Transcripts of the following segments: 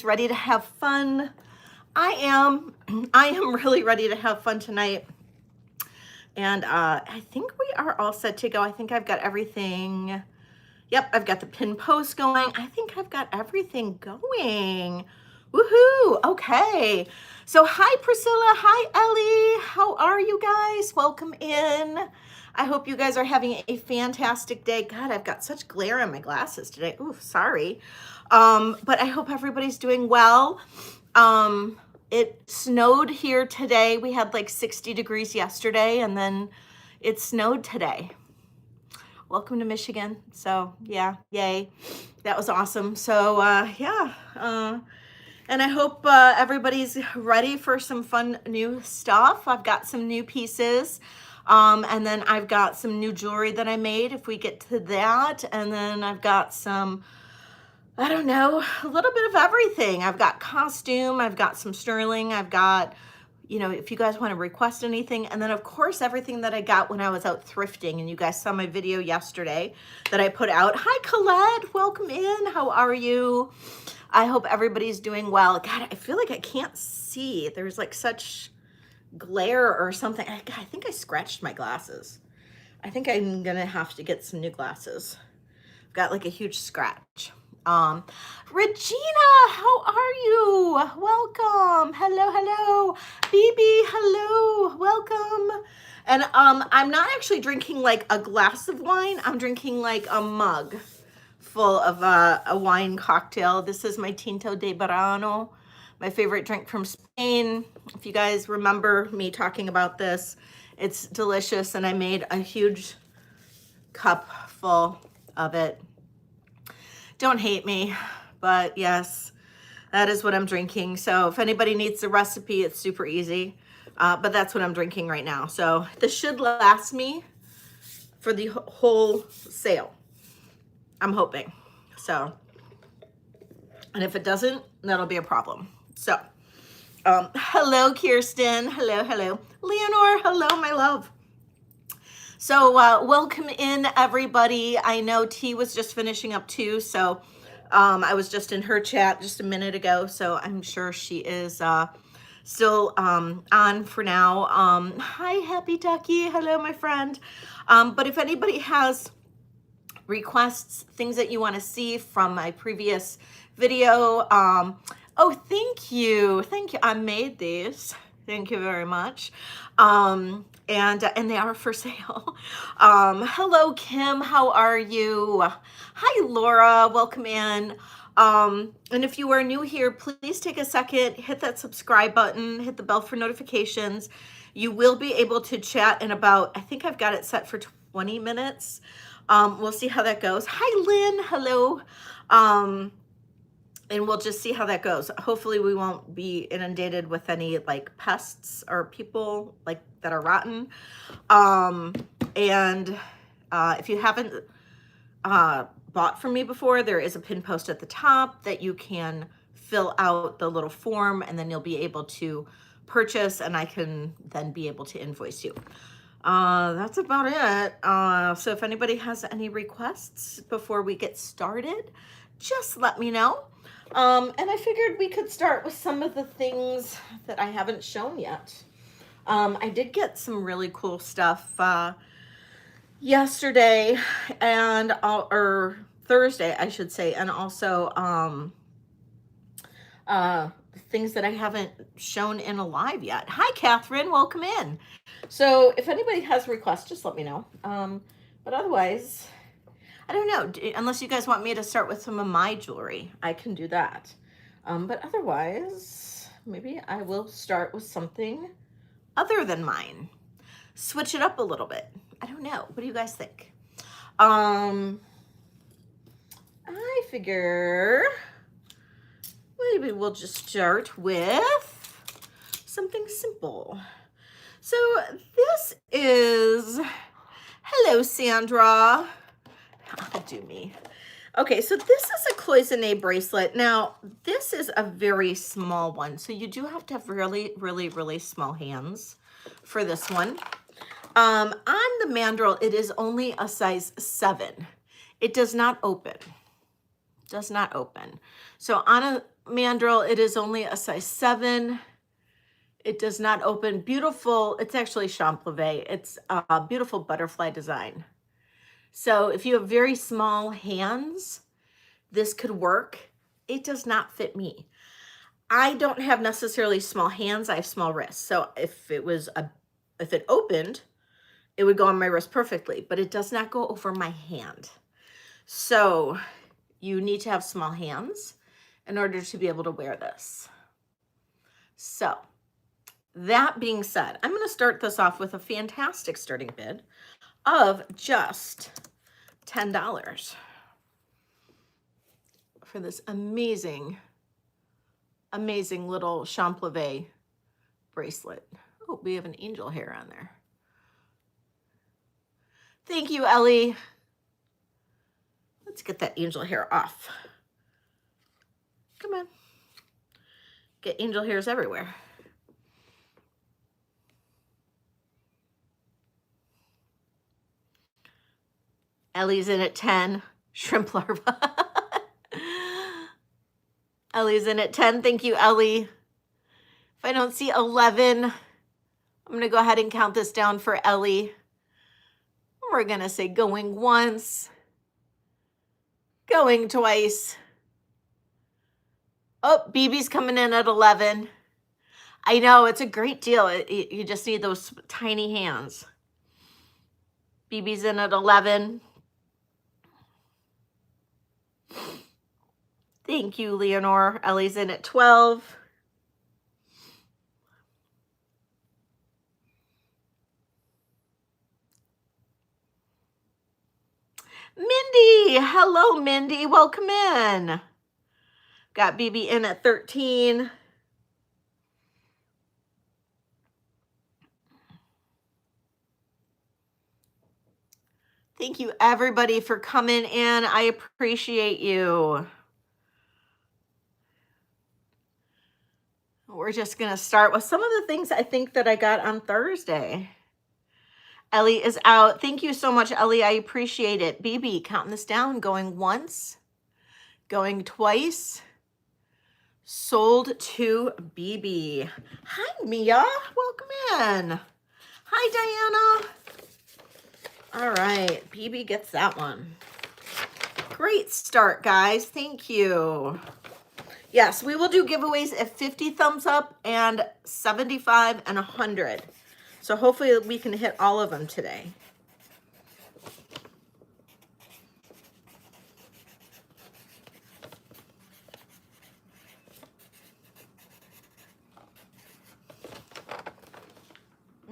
ready to have fun? I am. I am really ready to have fun tonight. And I think we are all set to go. I think I've got everything. Yep, I've got the pin post going. I think I've got everything going. Woohoo! Okay. So hi Priscilla, hi Ellie. How are you guys? Welcome in. I hope you guys are having a fantastic day. God, I've got such glare on my glasses today. Ooh, sorry. But I hope everybody's doing well. It snowed here today. We had like 60 degrees yesterday, and then it snowed today. Welcome to Michigan. So yeah, yay. That was awesome. So and I hope everybody's ready for some fun new stuff. I've got some new pieces. And then I've got some new jewelry that I made if we get to that. And then I've got some, I don't know, a little bit of everything. I've got costume, I've got some sterling, I've got, you know, if you guys want to request anything. And then of course, everything that I got when I was out thrifting, and you guys saw my video yesterday that I put out. Hi Colette, welcome in. How are you? I hope everybody's doing well. God, I feel like I can't see. There's like such glare or something. I think I scratched my glasses. I think I'm gonna have to get some new glasses. I've got like a huge scratch. Regina, how are you? Welcome. Hello. BB, hello. Welcome. And I'm not actually drinking like a glass of wine. I'm drinking like a mug full of a wine cocktail. This is my Tinto de Verano, my favorite drink from Spain. If you guys remember me talking about this, it's delicious, and I made a huge cup full of it. Don't hate me, but yes, that is what I'm drinking. So if anybody needs the recipe, it's super easy, but that's what I'm drinking right now. So this should last me for the whole sale, I'm hoping. So, and if it doesn't, that'll be a problem. So, hello, Kirsten. Hello. Leonore, hello, my love. So welcome in, everybody. I know T was just finishing up too, so I was just in her chat just a minute ago, so I'm sure she is still on for now. Hi, Happy Ducky. Hello, my friend. But if anybody has requests, things that you want to see from my previous video, oh, thank you. I made these. Thank you very much. And they are for sale. Hello, Kim. How are you? Hi, Laura. Welcome in. And if you are new here, please take a second, hit that subscribe button, hit the bell for notifications. You will be able to chat in about, I think I've got it set for 20 minutes. We'll see how that goes. Hi, Lynn. Hello. And we'll just see how that goes. Hopefully we won't be inundated with any like pests or people like that are rotten. If you haven't bought from me before, there is a pin post at the top that you can fill out the little form, and then you'll be able to purchase, and I can then be able to invoice you. That's about it. So if anybody has any requests before we get started, just let me know. And I figured we could start with some of the things that I haven't shown yet. I did get some really cool stuff yesterday or Thursday, I should say, and also things that I haven't shown in a live yet. Hi, Catherine. Welcome in. So if anybody has requests, just let me know. But otherwise, I don't know, unless you guys want me to start with some of my jewelry, I can do that. But otherwise, maybe I will start with something other than mine. Switch it up a little bit. I don't know. What do you guys think? I figure maybe we'll just start with something simple. So this is, hello, Sandra. I'll do me. Okay, so this is a cloisonne bracelet. Now, this is a very small one, so you do have to have really small hands for this one. On the mandrel, it is only a size 7. It does not open. So on a mandrel. It is only a size 7. It does not open. Beautiful. It's actually champleve. It's a beautiful butterfly design. So if you have very small hands, this could work. It does not fit me. I don't have necessarily small hands. I have small wrists. So if it opened, it would go on my wrist perfectly, but it does not go over my hand. So you need to have small hands in order to be able to wear this. So that being said, I'm going to start this off with a fantastic starting bid of just $10 for this amazing, amazing little champleve bracelet. Oh, we have an angel hair on there. Thank you, Ellie. Let's get that angel hair off. Come on. Get angel hairs everywhere. Ellie's in at 10. Shrimp larva. Ellie's in at 10. Thank you, Ellie. If I don't see 11, I'm going to go ahead and count this down for Ellie. We're going to say going once, going twice. Oh, BB's coming in at 11. I know, it's a great deal. You just need those tiny hands. BB's in at 11. Thank you, Leonore. Ellie's in at 12. Mindy, hello, Mindy. Welcome in. Got BB in at 13. Thank you, everybody, for coming in. I appreciate you. We're just going to start with some of the things I think that I got on Thursday. Ellie is out. Thank you so much, Ellie. I appreciate it. BB, counting this down, going once, going twice. Sold to BB. Hi, Mia. Welcome in. Hi, Diana. All right, BB gets that one. Great start, guys. Thank you. Yes, we will do giveaways at 50 thumbs up and 75 and 100. So hopefully we can hit all of them today.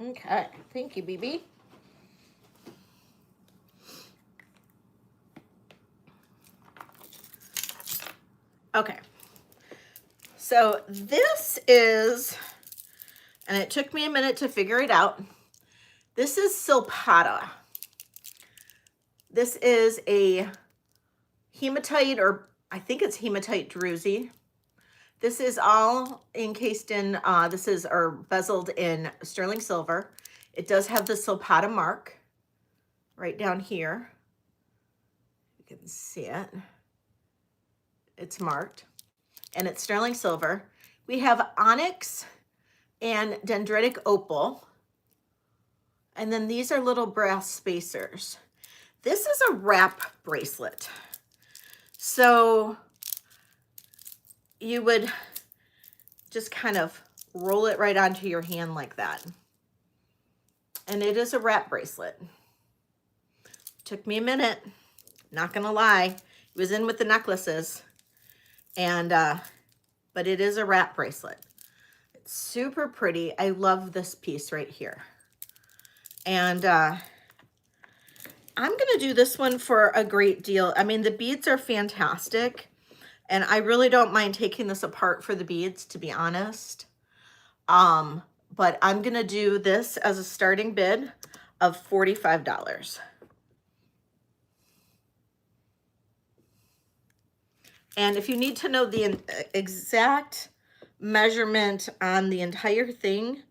Okay, thank you, BB. Okay, so this is, and it took me a minute to figure it out. This is Silpata. This is a hematite, or I think it's hematite druzy. This is all encased in, this is, or bezeled in sterling silver. It does have the Silpata mark right down here. You can see it. It's marked, and it's sterling silver. We have onyx and dendritic opal. And then these are little brass spacers. This is a wrap bracelet. So you would just kind of roll it right onto your hand like that. And it is a wrap bracelet. Took me a minute, not gonna lie. It was in with the necklaces. And, but it is a wrap bracelet. It's super pretty. I love this piece right here. And I'm going to do this one for a great deal. I mean, the beads are fantastic. And I really don't mind taking this apart for the beads, to be honest. But I'm going to do this as a starting bid of $45. And if you need to know the exact measurement on the entire thing,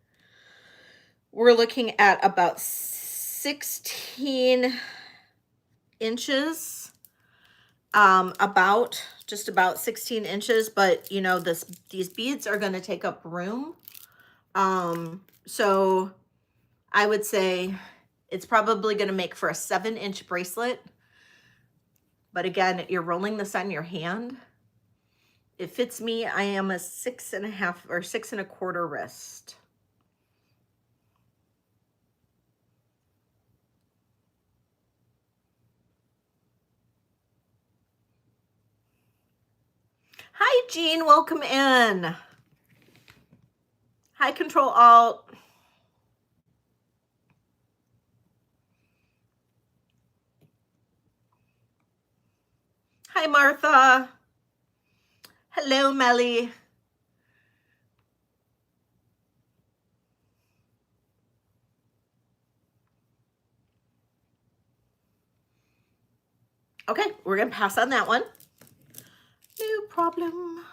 we're looking at about 16 inches about just about 16 inches, but you know, these beads are going to take up room. So I would say it's probably going to make for a 7-inch bracelet. But again, you're rolling this on your hand. It fits me. I am a 6.5 or 6.25 wrist. Hi, Jean. Welcome in. Hi, Control Alt. Hi, Martha. Hello, Melly. Okay, we're going to pass on that one. No problem.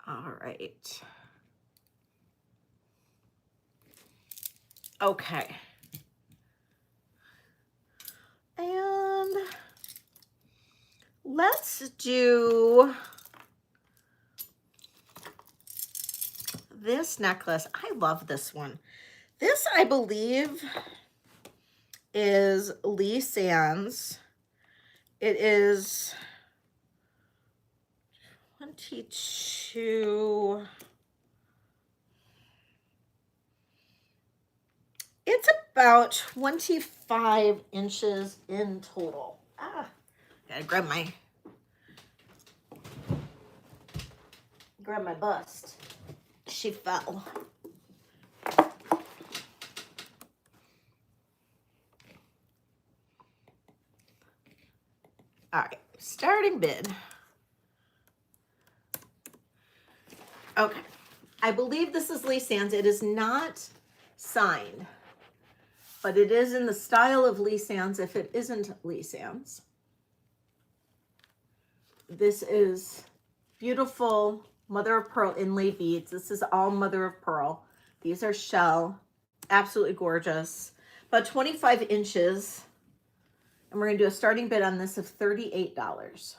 All right. Okay. And let's do this necklace. I love this one. This, I believe, is Lee Sands. It is 22. It's about 25 inches in total. Gotta grab my bust. She fell. All right, starting bid. Okay, I believe this is Lee Sands. It is not signed, but it is in the style of Lee Sands if it isn't Lee Sands. This is beautiful mother of pearl inlay beads. This is all mother of pearl. These are shell, absolutely gorgeous. About 25 inches. And we're gonna do a starting bid on this of $38.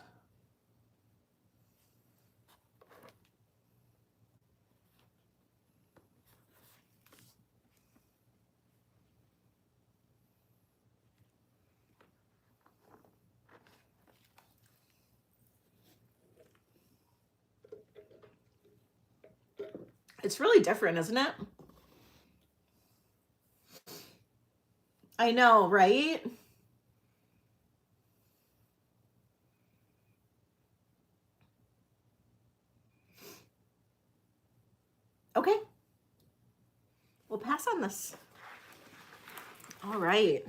It's really different, isn't it? I know, right? Okay. We'll pass on this. All right.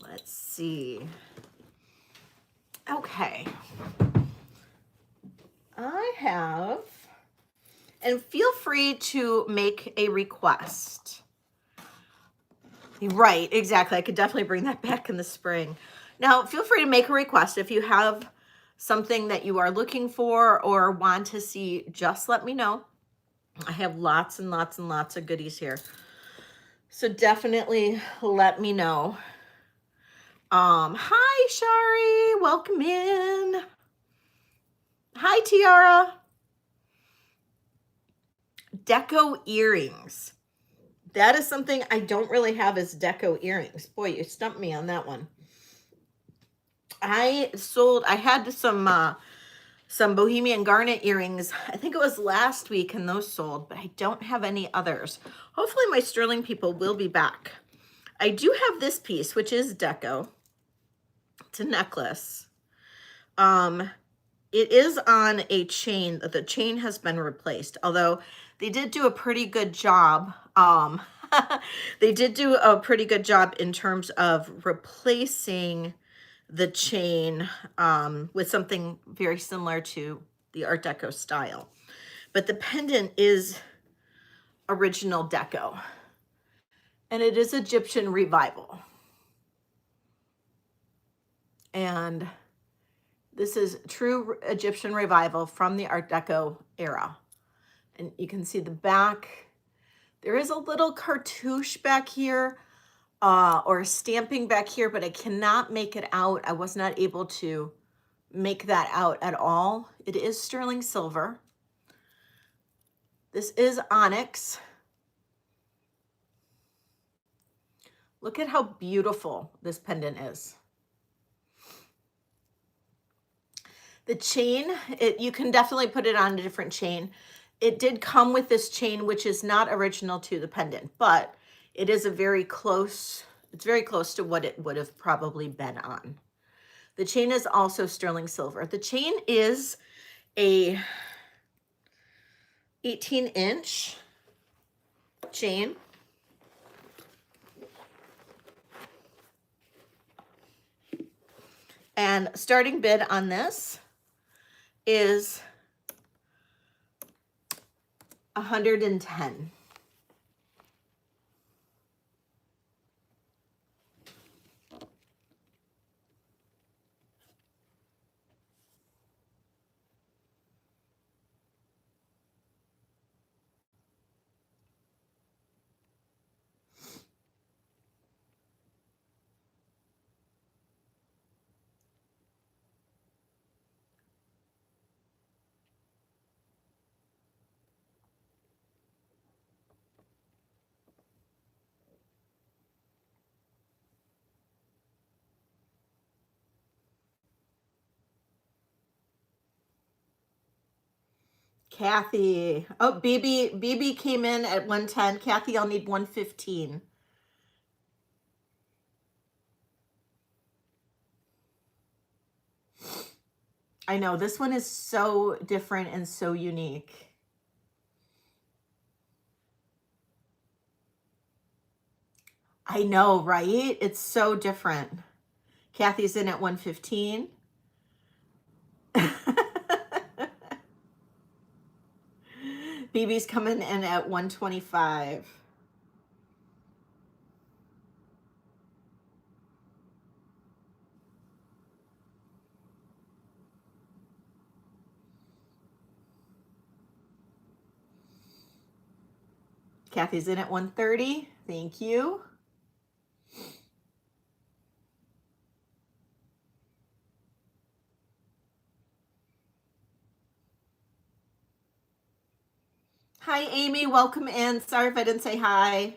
Let's see. Okay. I have, and feel free to make a request. Right, exactly. I could definitely bring that back in the spring. Now, feel free to make a request. If you have something that you are looking for or want to see, just let me know. I have lots and lots and lots of goodies here. So definitely let me know. Hi, Shari. Welcome in. Hi, Tiara. Deco earrings. That is something I don't really have as deco earrings. Boy, you stumped me on that one. I had some Bohemian Garnet earrings. I think it was last week and those sold, but I don't have any others. Hopefully my sterling people will be back. I do have this piece, which is deco. It's a necklace. It is on a chain. The chain has been replaced, although they did do a pretty good job. They did do a pretty good job in terms of replacing the chain with something very similar to the Art Deco style. But the pendant is original deco. And it is Egyptian revival. And This is true Egyptian revival from the Art Deco era. And you can see the back. There is a little cartouche back here, or stamping back here, but I cannot make it out. I was not able to make that out at all. It is sterling silver. This is onyx. Look at how beautiful this pendant is. The chain, you can definitely put it on a different chain. It did come with this chain, which is not original to the pendant, but it is it's very close to what it would have probably been on. The chain is also sterling silver. The chain is a 18-inch chain. And starting bid on this is $110. Kathy. Oh, BB came in at 110. Kathy, I'll need 115. I know this one is so different and so unique. I know, right? It's so different. Kathy's in at 115. BB's coming in at 125. Kathy's in at 130. Thank you. Hi, Amy. Welcome in. Sorry if I didn't say hi.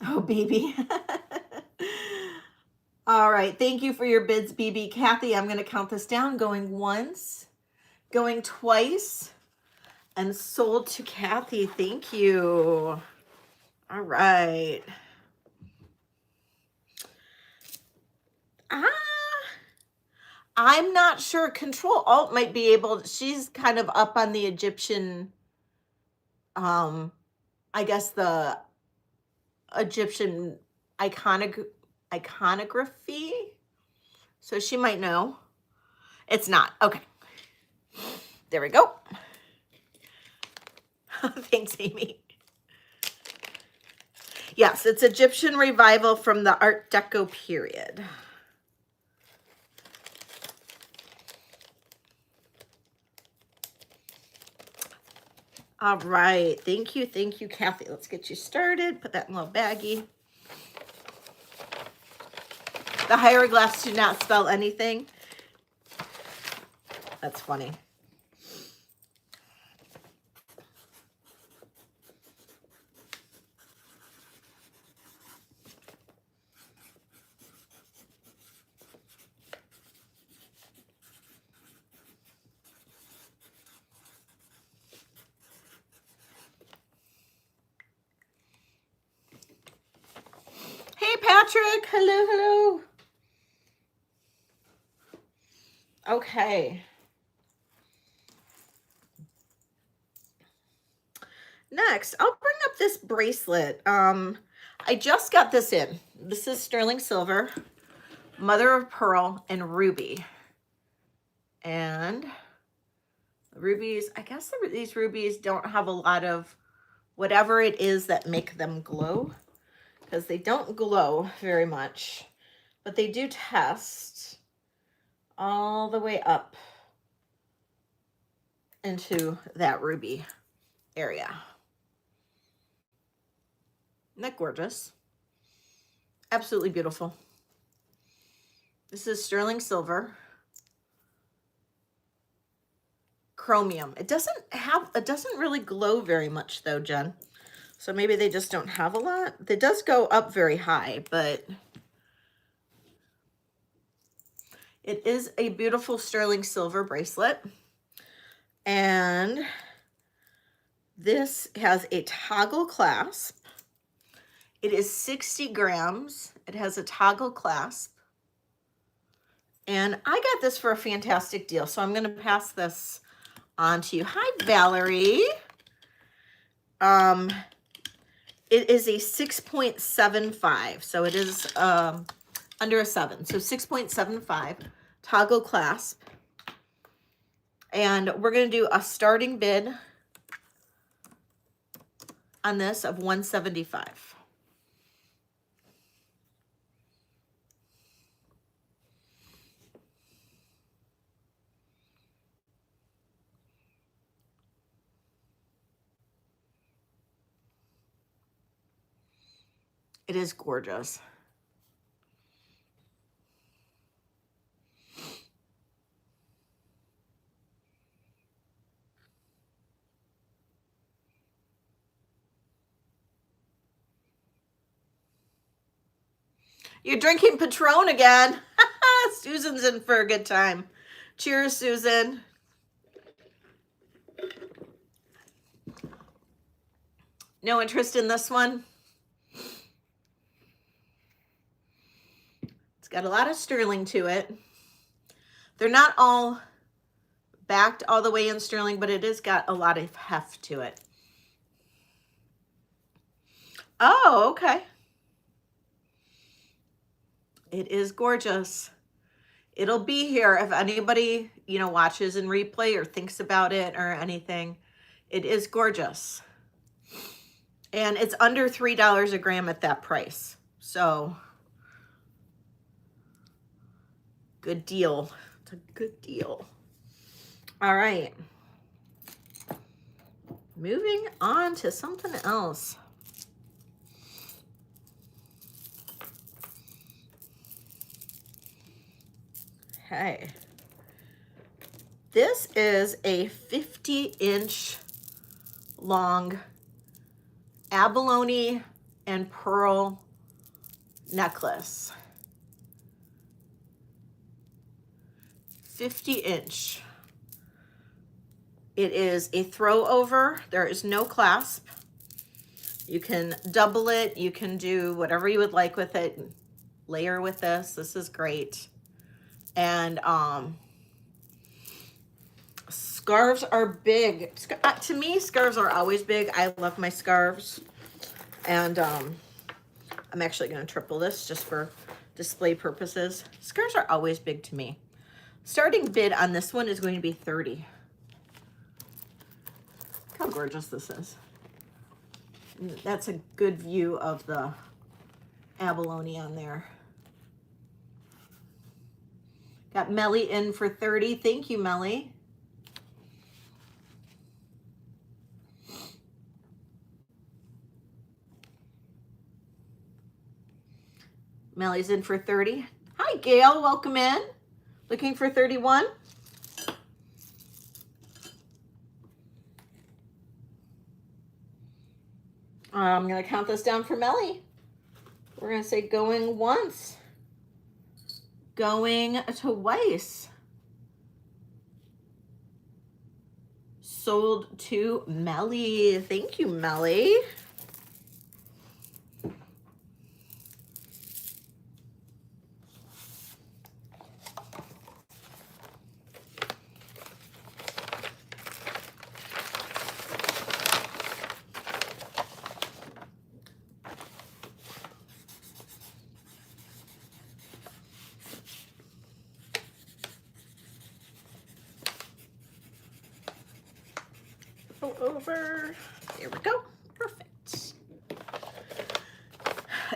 Oh, BB. All right. Thank you for your bids, BB. Kathy, I'm going to count this down. Going once, going twice, and sold to Kathy. Thank you. All right. I'm not sure. Control Alt might be able, she's kind of up on the Egyptian, I guess the Egyptian iconography. So she might know. It's not. Okay. There we go. Thanks, Amy. Yes, it's Egyptian revival from the Art Deco period. All right. Thank you, Kathy. Let's get you started. Put that in a little baggie. The hieroglyphs do not spell anything. That's funny. Hey, Patrick. Hello, hello. Okay. Next, I'll bring up this bracelet. I just got this in. This is sterling silver, mother of pearl, and ruby. And the rubies, I guess these rubies don't have a lot of whatever it is that make them glow, because they don't glow very much. but they do test all the way up into that ruby area. Isn't that gorgeous? Absolutely beautiful. This is sterling silver. Chromium. It doesn't really glow very much though, Jen. So maybe they just don't have a lot. It does go up very high, but it is a beautiful sterling silver bracelet. And this has a toggle clasp. It is 60 grams. It has a toggle clasp. And I got this for a fantastic deal. So I'm going to pass this on to you. Hi, Valerie. It is a 6.75. So it is under a 7. So 6.75 toggle clasp. And we're going to do a starting bid on this of $175. It is gorgeous. You're drinking Patron again. Susan's in for a good time. Cheers, Susan. No interest in this one? It's got a lot of sterling to it. They're not all backed all the way in sterling, but it has got a lot of heft to it. Oh, okay. It is gorgeous. It'll be here if anybody, you know, watches in replay or thinks about it or anything. It is gorgeous. And it's under $3 a gram at that price. So, good deal. It's a good deal. All right. Moving on to something else. Okay. This is a 50-inch long abalone and pearl necklace. 50-inch. It is a throw over. There is no clasp. You can double it. You can do whatever you would like with it. Layer with this. This is great. And scarves are big. To me, scarves are always big. I love my scarves. And I'm actually going to triple this just for display purposes. Scarves are always big to me. Starting bid on this one is going to be $30. Look how gorgeous this is. That's a good view of the abalone on there. Got Melly in for $30. Thank you, Melly. Melly's in for $30. Hi, Gail. Welcome in. Looking for $31. I'm going to count this down for Melly. We're going to say going once. Going twice. Sold to Melly. Thank you, Melly. Over. There we go. Perfect.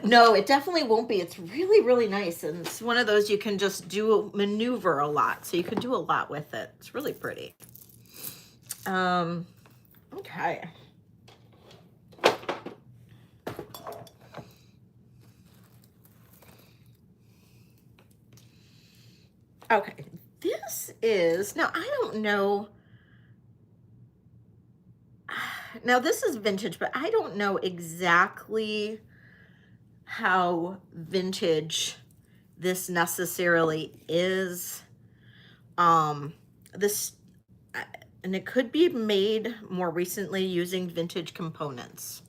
No, it definitely won't be. It's really, really nice. And it's one of those you can just maneuver a lot. So you can do a lot with it. It's really pretty. Okay. Okay. This is, now I don't know. Now this is vintage, but I don't know exactly how vintage this necessarily is. This, and it could be made more recently using vintage components.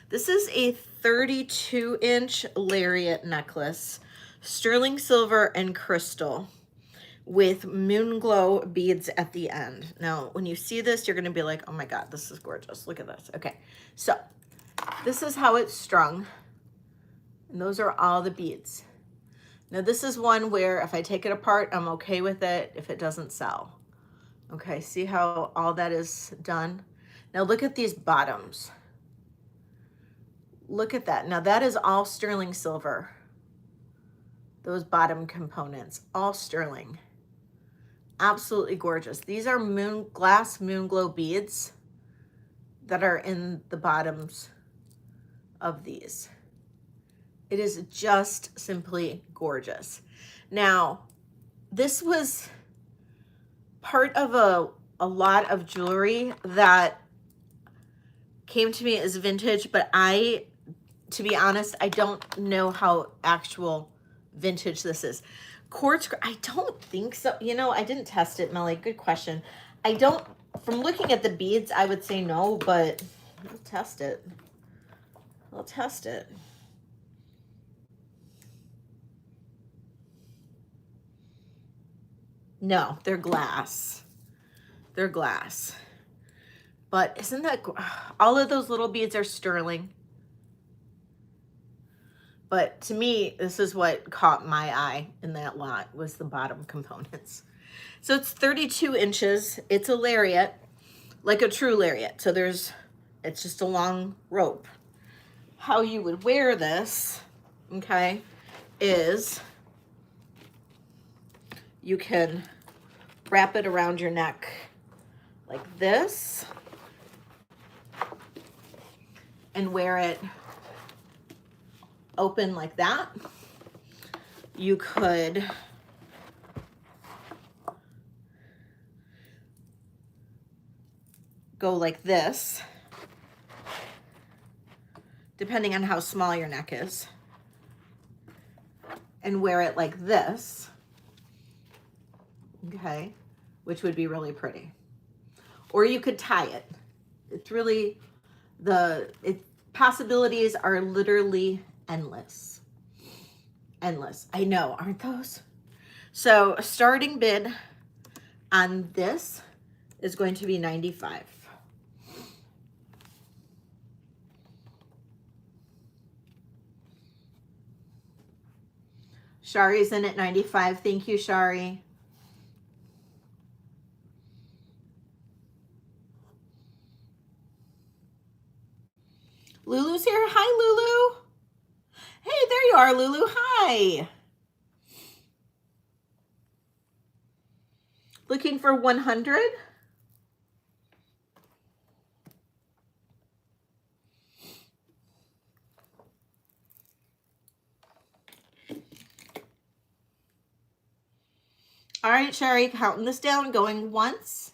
This is a 32-inch lariat necklace, sterling silver and crystal, with moon glow beads at the end. Now, when you see this, you're gonna be like, oh my God, this is gorgeous. Look at this. Okay, so this is how it's strung. And those are all the beads. Now this is one where if I take it apart, I'm okay with it if it doesn't sell. Okay, see how all that is done? Now look at these bottoms. Look at that. Now that is all sterling silver. Those bottom components, all sterling. Absolutely gorgeous. These are glass moon glow beads that are in the bottoms of these. It is just simply gorgeous. Now, this was part of a lot of jewelry that came to me as vintage, but to be honest, I don't know how actual vintage this is. Quartz, I don't think so. You know, I didn't test it, Melly. Good question. I don't, from looking at the beads, I would say no, but we'll test it. We'll test it. No, they're glass. They're glass. But isn't that, all of those little beads are sterling. But to me, this is what caught my eye in that lot, was the bottom components. So it's 32 inches. It's a lariat, like a true lariat. So it's just a long rope. How you would wear this, okay, is you can wrap it around your neck like this and wear it open like that. You could go like this, depending on how small your neck is, and wear it like this, okay, which would be really pretty. Or you could tie it. It's really, possibilities are literally endless. Endless. I know, aren't those? So a starting bid on this is going to be $95. Shari's in at $95. Thank you, Shari. Lulu's here. Hi, Lulu. Hey, there you are, Lulu. Hi. Looking for 100? All right, Shari, counting this down, going once,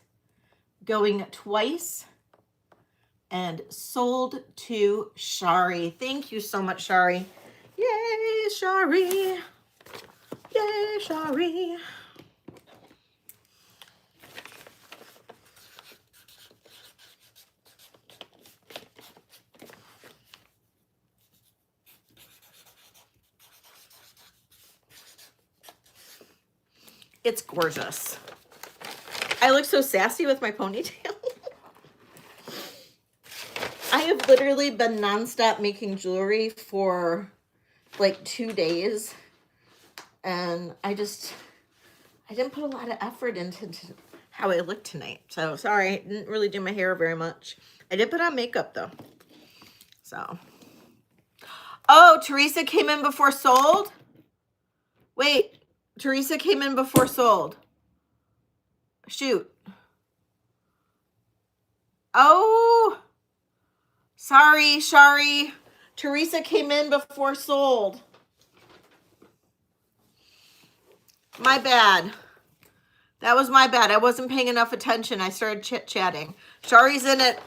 going twice, and sold to Shari. Thank you so much, Shari. Yay, Shari. Yay, Shari. It's gorgeous. I look so sassy with my ponytail. I have literally been nonstop making jewelry for like 2 days. And I didn't put a lot of effort into how I look tonight. So sorry, I didn't really do my hair very much. I did put on makeup though. So, Oh, Teresa came in before sold? Wait, Teresa came in before sold. Shoot. Oh, sorry, Shari. Teresa came in before sold. My bad. That was my bad. I wasn't paying enough attention. I started chit-chatting. Shari's in at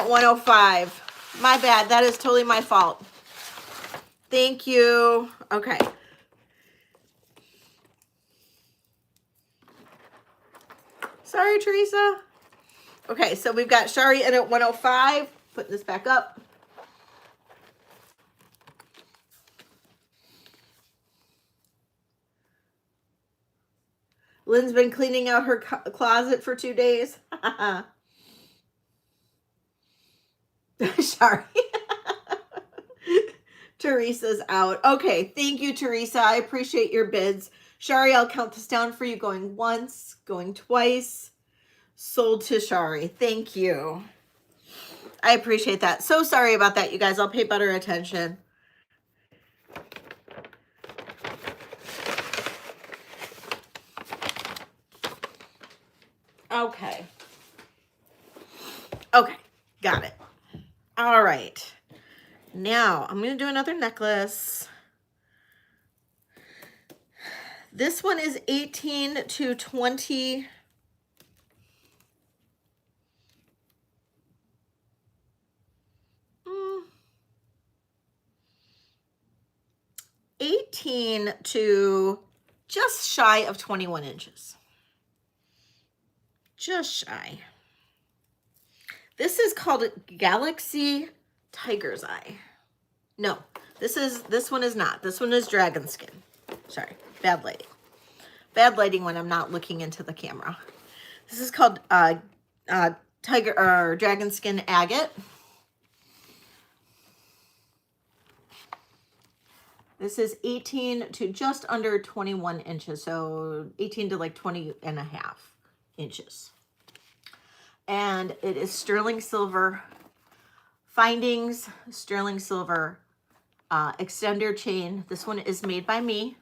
105. My bad. That is totally my fault. Thank you. Okay. Sorry, Teresa. Okay, so we've got Shari in at 105. Putting this back up. Lynn's been cleaning out her closet for 2 days. Sorry. Teresa's out. Okay, thank you, Teresa. I appreciate your bids. Shari, I'll count this down for you. Going once, going twice. Sold to Shari. Thank you. I appreciate that. So sorry about that, you guys. I'll pay better attention. Okay. Okay, got it. All right. Now, I'm going to do another necklace. This one is 18 to 20. Mm. 18 to just shy of 21 inches. Just shy. This is called Galaxy Tiger's Eye. No, this one is not. This one is Dragon Skin. Sorry, bad lighting. Bad lighting when I'm not looking into the camera. This is called Tiger or Dragon Skin Agate. This is 18 to just under 21 inches, so 18 to like 20 and a half inches. And it is sterling silver findings, sterling silver extender chain. This one is made by me.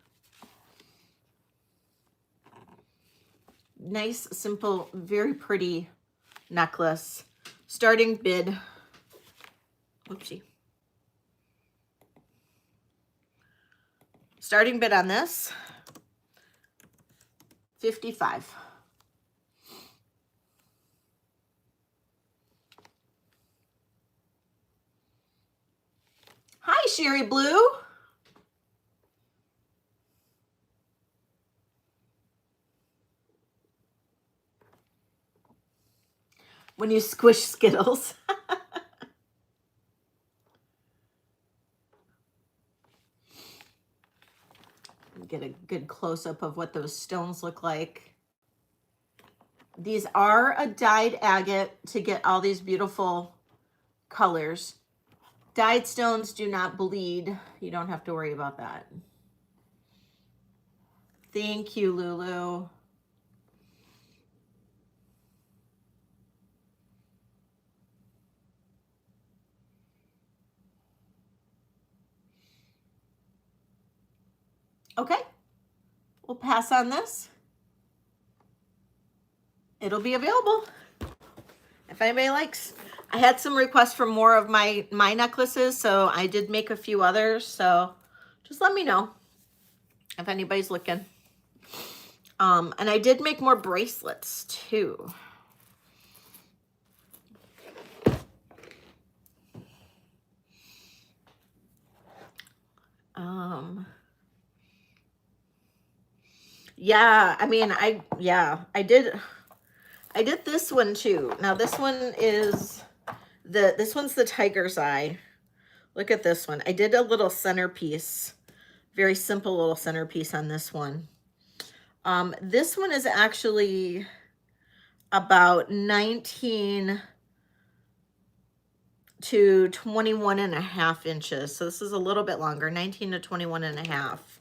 Nice, simple, very pretty necklace. Starting bid. Oopsie. Starting bid on this, $55. Hi, Sherry Blue. When you squish Skittles. Get a good close-up of what those stones look like. These are a dyed agate to get all these beautiful colors. Dyed stones do not bleed. You don't have to worry about that. Thank you, Lulu. Okay, we'll pass on this. It'll be available if anybody likes. I had some requests for more of my necklaces, so I did make a few others. So just let me know if anybody's looking. And I did make more bracelets too. Yeah, I mean, I did this one too. Now this one is this one's the Tiger's Eye. Look at this one. I did a little centerpiece, very simple little centerpiece on this one. This one is actually about 19 to 21 and a half inches. So this is a little bit longer, 19 to 21 and a half.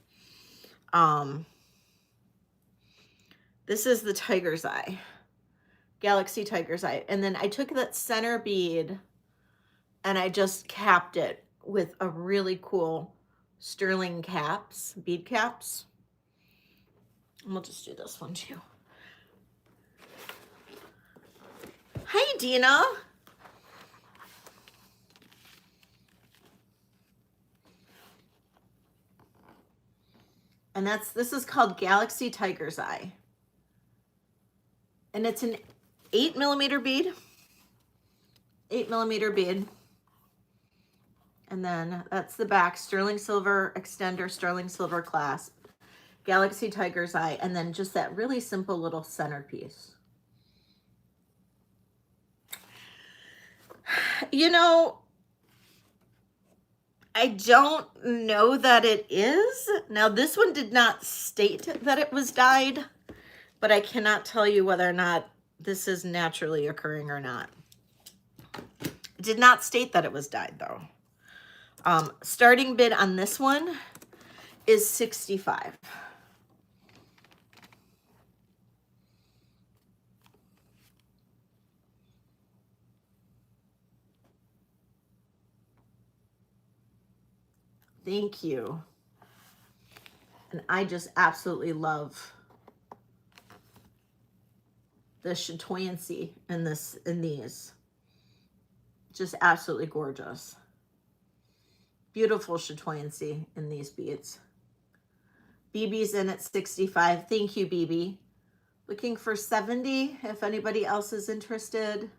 This is the Tiger's Eye, Galaxy Tiger's Eye. And then I took that center bead and I just capped it with a really cool sterling caps, bead caps. And we'll just do this one too. Hi, Dina. And this is called Galaxy Tiger's Eye. And it's an 8mm bead. 8mm bead. And then that's the back, sterling silver extender, sterling silver clasp, Galaxy Tiger's Eye, and then just that really simple little centerpiece. You know, I don't know that it is. Now, this one did not state that it was dyed, but I cannot tell you whether or not this is naturally occurring or not. It did not state that it was dyed, though. Starting bid on this one is $65. Thank you. And I just absolutely love the chatoyancy in these. Just absolutely gorgeous. Beautiful chatoyancy in these beads. BB's in at 65. Thank you, BB. Looking for 70 if anybody else is interested.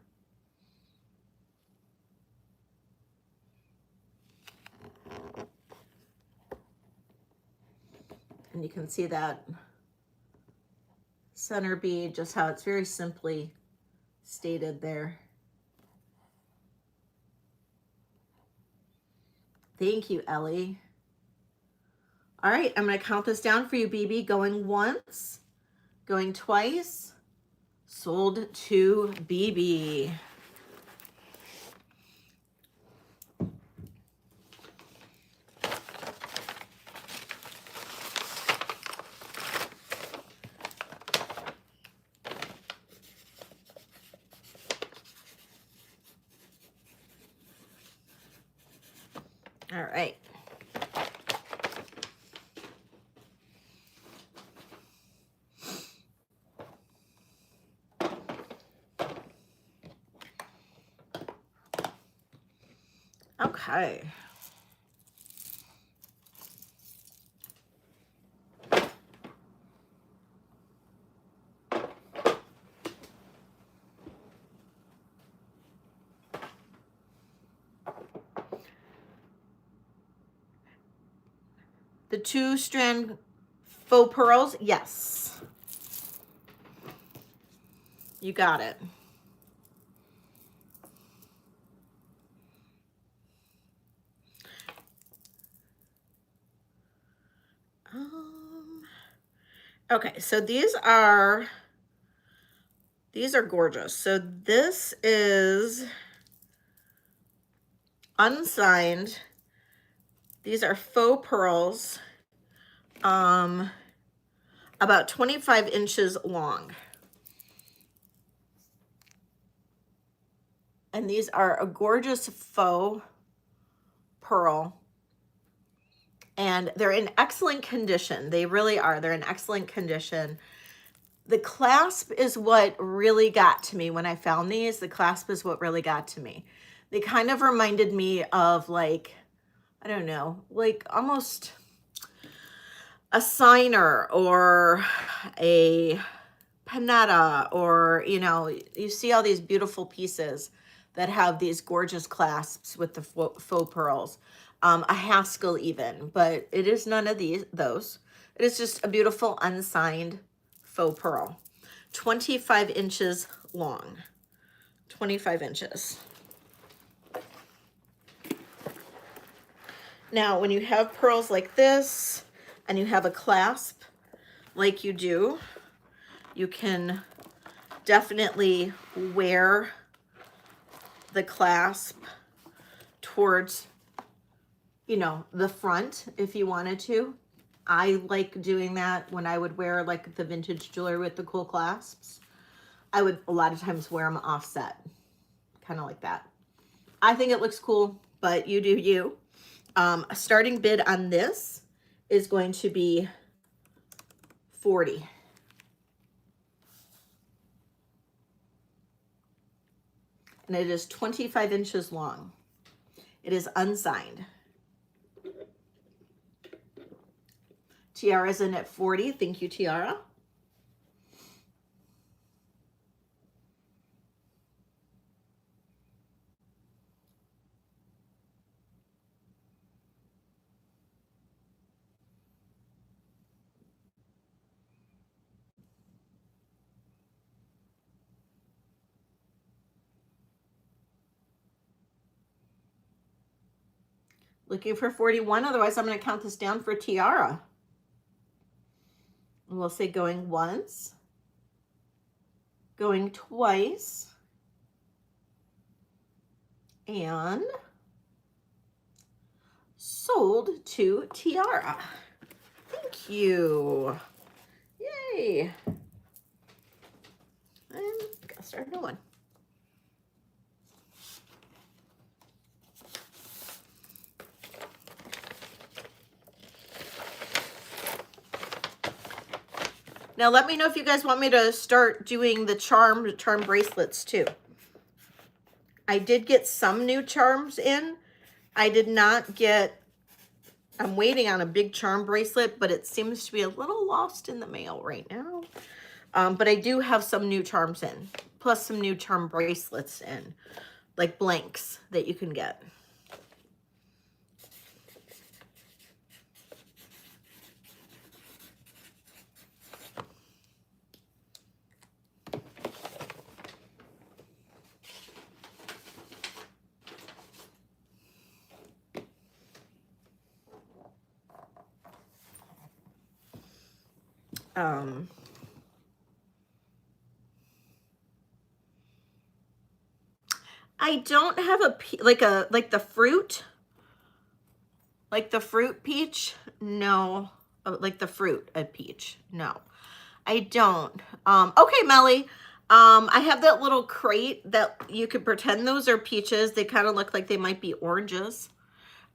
And you can see that center bead, just how it's very simply stated there. Thank you, Ellie. All right, I'm going to count this down for you, BB. Going once, going twice, sold to BB. All right. Okay. The 2-strand faux pearls, yes. You got it. Okay, so these are gorgeous. So this is unsigned. These are faux pearls, about 25 inches long. And these are a gorgeous faux pearl. And they're in excellent condition. They really are. They're in excellent condition. The clasp is what really got to me when I found these. The clasp is what really got to me. They kind of reminded me of, like, I don't know, like almost a signer or a panetta, or, you know, you see all these beautiful pieces that have these gorgeous clasps with the faux pearls. A Haskell even, but it is none of those. It is just a beautiful unsigned faux pearl. 25 inches long. 25 inches. Now, when you have pearls like this and you have a clasp like you do, you can definitely wear the clasp towards, you know, the front if you wanted to. I like doing that when I would wear like the vintage jewelry with the cool clasps. I would a lot of times wear them offset, kind of like that. I think it looks cool. but you do you. A starting bid on this is going to be 40. And it is 25 inches long. It is unsigned. Tiara's in at 40. Thank you, Tiara. Looking for 41, otherwise I'm going to count this down for Tiara. And we'll say going once, going twice, and sold to Tiara. Thank you. Yay. And gotta start a new one. Now let me know if you guys want me to start doing the charm bracelets too. I did get some new charms in. I did not get, I'm waiting on a big charm bracelet, but it seems to be a little lost in the mail right now. But I do have some new charms in, plus some new charm bracelets in, like blanks that you can get. I don't have like the fruit, like the fruit peach. No, like the fruit of peach. No, I don't. Okay, Melly. I have that little crate that you could pretend those are peaches. They kind of look like they might be oranges.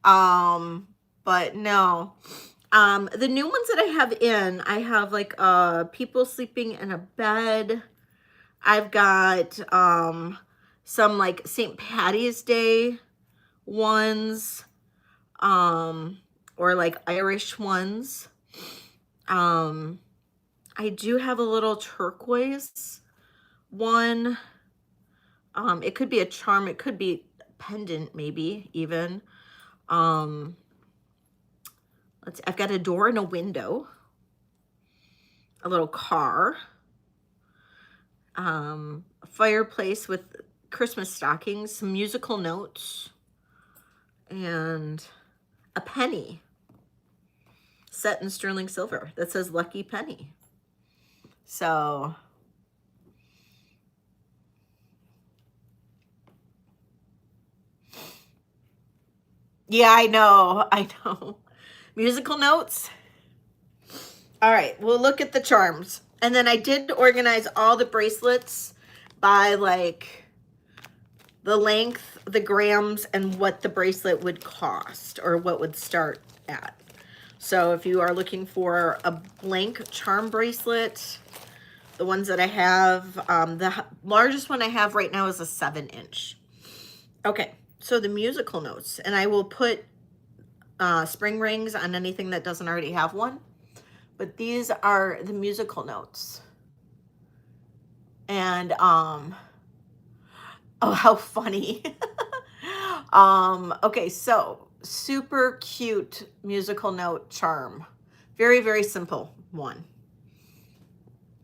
But no. The new ones that I have in, I have like people sleeping in a bed. I've got some like St. Patty's Day ones, or like Irish ones. I do have a little turquoise one. It could be a charm, it could be a pendant, maybe even. I've got a door and a window, a little car, a fireplace with Christmas stockings, some musical notes, and a penny set in sterling silver that says Lucky Penny. So yeah, I know. Musical notes. All right, we'll look at the charms. And then I did organize all the bracelets by like the length, the grams, and what the bracelet would cost or what would start at. So if you are looking for a blank charm bracelet, the ones that I have, the largest one I have right now is a 7-inch. Okay, so the musical notes, and I will put spring rings on anything that doesn't already have one. But these are the musical notes. And, oh, how funny. Okay, so super cute musical note charm. Very, very simple one.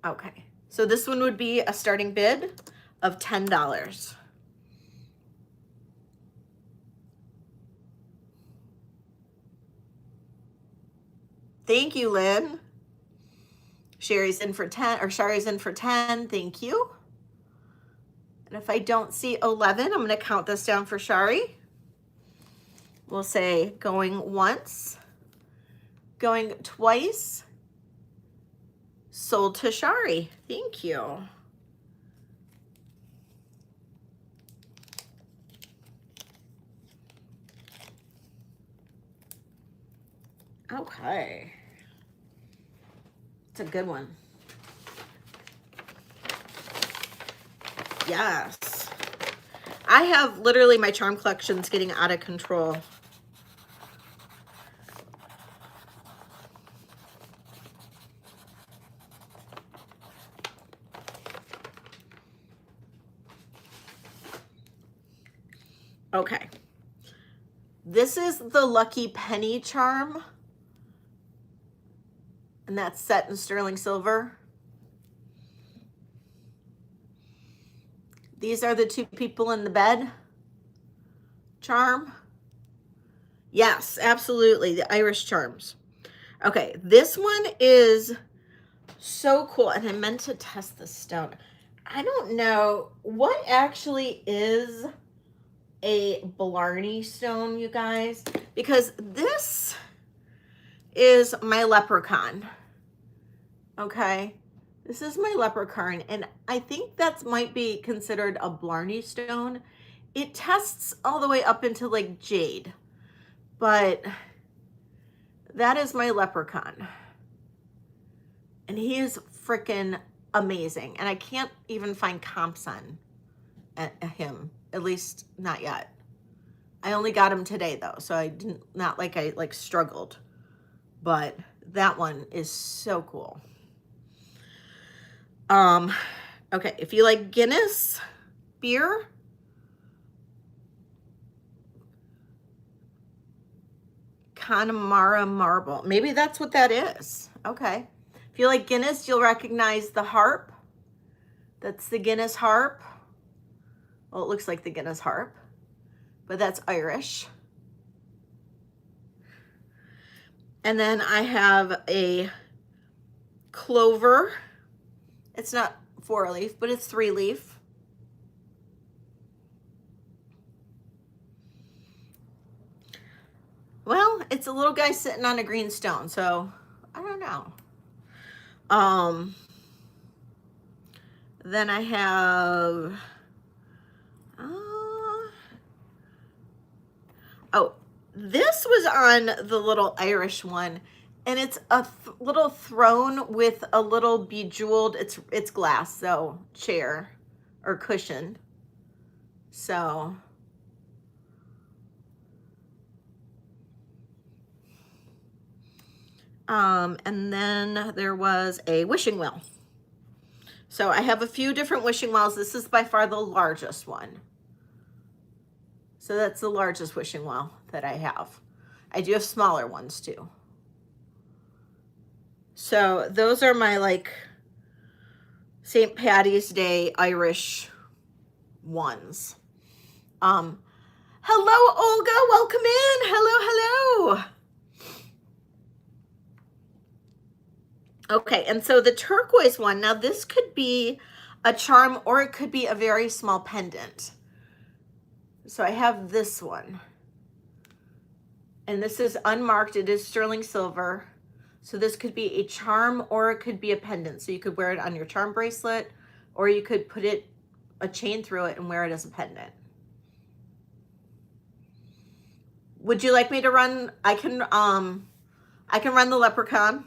Okay, so this one would be a starting bid of $10. Thank you, Lynn. Sherry's in for 10, or Shari's in for 10. Thank you. And if I don't see 11, I'm going to count this down for Shari. We'll say going once, going twice, sold to Shari. Thank you. Okay. It's a good one. Yes. I have literally my charm collection's getting out of control. Okay. This is the Lucky Penny charm. And that's set in sterling silver. These are the two people in the bed charm. Yes, absolutely. The Irish charms. Okay, this one is so cool. And I meant to test the stone. I don't know what actually is a Blarney stone, you guys, because this is my leprechaun. Okay, this is my leprechaun, and I think that might be considered a Blarney stone. It tests all the way up into like jade, but that is my leprechaun, and he is freaking amazing. And I can't even find comps on him, at least not yet. I only got him today though, so I didn't, not like I like struggled, but that one is so cool. Okay, if you like Guinness beer, Connemara marble, maybe that's what that is. Okay, if you like Guinness, you'll recognize the harp. That's the Guinness harp. Well, it looks like the Guinness harp, but that's Irish. And then I have a clover. It's not 4-leaf, but it's 3-leaf. Well, it's a little guy sitting on a green stone, so I don't know. Then I have, oh, this was on the little Irish one, and it's a little throne with a little bejeweled, it's glass, so chair or cushion. So and then there was a wishing well. So I have a few different wishing wells. This is by far the largest one. So that's the largest wishing well that I have. I do have smaller ones too. So those are my like St. Patty's Day Irish ones. Hello, Olga, welcome in. Hello. Okay, and so the turquoise one, now this could be a charm or it could be a very small pendant. So I have this one. And this is unmarked, it is sterling silver. So this could be a charm or it could be a pendant. So you could wear it on your charm bracelet, or you could put it, a chain through it and wear it as a pendant. Would you like me to run, I can run the leprechaun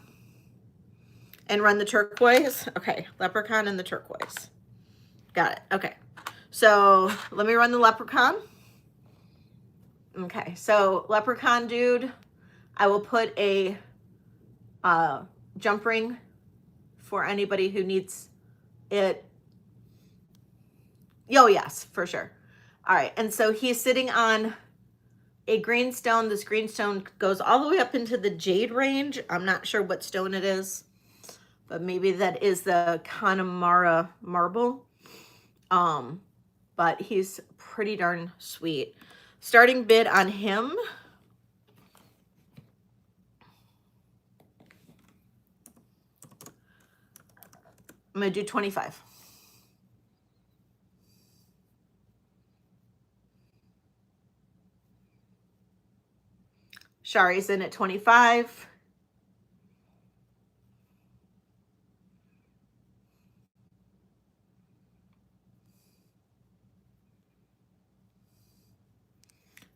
and run the turquoise. Okay, leprechaun and the turquoise. Got it, okay. So let me run the leprechaun. Okay, so leprechaun dude, I will put a jump ring for anybody who needs it. Oh yes, for sure. All right, and so he's sitting on a green stone. This green stone goes all the way up into the jade range. I'm not sure what stone it is, but maybe that is the Connemara marble. But he's pretty darn sweet. Starting bid on him, I'm gonna do 25. Shari's in at 25.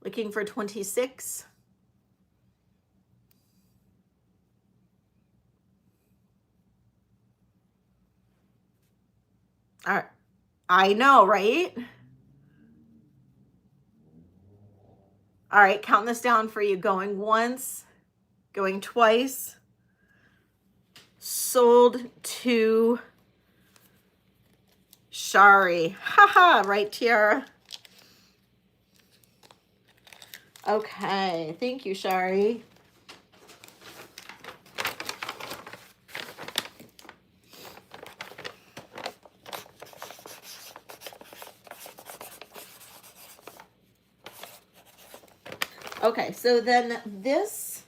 Looking for 26. All right. I know, right? All right, counting this down for you. Going once, going twice. Sold to Shari. Haha, right, Tiara? Okay, thank you, Shari. Okay, so then this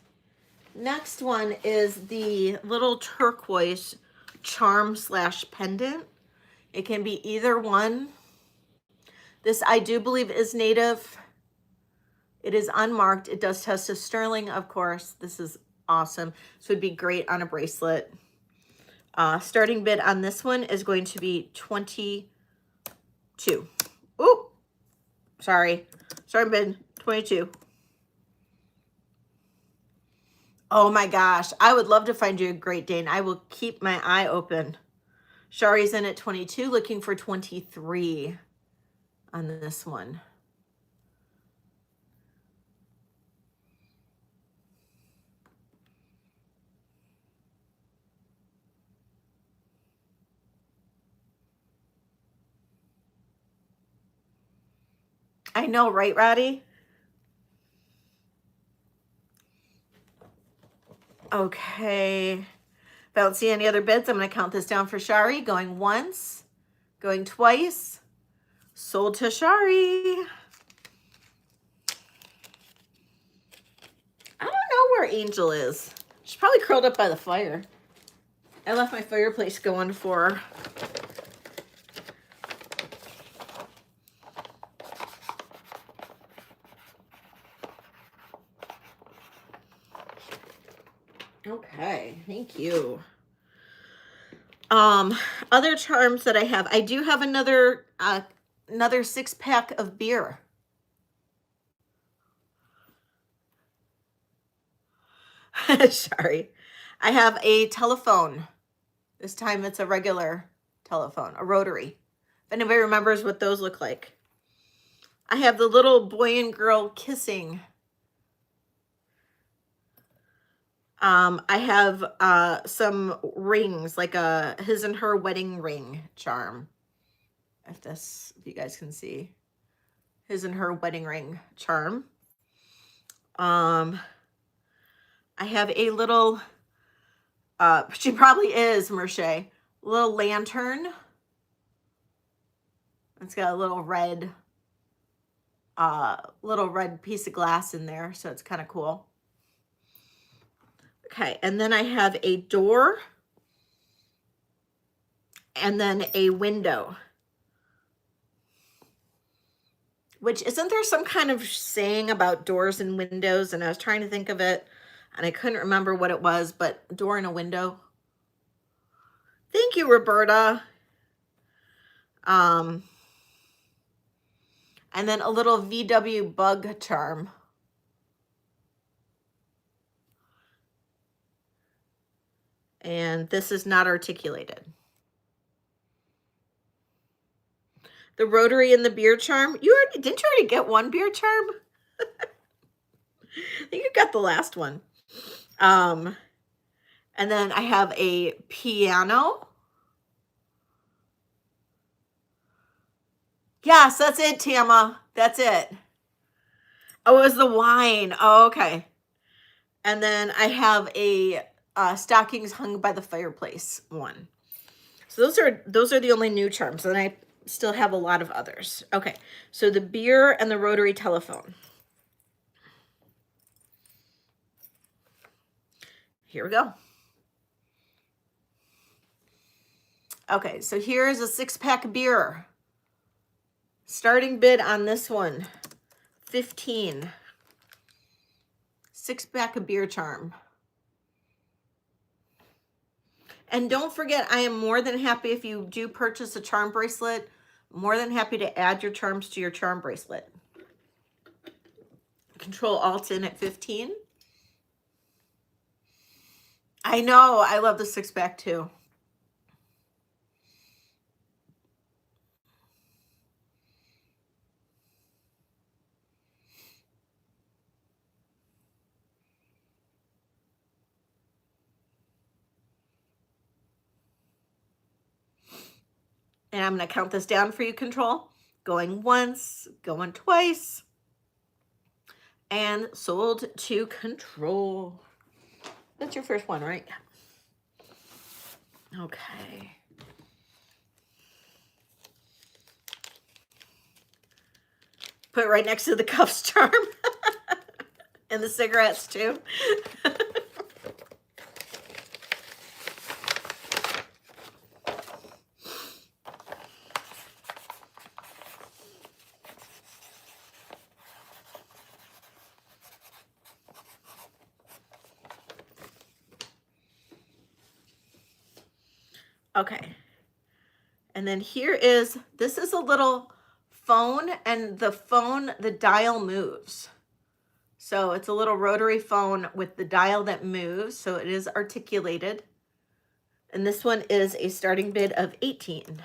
next one is the little turquoise charm slash pendant. It can be either one. This I do believe is native. It is unmarked. It does test as sterling, of course. This is awesome. This would be great on a bracelet. Starting bid on this one is going to be 22. Ooh, sorry. Starting bid 22. Oh my gosh. I would love to find you a Great Dane. I will keep my eye open. Shari's in at 22, looking for 23 on this one. I know, right, Roddy? Okay. If I don't see any other bids, I'm going to count this down for Shari. Going once, going twice. Sold to Shari. I don't know where Angel is. She's probably curled up by the fire. I left my fireplace going for her. Okay, thank you. Other charms that I have. I do have another 6-pack of beer. Sorry. I have a telephone. This time it's a regular telephone, a rotary. If anybody remembers what those look like. I have the little boy and girl kissing. I have some rings, like a his and her wedding ring charm. If you guys can see. His and her wedding ring charm. I have a little, she probably is, Merche, little lantern. It's got a little red piece of glass in there, so it's kind of cool. Okay, and then I have a door and then a window. Which, isn't there some kind of saying about doors and windows? And I was trying to think of it, and I couldn't remember what it was, but door and a window. Thank you, Roberta. And then a little VW bug charm. And this is not articulated. The rotary and the beer charm. Didn't you already get one beer charm? I think you got the last one. And then I have a piano. Yes, that's it, Tama. That's it. Oh, it was the wine. Oh, okay. And then I have a stockings hung by the fireplace one. So those are the only new charms. And I still have a lot of others. Okay, so the beer and the rotary telephone. Here we go. Okay, so here's a 6-pack of beer. Starting bid on this one, 15. 6-pack of beer charm. And don't forget, I am more than happy if you do purchase a charm bracelet, more than happy to add your charms to your charm bracelet. Control Alt in at 15. I know, I love the 6-pack too. And I'm going to count this down for you, Control. Going once, going twice, and sold to Control. That's your first one, right? Okay. Put it right next to the cuffs charm. And the cigarettes too. Okay. And then here is, this is a little phone, and the phone, the dial moves. So it's a little rotary phone with the dial that moves. So it is articulated. And this one is a starting bid of 18.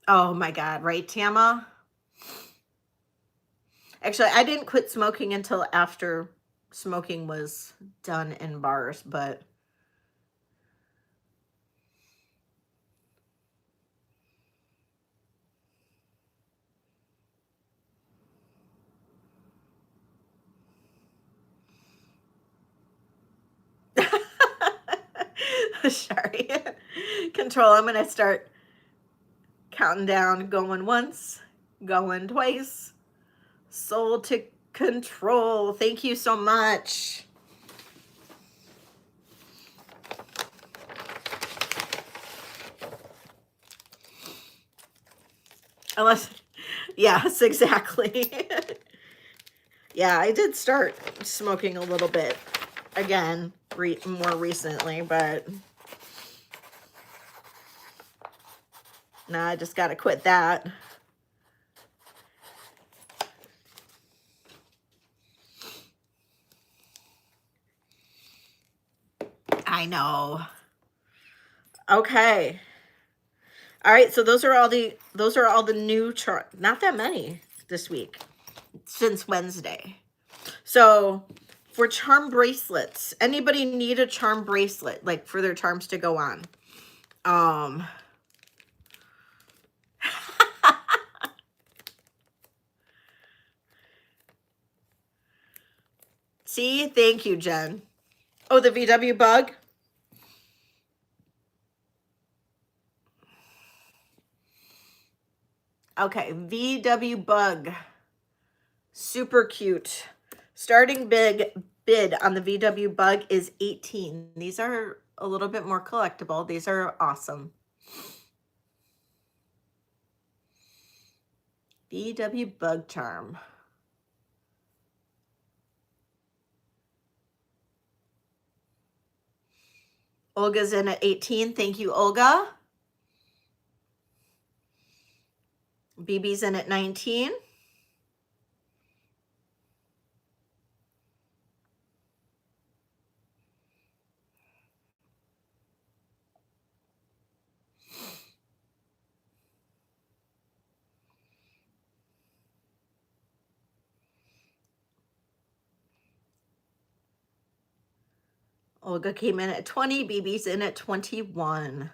Oh my God, right, Tama? Actually, I didn't quit smoking until after smoking was done in bars, but sorry. Control, I'm going to start counting down, going once, going twice. Sold to Control. Thank you so much. Unless, yes, exactly. Yeah, I did start smoking a little bit again more recently, but nah, I just got to quit that. I know. Okay. All right, so those are all the new not that many this week since Wednesday. So for charm bracelets, anybody need a charm bracelet, like for their charms to go on? See, thank you, Jen. Oh, the VW bug. Okay, VW bug. Super cute. Starting bid on the VW bug is 18. These are a little bit more collectible. These are awesome. VW bug charm. Olga's in at 18. Thank you, Olga. BB's in at 19. Olga came in at 20. BB's in at 21.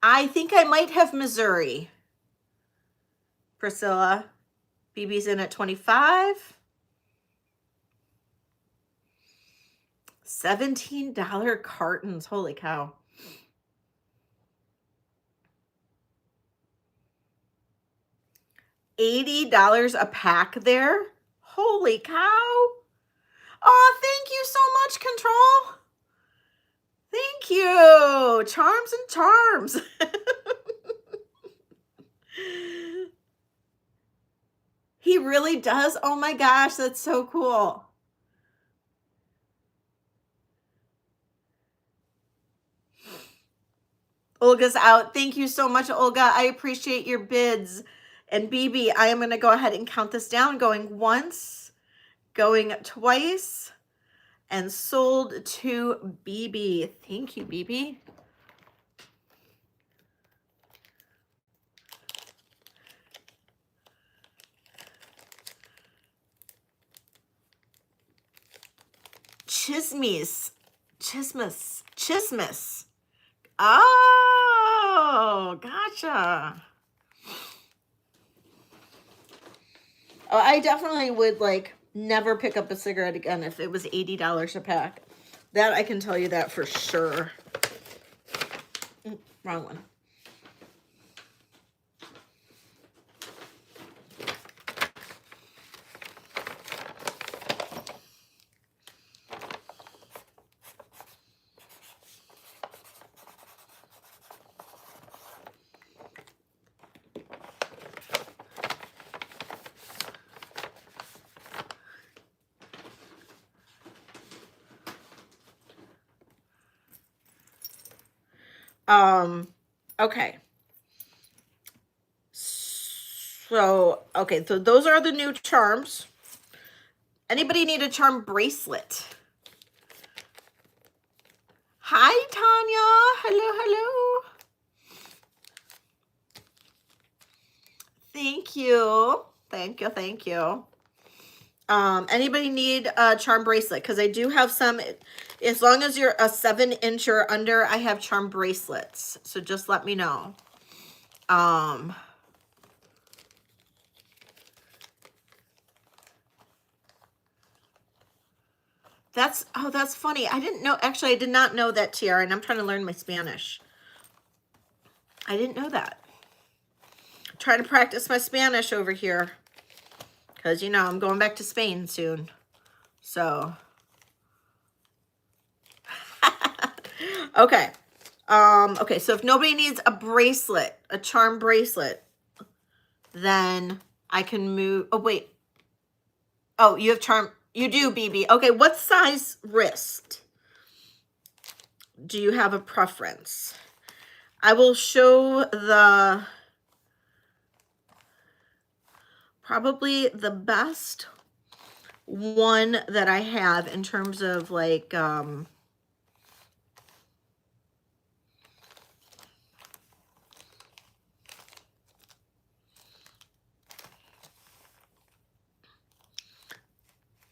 I think I might have Missouri. Priscilla. BB's in at 25. $17 cartons. Holy cow. $80 a pack there. Holy cow. Oh, thank you so much, Control. Thank you. Charms and charms. He really does. Oh my gosh, that's so cool. Olga's out. Thank you so much, Olga. I appreciate your bids. And BB, I am going to go ahead and count this down. Going once, going twice, and sold to BB. Thank you, BB. Chismis. Oh, gotcha. Oh, I definitely would like never pick up a cigarette again if it was $80 a pack. That I can tell you that for sure. Wrong one. Okay. So those are the new charms. Anybody need a charm bracelet? Hi, Tanya. Hello. Thank you. Anybody need a charm bracelet? Because I do have some. As long as you're a 7-inch or under, I have charm bracelets. So just let me know. That's funny. I didn't know. Actually, I did not know that, Tiara, and I'm trying to learn my Spanish. I didn't know that. I'm trying to practice my Spanish over here. Because, you know, I'm going back to Spain soon. So. Okay. Okay, so if nobody needs a bracelet, a charm bracelet, then I can move. Oh, wait. Oh, you have charm. You do, BB. Okay, what size wrist? Do you have a preference? I will show probably the best one that I have in terms of like, I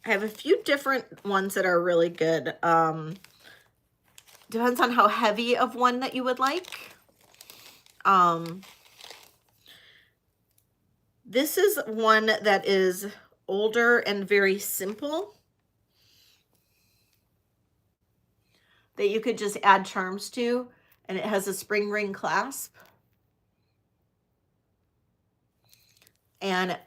have a few different ones that are really good. Depends on how heavy of one that you would like. This is one that is older and very simple, that you could just add charms to, and it has a spring ring clasp. And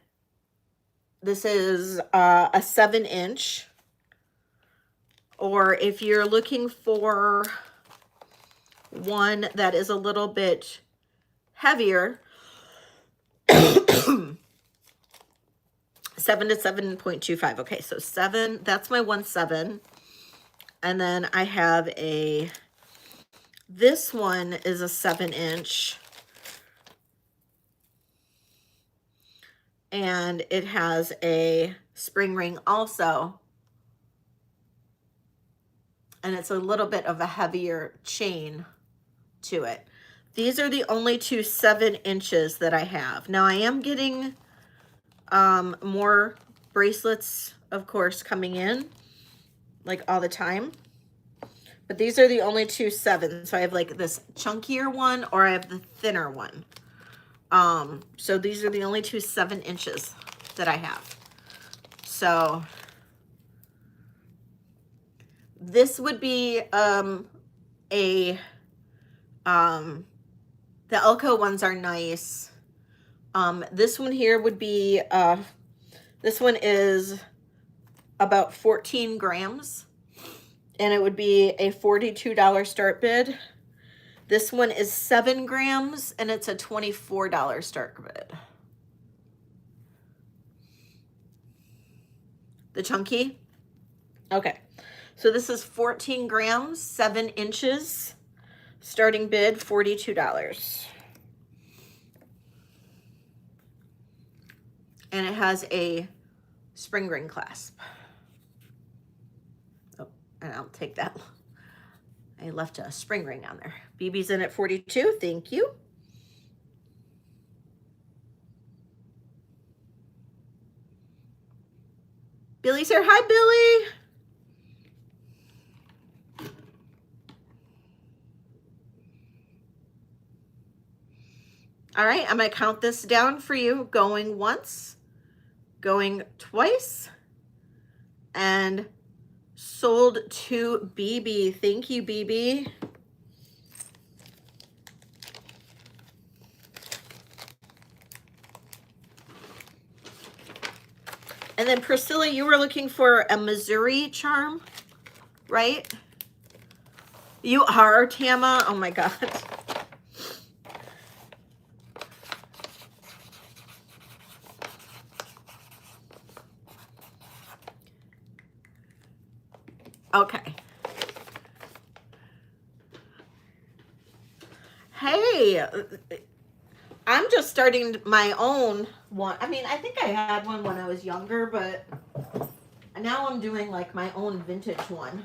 this is a 7-inch. Or if you're looking for one that is a little bit heavier, 7 to 7.25. Okay, so 7, that's my 1/7. And then I have this one is a 7-inch. And it has a spring ring also. And it's a little bit of a heavier chain to it. These are the only two 7 inches that I have. Now I am getting more bracelets, of course, coming in like all the time. But these are the only two 7. So I have like this chunkier one, or I have the thinner one. So these are the only two 7 inches that I have. So this would be the Elko ones are nice. This one here would be this one is about 14 grams, and it would be a $42 start bid. This one is 7 grams, and it's a $24 start bid. The chunky? Okay. So this is 14 grams, 7 inches. Starting bid, $42. And it has a spring ring clasp. Oh, and I'll take that. I left a spring ring on there. BB's in at 42. Thank you. Billy's here. Hi, Billy. All right, I'm gonna count this down for you. Going once, going twice, and sold to BB. Thank you, BB. And then Priscilla, you were looking for a Missouri charm, right? You are, Tama. Oh my God. Okay. Hey, I'm just starting my own one. I mean, I think I had one when I was younger, but now I'm doing like my own vintage one.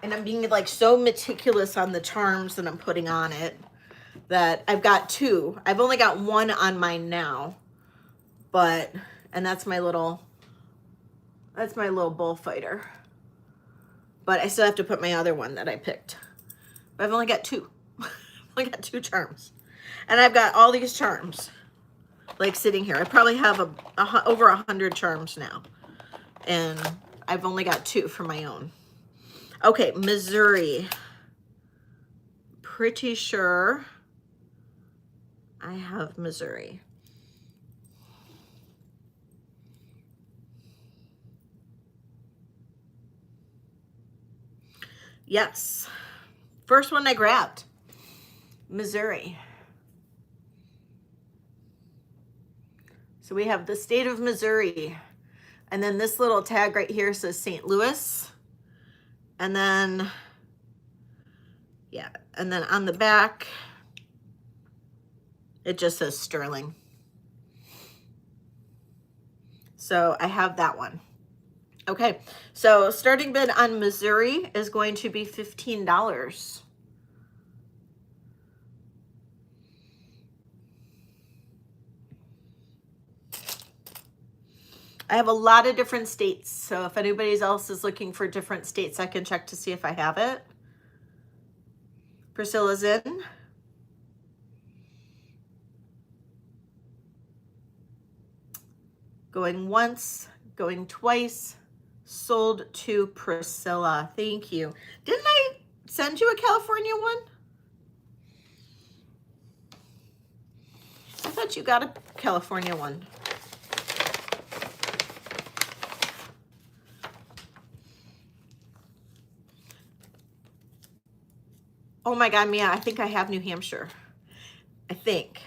And I'm being like so meticulous on the charms that I'm putting on it that I've got two. I've only got one on mine now, but, and that's my little bullfighter. But I still have to put my other one that I picked. But I've only got two. I've only got two charms. And I've got all these charms like sitting here. I probably have over 100 charms now. And I've only got two for my own. Okay, Missouri. Pretty sure I have Missouri. Yes. First one I grabbed. Missouri. So we have the state of Missouri. And then this little tag right here says St. Louis. And then, yeah, and then on the back, it just says Sterling. So I have that one. Okay, so starting bid on Missouri is going to be $15. I have a lot of different states, so if anybody else is looking for different states, I can check to see if I have it. Priscilla's in. Going once, going twice, sold to Priscilla. Thank you. Didn't I send you a California one? I thought you got a California one. Oh my God, Mia, I think I have New Hampshire. I think.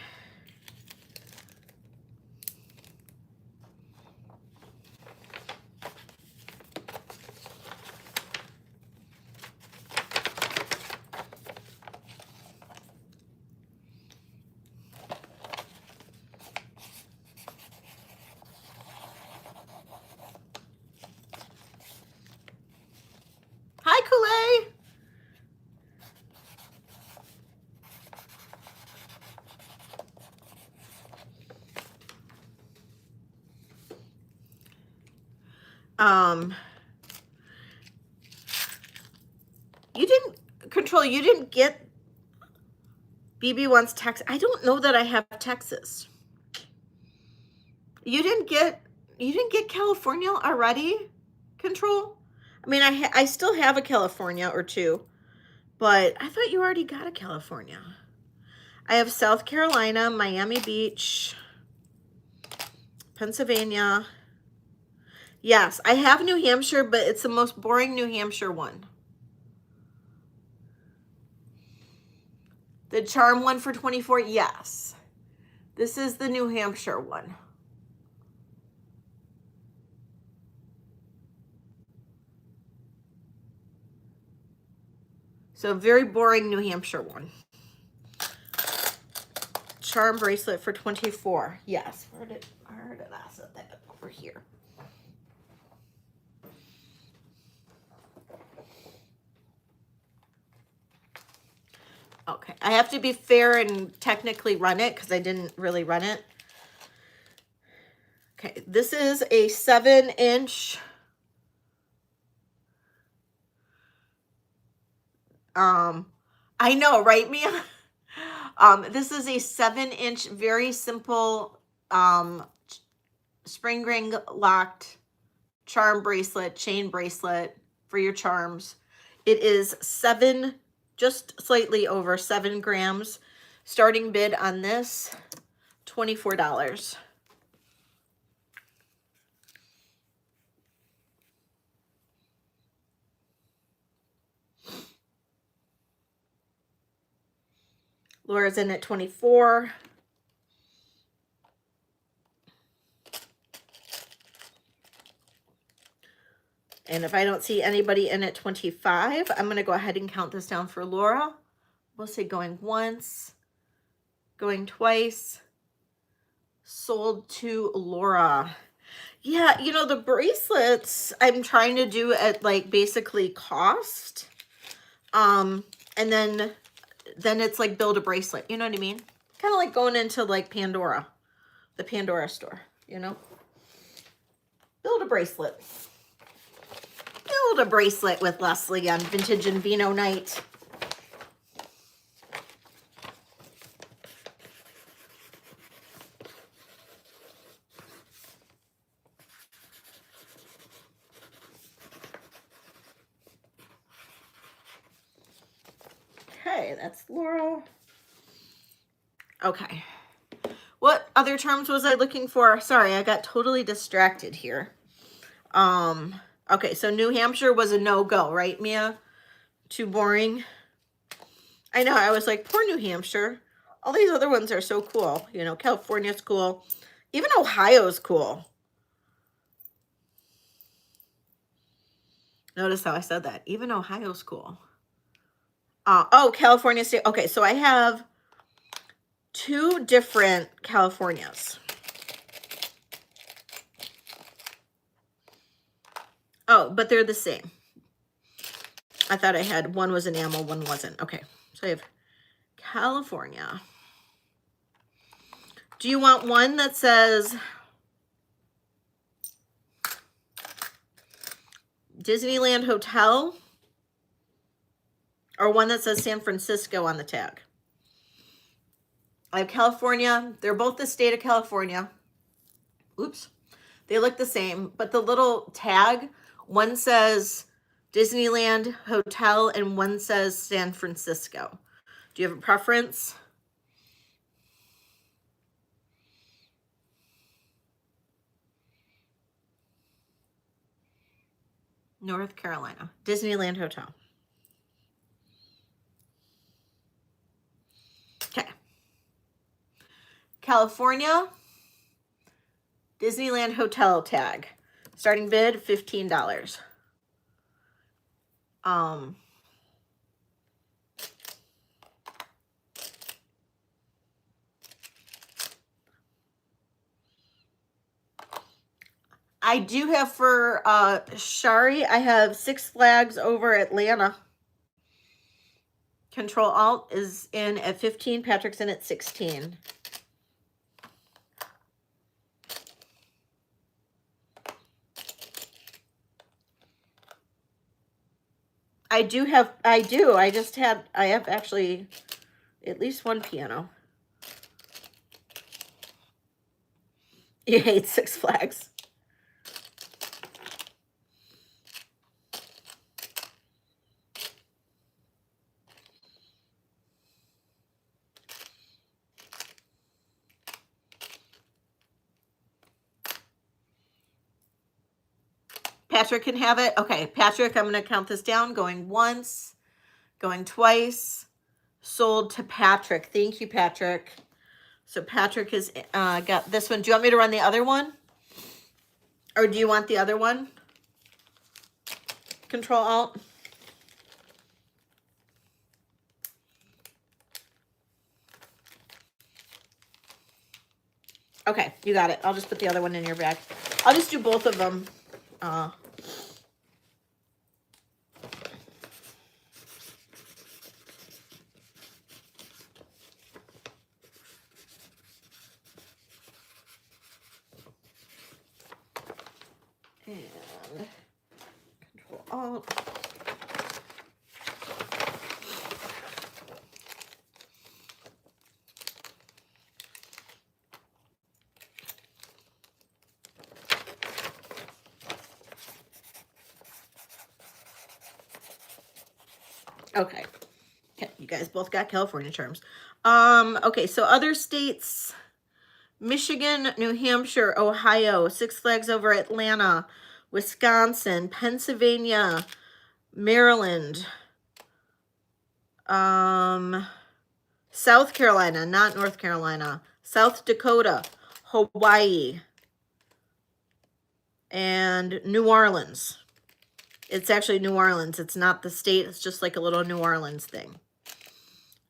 Hi, Kool-Aid. You didn't, Control, you didn't get BB wants Texas. I don't know that I have Texas. You didn't get California already, Control? I mean, I still have a California or two, but I thought you already got a California. I have South Carolina, Miami Beach, Pennsylvania. Yes, I have New Hampshire, but it's the most boring New Hampshire one. The charm one for 24, yes. This is the New Hampshire one. So very boring New Hampshire one. Charm bracelet for 24. Yes. Where did I set that? Over here. Okay. I have to be fair and technically run it because I didn't really run it. Okay. This is a 7-inch I know, right, Mia? This is a 7-inch, very simple spring ring locked charm bracelet, chain bracelet for your charms. It is just slightly over 7 grams. Starting bid on this, $24. Laura's in at 24. And if I don't see anybody in at 25, I'm going to go ahead and count this down for Laura. We'll say going once, going twice, sold to Laura. Yeah, you know, the bracelets I'm trying to do at like basically cost. And then it's like build a bracelet. You know what I mean? Kind of like going into like Pandora, the Pandora store, you know? Build a bracelet. Build a bracelet with Leslie on Vintage and Vino night. Okay, that's Laura. Okay. What other terms was I looking for? Sorry, I got totally distracted here. Okay, so New Hampshire was a no-go, right, Mia? Too boring. I know, I was like, poor New Hampshire. All these other ones are so cool. You know, California's cool. Even Ohio's cool. Notice how I said that. Even Ohio's cool. Oh, California State. Okay, so I have 2 different Californias. Oh, but they're the same. I thought I had one was enamel, one wasn't. Okay, so I have California. Do you want one that says Disneyland Hotel or one that says San Francisco on the tag? I have California. They're both the state of California. Oops. They look the same, but the little tag, one says Disneyland Hotel and one says San Francisco. Do you have a preference? North Carolina, Disneyland Hotel. Okay. California, Disneyland Hotel tag. Starting bid, $15. I do have for Shari, I have Six Flags over Atlanta. Control Alt is in at 15. Patrick's in at 16. I have actually at least one piano. You hate Six Flags. Patrick can have it. Okay, Patrick, I'm going to count this down. Going once, going twice. Sold to Patrick. Thank you, Patrick. So Patrick has got this one. Do you want me to run the other one? Or do you want the other one? Control Alt. Okay, you got it. I'll just put the other one in your bag. I'll just do both of them. And Control Alt. Okay. Okay, you guys both got California charms. Okay, so other states, Michigan, New Hampshire, Ohio, Six Flags Over Atlanta, Wisconsin, Pennsylvania, Maryland, South Carolina, not North Carolina, South Dakota, Hawaii, and New Orleans. It's actually New Orleans. It's not the state. It's just like a little New Orleans thing.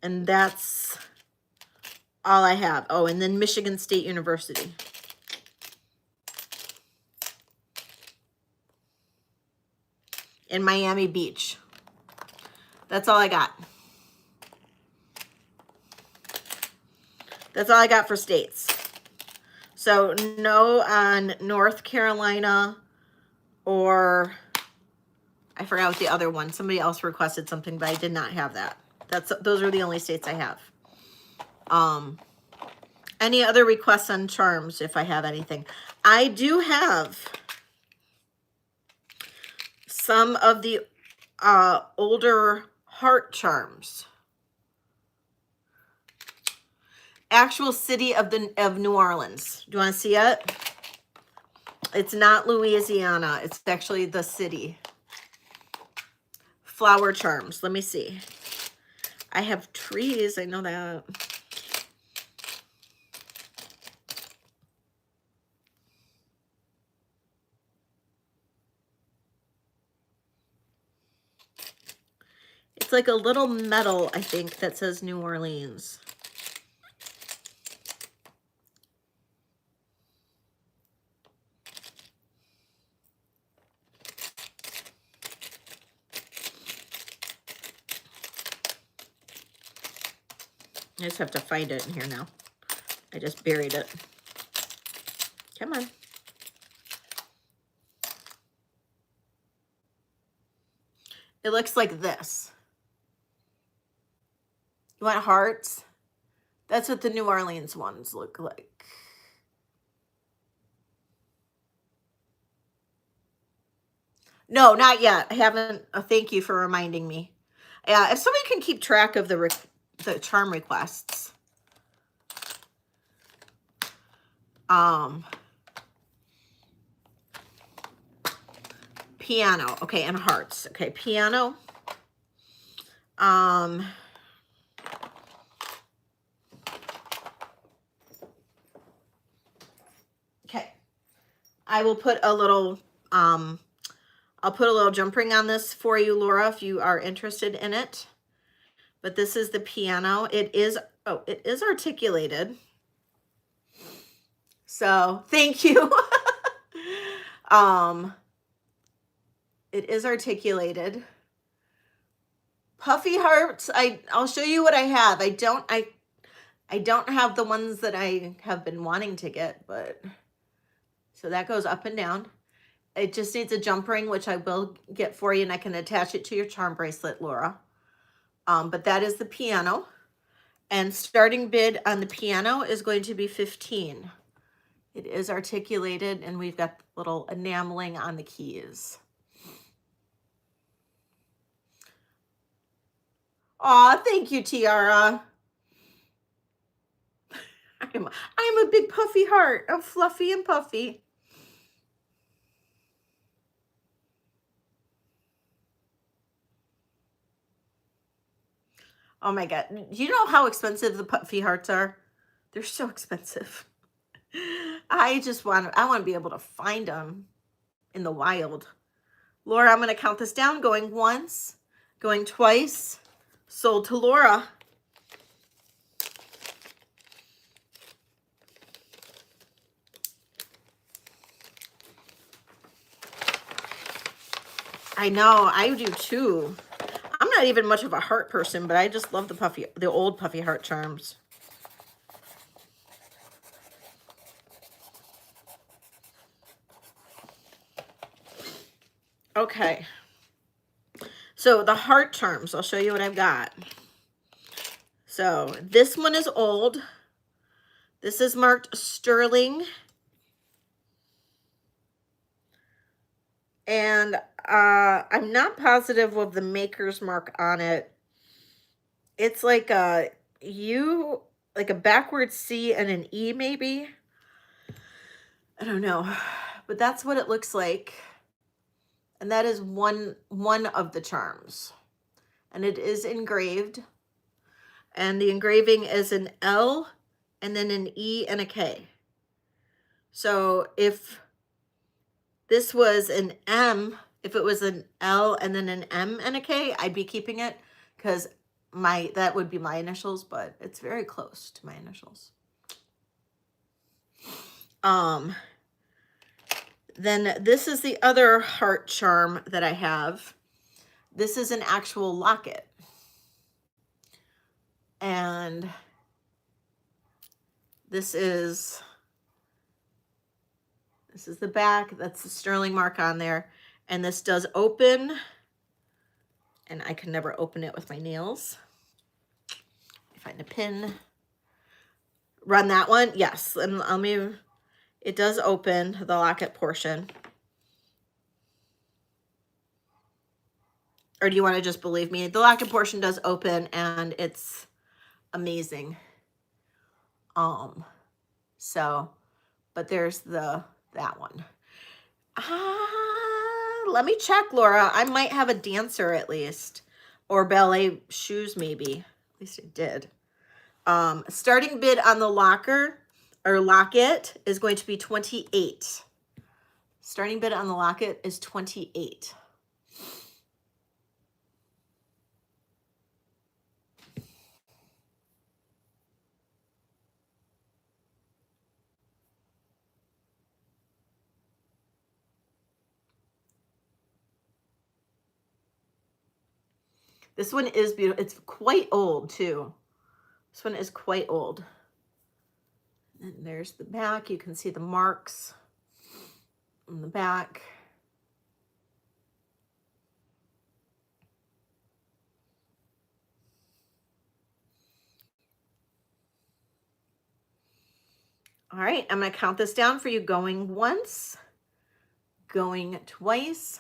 And that's all I have. Oh, and then Michigan State University. In Miami Beach. That's all I got. That's all I got for states. So no on North Carolina or I forgot what the other one. Somebody else requested something, but I did not have that. Those are the only states I have. Any other requests on charms if I have anything? I do have some of the older heart charms. Actual city of New Orleans. Do you want to see it? It's not Louisiana. It's actually the city. Flower charms. Let me see. I have trees. I know that. It's like a little medal, I think, that says New Orleans. I just have to find it in here now. I just buried it. Come on. It looks like this. You want hearts? That's what the New Orleans ones look like. No, not yet. I haven't. Thank you for reminding me. Yeah, if somebody can keep track of the charm requests. Piano. Okay, and hearts. Okay, piano. Okay. I will put a little I'll put a little jump ring on this for you, Laura, if you are interested in it. But this is the piano. It is articulated. So thank you. It is articulated. Puffy hearts. I'll show you what I have. I don't have the ones that I have been wanting to get, but so that goes up and down. It just needs a jump ring, which I will get for you, and I can attach it to your charm bracelet, Laura. But that is the piano. And starting bid on the piano is going to be $15. It is articulated, and we've got little enameling on the keys. Aw, thank you, Tiara. I'm a big puffy heart. I'm fluffy and puffy. Oh my God. Do you know how expensive the puffy hearts are? They're so expensive. I want to be able to find them in the wild. Laura, I'm going to count this down. Going once, going twice. Sold to Laura. I know, I do too. I'm not even much of a heart person, but I just love the old puffy heart charms. Okay. So the heart charms, I'll show you what I've got. So this one is old. This is marked sterling. And I'm not positive of the maker's mark on it. It's like a U, like a backwards C and an E maybe. I don't know, but that's what it looks like. And that is one of the charms. And it is engraved. And the engraving is an L and then an E and a K. So if this was an M, if it was an L and then an M and a K, I'd be keeping it because that would be my initials, but it's very close to my initials. Then this is the other heart charm that I have. This is an actual locket. And this is the back. That's the sterling mark on there. And this does open. And I can never open it with my nails. Find a pin. Run that one. Yes. And let me, it does open the locket portion. Or do you want to just believe me? The locket portion does open and it's amazing. So, but there's that one. Let me check, Laura. I might have a dancer at least, or ballet shoes maybe. At least I did. Starting bid on the locket is going to be 28. Starting bid on the locket is 28. This one is beautiful. It's quite old too. This one is quite old. And there's the back. You can see the marks on the back. All right, I'm going to count this down for you. Going once, going twice,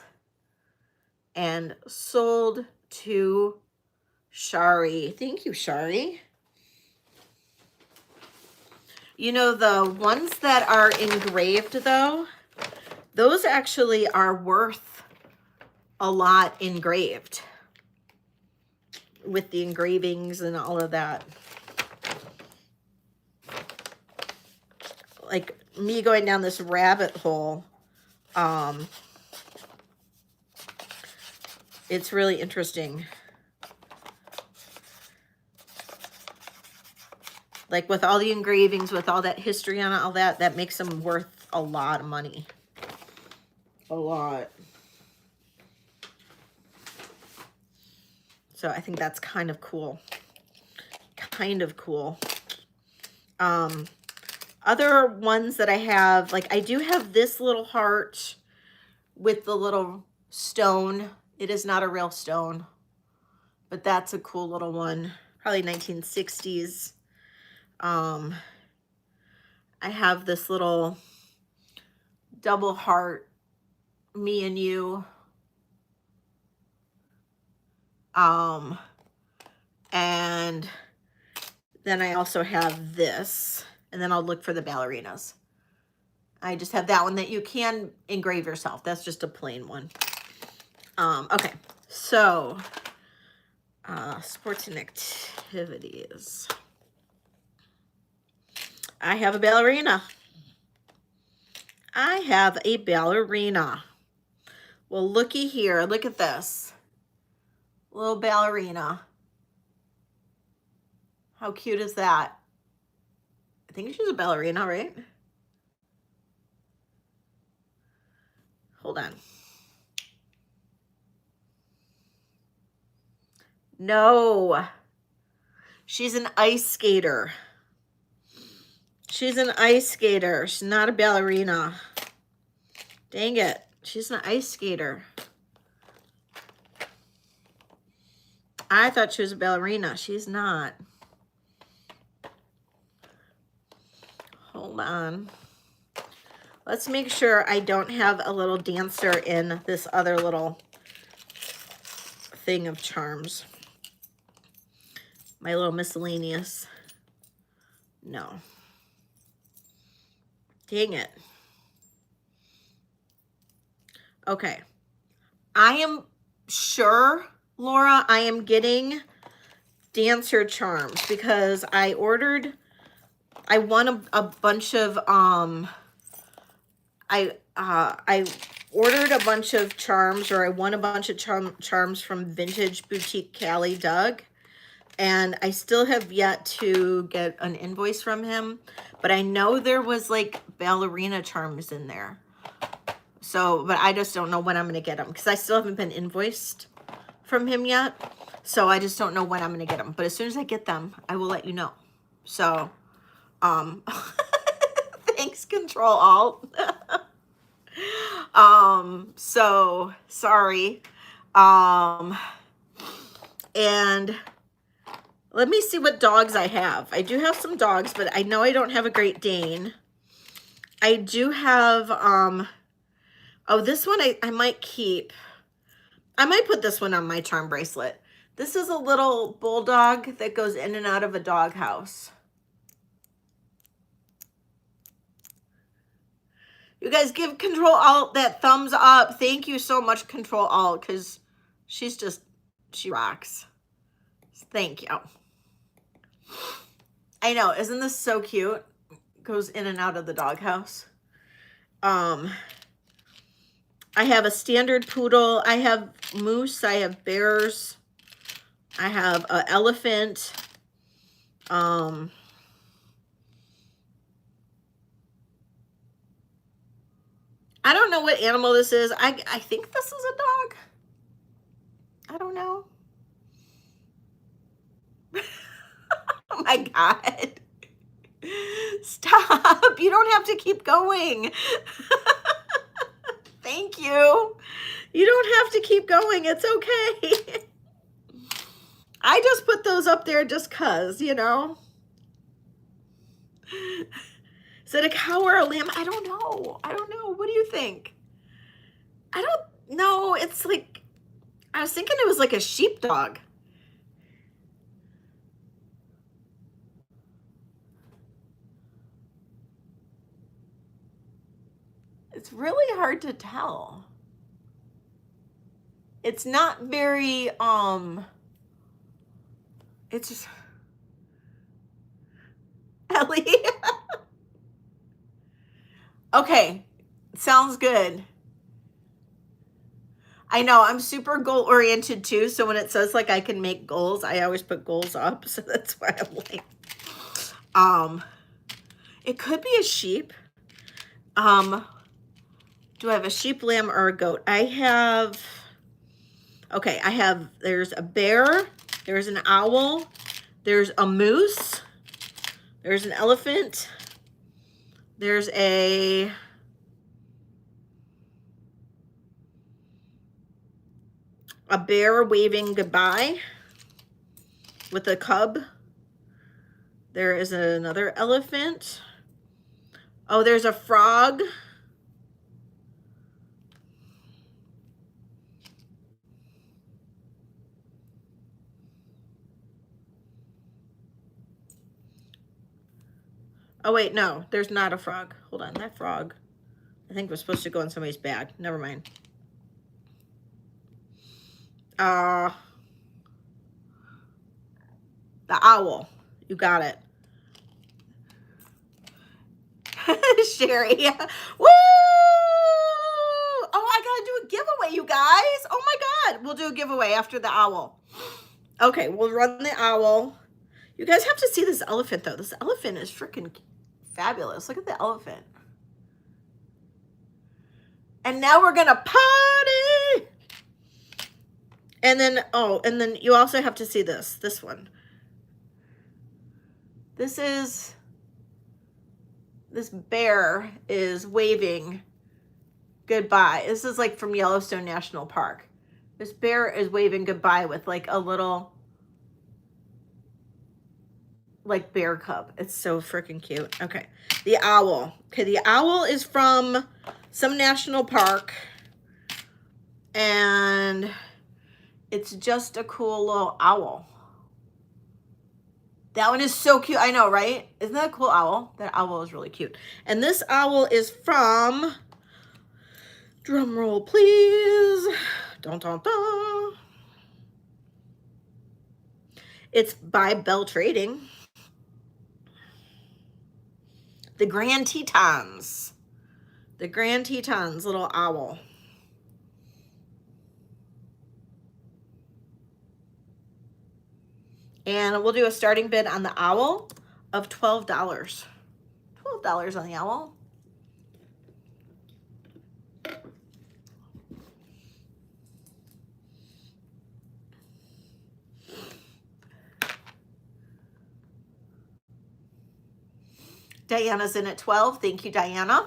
and sold to Shari. Thank you, Shari. You know, the ones that are engraved, though, those actually are worth a lot engraved with the engravings and all of that. Like me going down this rabbit hole, it's really interesting. Like with all the engravings, with all that history on it, all that makes them worth a lot of money. A lot. So I think that's kind of cool. Kind of cool. Other ones that I have, like I do have this little heart with the little stone. It is not a real stone, but that's a cool little one. Probably 1960s. I have this little double heart, me and you. And then I also have this, and then I'll look for the ballerinas. I just have that one that you can engrave yourself. That's just a plain one. Okay, so sports and activities. I have a ballerina. I have a ballerina. Well, looky here. Look at this. Little ballerina. How cute is that? I think she's a ballerina, right? Hold on. No. She's an ice skater. She's an ice skater. She's not a ballerina. Dang it. She's an ice skater. I thought she was a ballerina. She's not. Hold on. Let's make sure I don't have a little dancer in this other little thing of charms. My little miscellaneous. No. Dang it. Okay. I am sure, Laura, I am getting dancer charms because I ordered, I won a bunch of, I ordered a bunch of charms, or I won a bunch of charms from Vintage Boutique Callie Doug. And I still have yet to get an invoice from him, but I know there was like ballerina charms in there. So, but I just don't know when I'm going to get them because I still haven't been invoiced from him yet. So I just don't know when I'm going to get them. But as soon as I get them, I will let you know. So, thanks, Control Alt. So sorry. And let me see what dogs I have. I do have some dogs, but I know I don't have a Great Dane. I do have, oh, this one I might keep. I might put this one on my charm bracelet. This is a little bulldog that goes in and out of a doghouse. You guys give Control Alt that thumbs up. Thank you so much, Control Alt, because she's just, she rocks. Thank you. I know, isn't this so cute? Goes in and out of the doghouse. I have a standard poodle. I have moose. I have bears. I have an elephant. I don't know what animal this is. I think this is a dog. I don't know. Oh my God. Stop. You don't have to keep going. Thank you. You don't have to keep going. It's okay. I just put those up there just cause, you know. Is it a cow or a lamb? I don't know. I don't know. What do you think? I don't know. It's like, I was thinking it was like a sheepdog. It's really hard to tell. It's not very, it's just, Ellie. Okay, sounds good. I know, I'm super goal oriented too, so when it says like I can make goals, I always put goals up, so that's why I'm like, it could be a sheep. Do I have a sheep, lamb, or a goat? I have, okay, there's a bear, there's an owl, there's a moose, there's an elephant, there's a bear waving goodbye with a cub. There is another elephant. Oh, there's a frog. Oh, wait, no, there's not a frog. Hold on, that frog, I think was supposed to go in somebody's bag. Never mind. The owl. You got it. Sherry. Woo! Oh, I gotta do a giveaway, you guys. Oh my God. We'll do a giveaway after the owl. Okay, we'll run the owl. You guys have to see this elephant, though. This elephant is freaking fabulous. Look at the elephant. And now we're gonna party. And then, oh, and then you also have to see this one. This bear is waving goodbye. This is like from Yellowstone National Park. This bear is waving goodbye with like a little like bear cub. It's so freaking cute. Okay. The owl. Okay, the owl is from some national park. And it's just a cool little owl. That one is so cute. I know, right? Isn't that a cool owl? That owl is really cute. And this owl is from, drum roll please. Dun, dun, dun. It's by Bell Trading. The Grand Tetons. The Grand Tetons little owl. And we'll do a starting bid on the owl of $12. $12 on the owl. Diana's in at 12. Thank you, Diana.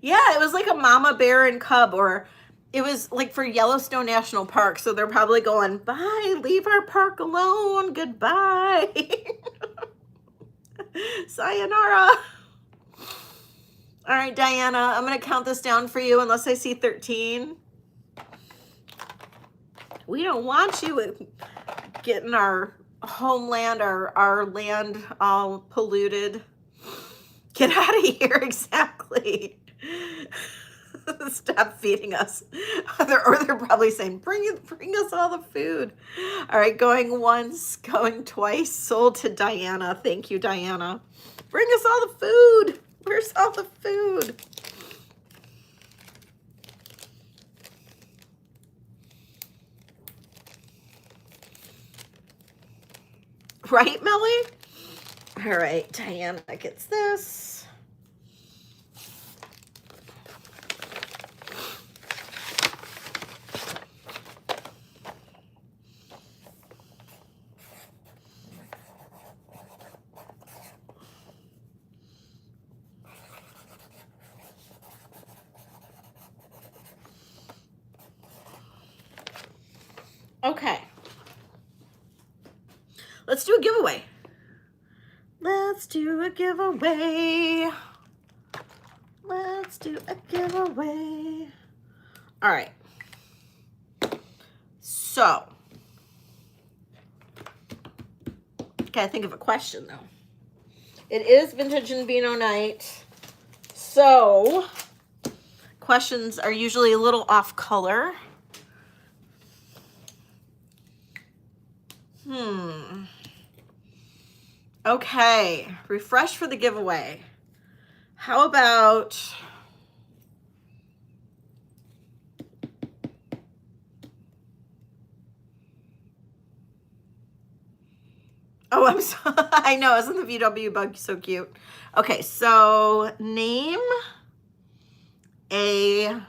Yeah, it was like a mama bear and cub, or it was like for Yellowstone National Park. So they're probably going, bye, leave our park alone. Goodbye. Sayonara. All right, Diana, I'm going to count this down for you unless I see 13. We don't want you getting our homeland, our land all polluted. Get out of here, exactly. Stop feeding us. Or they're probably saying, bring us all the food. All right, going once, going twice. Sold to Diana. Thank you, Diana. Bring us all the food. Where's all the food? Right, Melly? All right, Diana gets this. Okay. Let's do a giveaway. Let's do a giveaway. Let's do a giveaway. All right. So, gotta think of a question though. It is Vintage and Vino night. So, questions are usually a little off color. Okay, refresh for the giveaway. How about oh, I'm so I know, isn't the VW bug so cute? Okay, so name a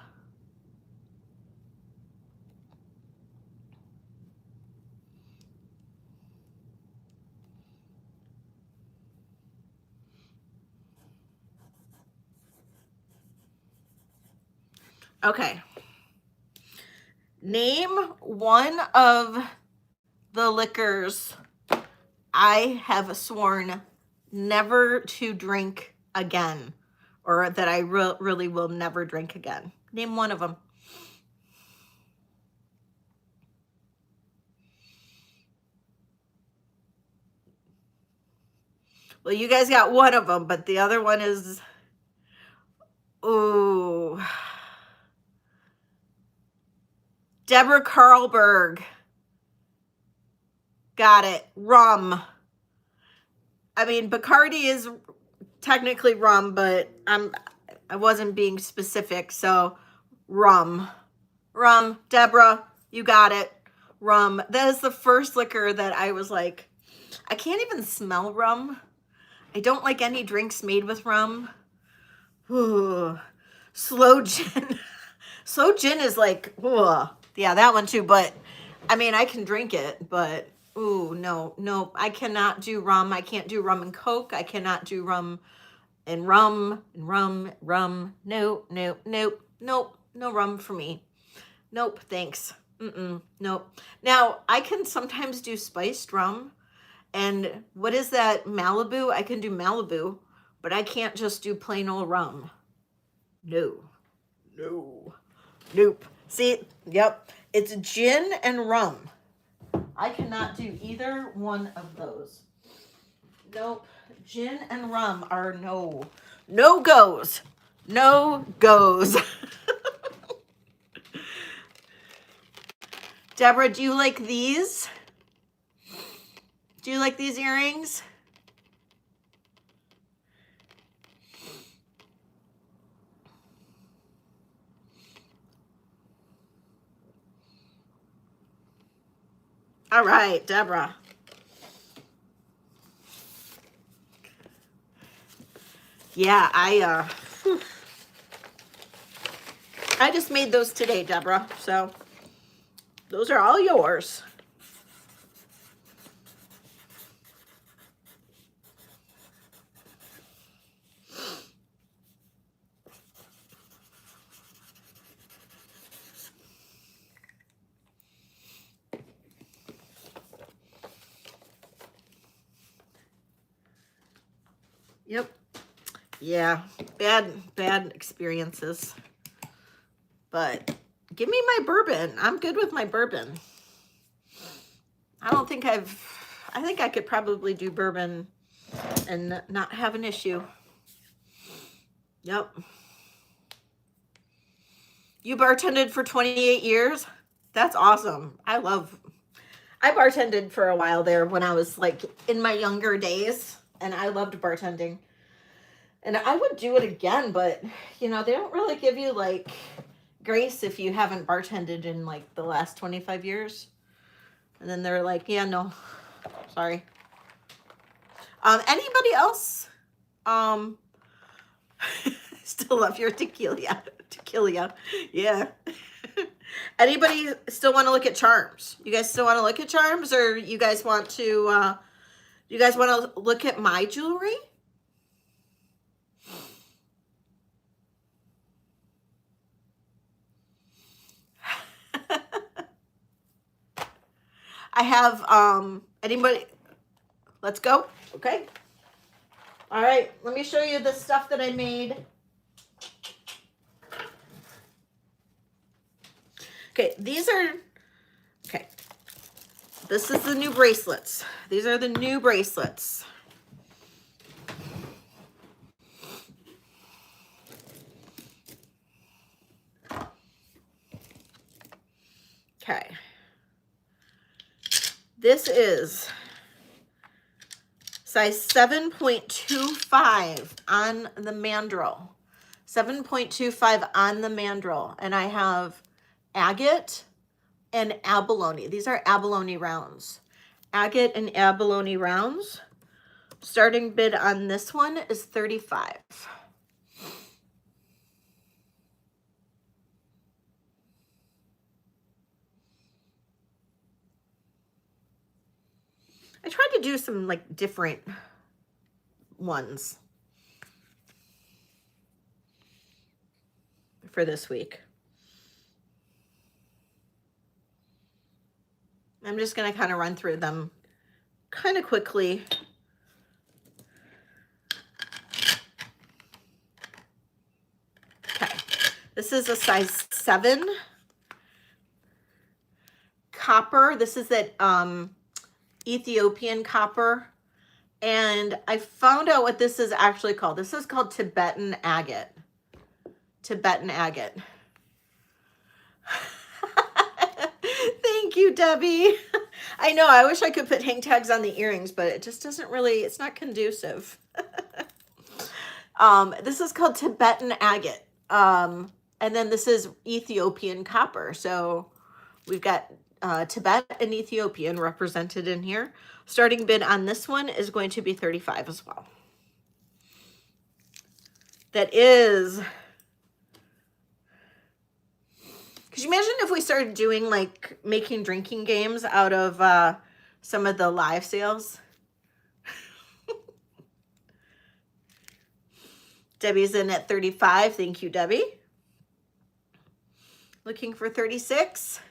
okay. Name one of the liquors I have sworn never to drink again, or that I really will never drink again. Name one of them. Well, you guys got one of them, but the other one is, ooh. Deborah Carlberg. Got it. Rum. I mean, Bacardi is technically rum, but I wasn't being specific, so rum. Rum. Deborah, you got it. Rum. That is the first liquor that I was like, I can't even smell rum. I don't like any drinks made with rum. Ooh. Slow gin. Slow gin is like, ooh. Yeah, that one too, but I mean, I can drink it, but ooh, no, I cannot do rum. I can't do rum and Coke. I cannot do rum. No rum for me. Nope, thanks. Nope. Now, I can sometimes do spiced rum. And what is that? Malibu? I can do Malibu, but I can't just do plain old rum. No. No. Nope. See, yep. It's gin and rum. I cannot do either one of those. Nope. Gin and rum are no goes. No goes. Deborah, do you like these? Do you like these earrings? All right, Deborah. Yeah, I just made those today, Deborah. So those are all yours. Yep. Yeah, bad experiences. But give me my bourbon. I'm good with my bourbon. I think I could probably do bourbon and not have an issue. Yep. You bartended for 28 years? That's awesome. I bartended for a while there when I was like in my younger days, and I loved bartending. And I would do it again, but they don't really give you like grace if you haven't bartended in like the last 25 years. And then they're like, yeah, no, sorry. Anybody else? Still love your tequila. Yeah. Anybody still want to look at charms? You guys still want to look at charms, or you guys want to look at my jewelry? I have anybody, let's go. Okay. All right, let me show you the stuff that I made. Okay, okay. This is the new bracelets. These are the new bracelets. Okay. This is size 7.25 on the mandrel. 7.25 on the mandrel. And I have agate and abalone. These are abalone rounds. Agate and abalone rounds. Starting bid on this one is $35. I tried to do some like different ones for this week. I'm just going to kind of run through them kind of quickly. Okay. This is a size 7 copper. This is that Ethiopian copper. And I found out what this is actually called. This is called Tibetan agate. Tibetan agate. Thank you, Debbie. I know, I wish I could put hang tags on the earrings, but it just doesn't really, it's not conducive. This is called Tibetan agate. And then this is Ethiopian copper. So we've got Tibet and Ethiopian represented in here. Starting bid on this one is going to be $35 as well. That is, could you imagine if we started doing like making drinking games out of some of the live sales? Debbie's in at $35. Thank you, Debbie. Looking for 36.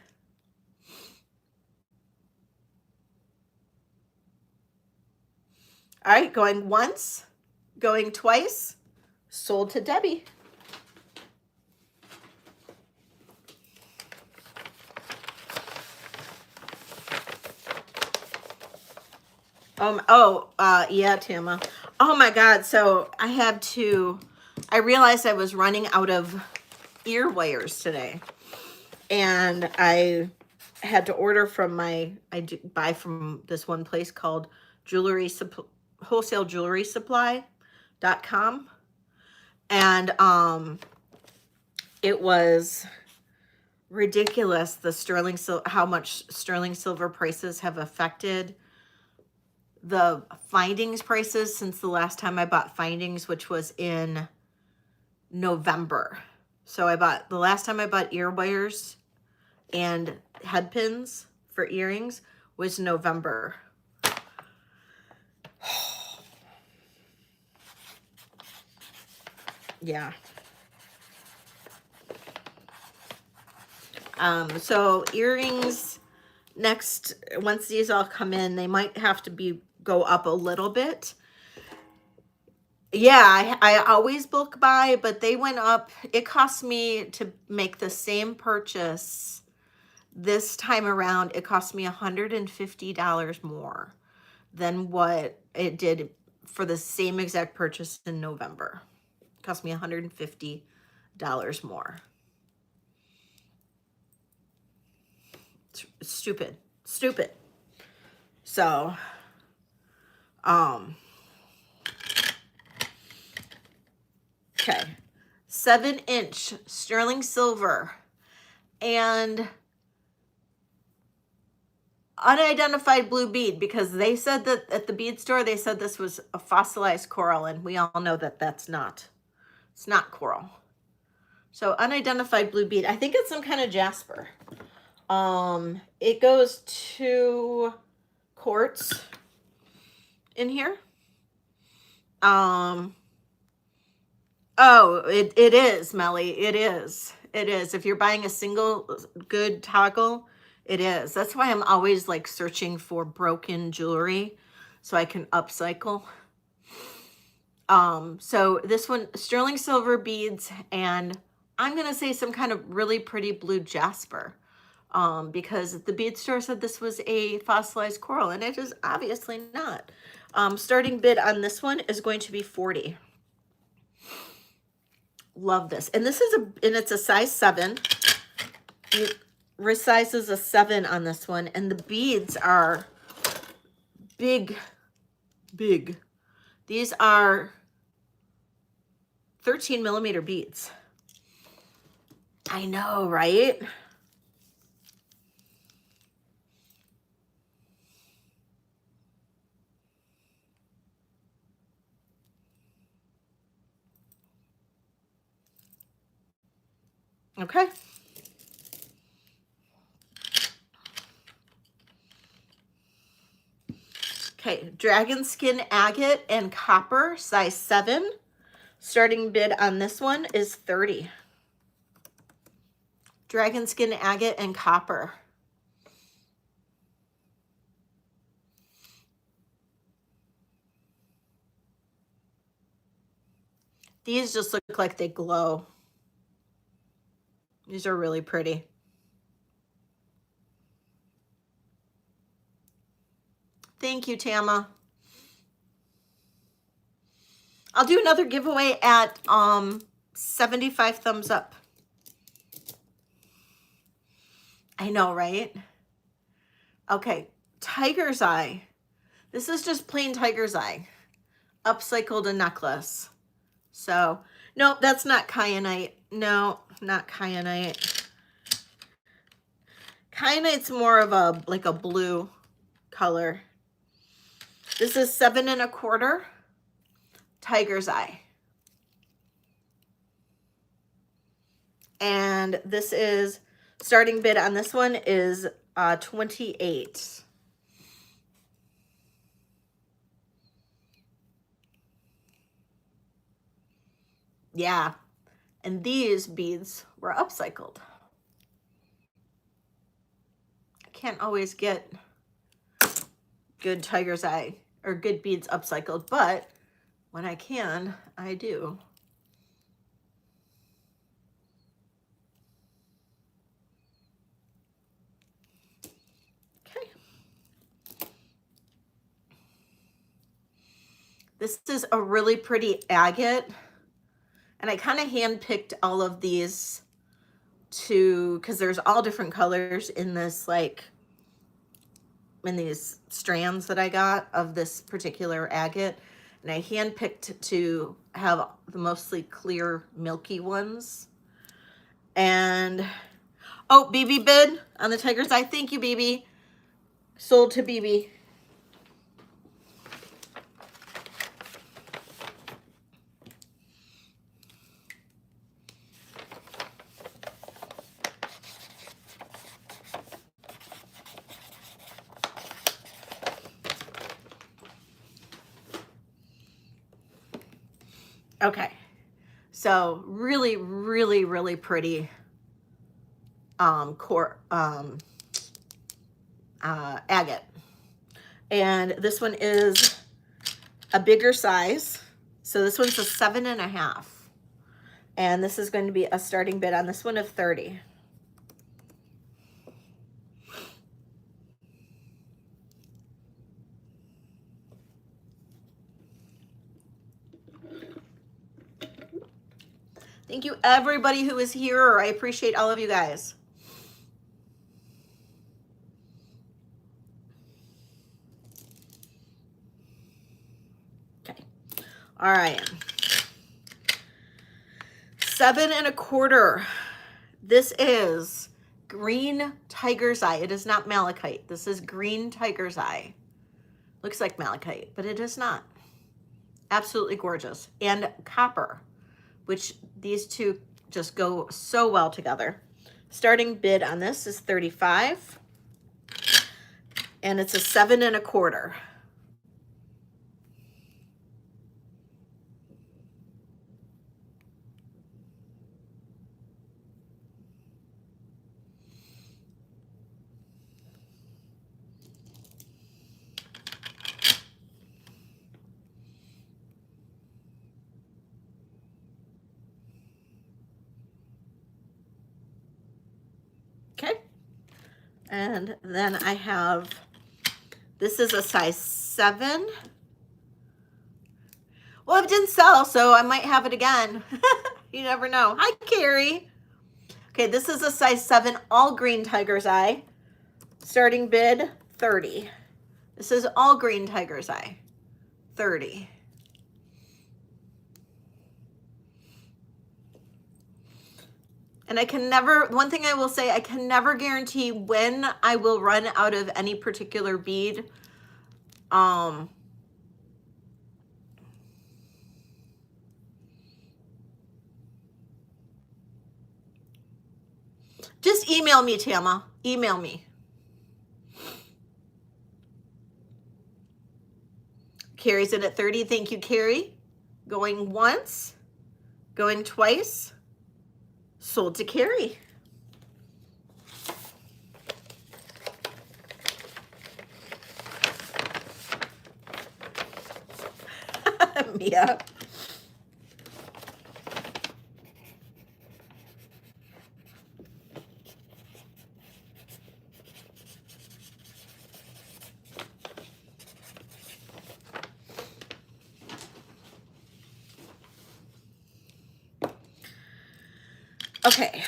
All right, going once, going twice, sold to Debbie. Yeah, Tama. Oh my God. So I realized I was running out of ear wires today, and I had to order from buy from this one place called wholesaleJewelrySupply.com. And it was ridiculous, how much sterling silver prices have affected the findings prices since the last time I bought findings, which was in November. So the last time I bought ear wires and head pins for earrings was November. Yeah. So earrings next, once these all come in, they might have to go up a little bit. Yeah, I always bulk buy, but they went up. It cost me to make the same purchase this time around. It cost me $150 more than what it did for the same exact purchase in November. It cost me $150 more. It's stupid. So, okay, 7-inch sterling silver and unidentified blue bead, because they said that at the bead store, they said this was a fossilized coral, and we all know that it's not coral. So unidentified blue bead, I think it's some kind of jasper. It goes to quartz in here. It is, Melly. It is. If you're buying a single good toggle, it is. That's why I'm always like searching for broken jewelry so I can upcycle. So this one, sterling silver beads, and I'm going to say some kind of really pretty blue jasper. Because the bead store said this was a fossilized coral, and it is obviously not. Starting bid on this one is going to be 40. Love this. And it's a size 7. Wrist size is a 7 on this one, and the beads are big. These are 13 millimeter beads. I know, right? Okay. Okay, dragon skin agate and copper, size 7. Starting bid on this one is 30. Dragon skin agate and copper. These just look like they glow. These are really pretty. Thank you, Tama. I'll do another giveaway at 75 thumbs up. I know, right? Okay, tiger's eye. This is just plain tiger's eye. Upcycled a necklace. So, no, that's not kyanite. No, not kyanite. Kyanite's more of like a blue color. This is 7 1/4. Tiger's eye. And this is, starting bid on this one is 28. Yeah. And these beads were upcycled. can't always get good tiger's eye or good beads upcycled, but when I can, I do. Okay. This is a really pretty agate, and I kind of hand-picked all of these because there's all different colors in this, like, in these strands that I got of this particular agate, and I hand-picked to have the mostly clear milky ones. And oh, BB bid on the tiger's eye. Thank you, BB. Sold to BB. Okay, so really, really, really pretty agate. And this one is a bigger size. So this one's a 7.5. And this is going to be a starting bid on this one of 30. Thank you, everybody who is here. I appreciate all of you guys. Okay. All right. 7.25. This is green tiger's eye. It is not malachite. This is green tiger's eye. Looks like malachite, but it is not. Absolutely gorgeous. And copper, which these two just go so well together. Starting bid on this is 35, and it's a 7.25. Okay, and then I have, this is a size 7. Well, it didn't sell, so I might have it again. You never know. Hi, Carrie. Okay, this is a size 7 all green tiger's eye. Starting bid 30. This is all green tiger's eye. 30. And I can never, one thing I will say, I can never guarantee when I will run out of any particular bead. Just email me, Tama. Email me. Carrie's in at 30. Thank you, Carrie. Going once, going twice. Sold to Carrie. Mia. Okay.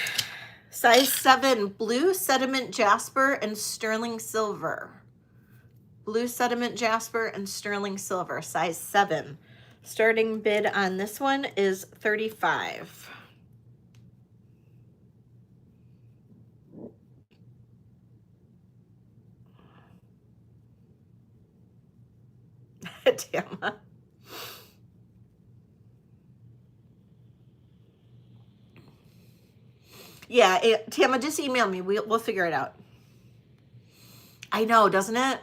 Size 7, blue sediment jasper and sterling silver. Blue sediment jasper and sterling silver, size 7. Starting bid on this one is 35. Damn. Yeah, Tama, just email me. We'll figure it out. I know, doesn't it?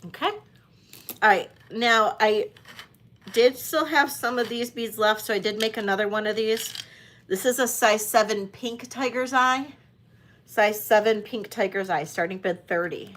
Okay. All right. Now, did still have some of these beads left, so I did make another one of these. This is a size 7 pink tiger's eye. Size 7 pink tiger's eye, starting bid 30.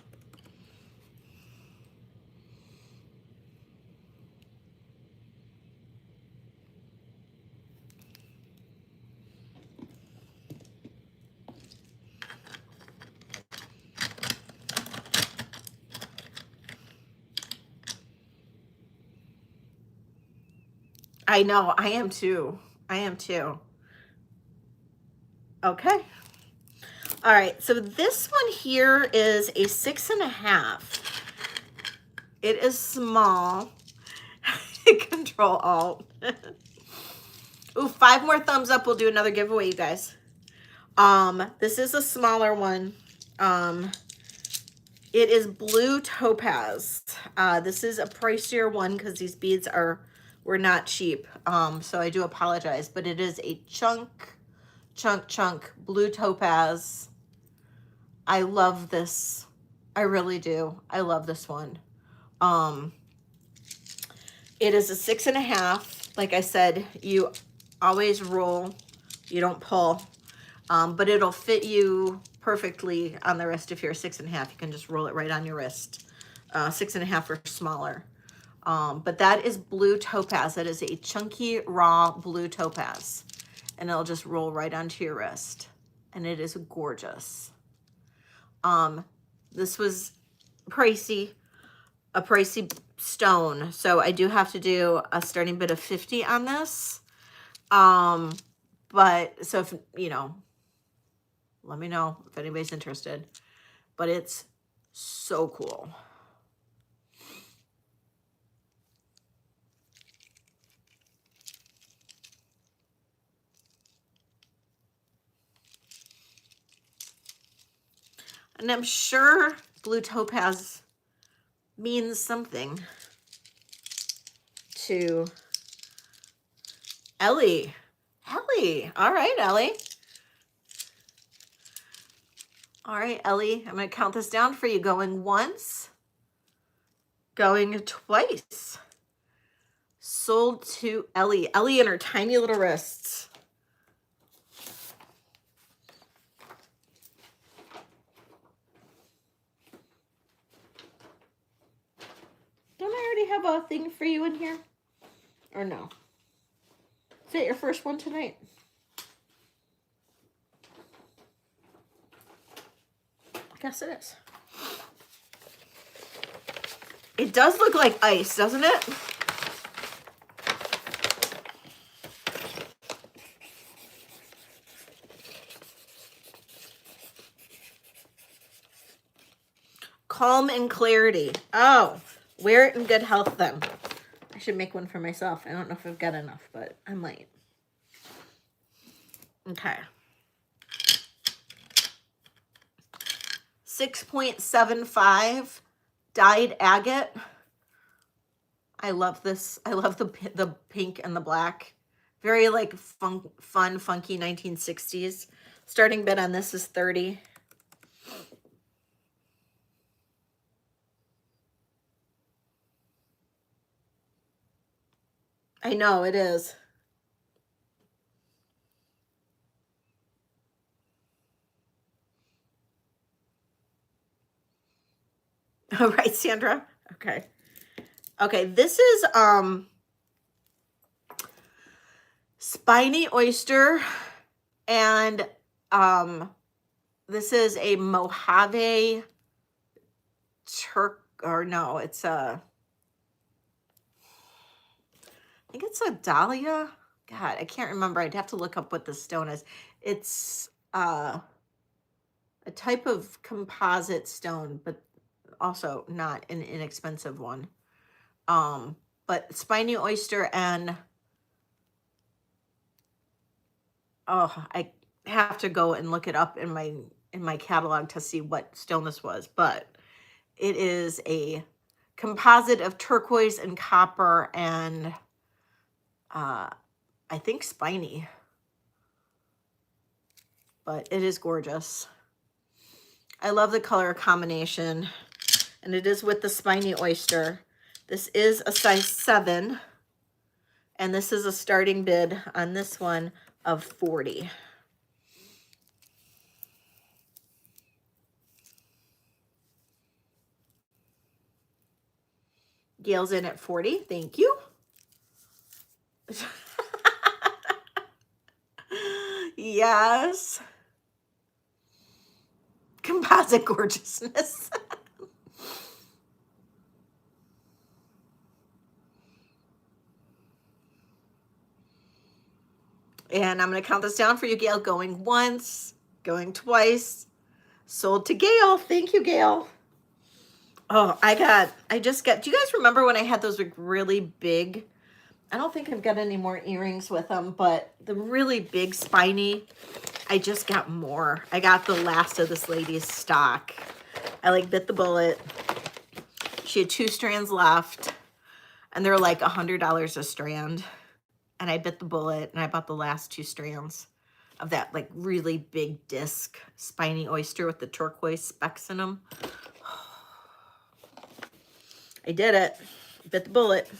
I know, I am too. I am too. Okay. All right, so this one here is a 6.5. It is small. Control Alt. Ooh, 5 more thumbs up. We'll do another giveaway, you guys. This is a smaller one. It is blue topaz. This is a pricier one because these beads were not cheap. So I do apologize, but it is a chunk blue topaz. I love this. I really do. I love this one. It is a 6.5. Like I said, you always roll, you don't pull, but it'll fit you perfectly on the wrist. If you're a 6.5, you can just roll it right on your wrist. 6.5 or smaller. But that is blue topaz. That is a chunky raw blue topaz, and it'll just roll right onto your wrist, and it is gorgeous. This was pricey, a pricey stone, so I do have to do a starting bid of 50 on this. But so if you know, let me know if anybody's interested. But it's so cool. And I'm sure blue topaz means something to Ellie. Ellie. All right, Ellie. All right, Ellie. I'm going to count this down for you. Going once. Going twice. Sold to Ellie. Ellie and her tiny little wrists. Don't I already have a thing for you in here? Or no? Is that your first one tonight? I guess it is. It does look like ice, doesn't it? Calm and clarity. Oh, wear it in good health then. I should make one for myself. I don't know if I've got enough, but I might. Okay. 6.75 dyed agate. I love this. I love the pink and the black. Very like fun, funky 1960s. Starting bid on this is 30. I know it is. All right, Sandra. Okay. Okay, this is spiny oyster, and this is a Mojave or no, it's a, I think it's a dahlia. God, I can't remember. I'd have to look up what this stone is. It's a type of composite stone, but also not an inexpensive one. But spiny oyster, and oh, I have to go and look it up in my catalog to see what stone this was, but it is a composite of turquoise and copper and I think spiny, but it is gorgeous. I love the color combination, and it is with the spiny oyster. This is a size 7. And this is a starting bid on this one of 40. Gail's in at 40. Thank you. Yes. Composite gorgeousness. And I'm going to count this down for you, Gail. Going once, going twice. Sold to Gail. Thank you, Gail. Oh, do you guys remember when I had those like really big, I don't think I've got any more earrings with them, but the really big spiny, I just got more. I got the last of this lady's stock. I like bit the bullet. She had 2 strands left and they're like $100 a strand. And I bit the bullet and I bought the last 2 strands of that like really big disc spiny oyster with the turquoise specks in them. I did it. Bit the bullet.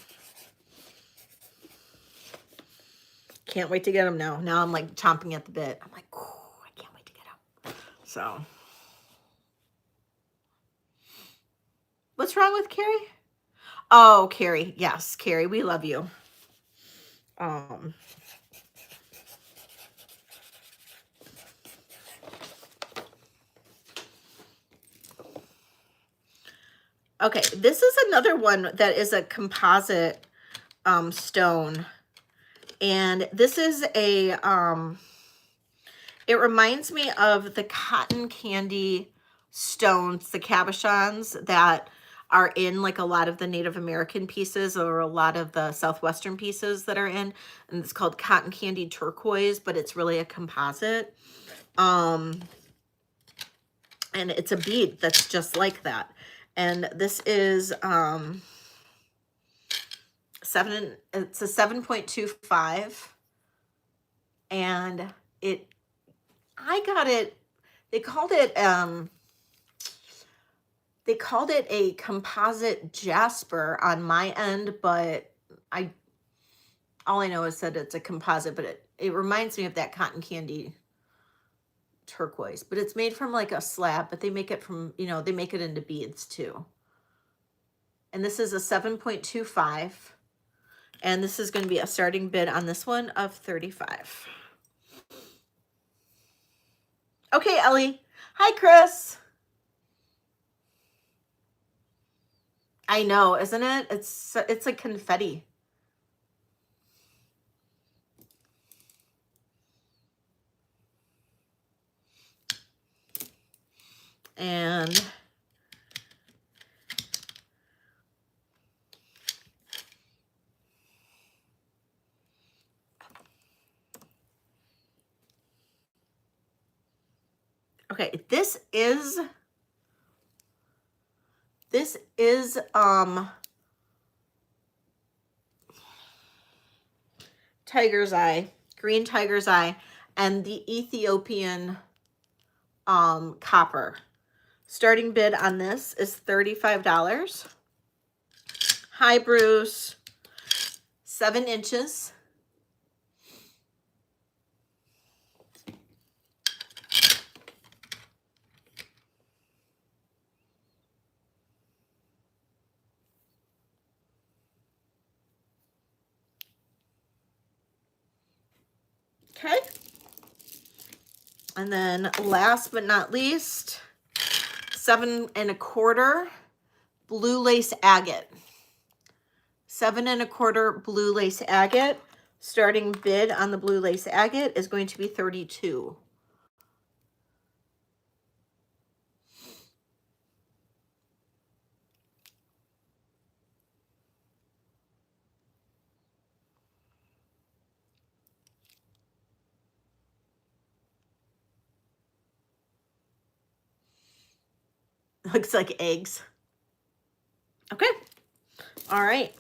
Can't wait to get them now. Now I'm like chomping at the bit. I'm like, oh, I can't wait to get them. So, what's wrong with Carrie? Oh, Carrie. Yes, Carrie, we love you. Okay, this is another one that is a composite stone. And this is a, it reminds me of the cotton candy stones, the cabochons that are in like a lot of the Native American pieces or a lot of the Southwestern pieces that are in, and it's called cotton candy turquoise, but it's really a composite. And it's a bead that's just like that. And this is it's a 7.25, and I got it, they called it a composite jasper on my end, but all I know is that it's a composite, but it reminds me of that cotton candy turquoise, but it's made from like a slab, but they make it from, they make it into beads too. And this is a 7.25, and this is going to be a starting bid on this one of 35. Okay, Ellie. Hi, Chris. I know, isn't it? It's like confetti. And okay, this is tiger's eye, green tiger's eye, and the Ethiopian copper. Starting bid on this is $35. Hi, Bruce. 7 inches. Okay. And then last but not least, 7 1/4 blue lace agate. 7 1/4 blue lace agate. Starting bid on the blue lace agate is going to be $32. Looks like eggs. Okay. All right.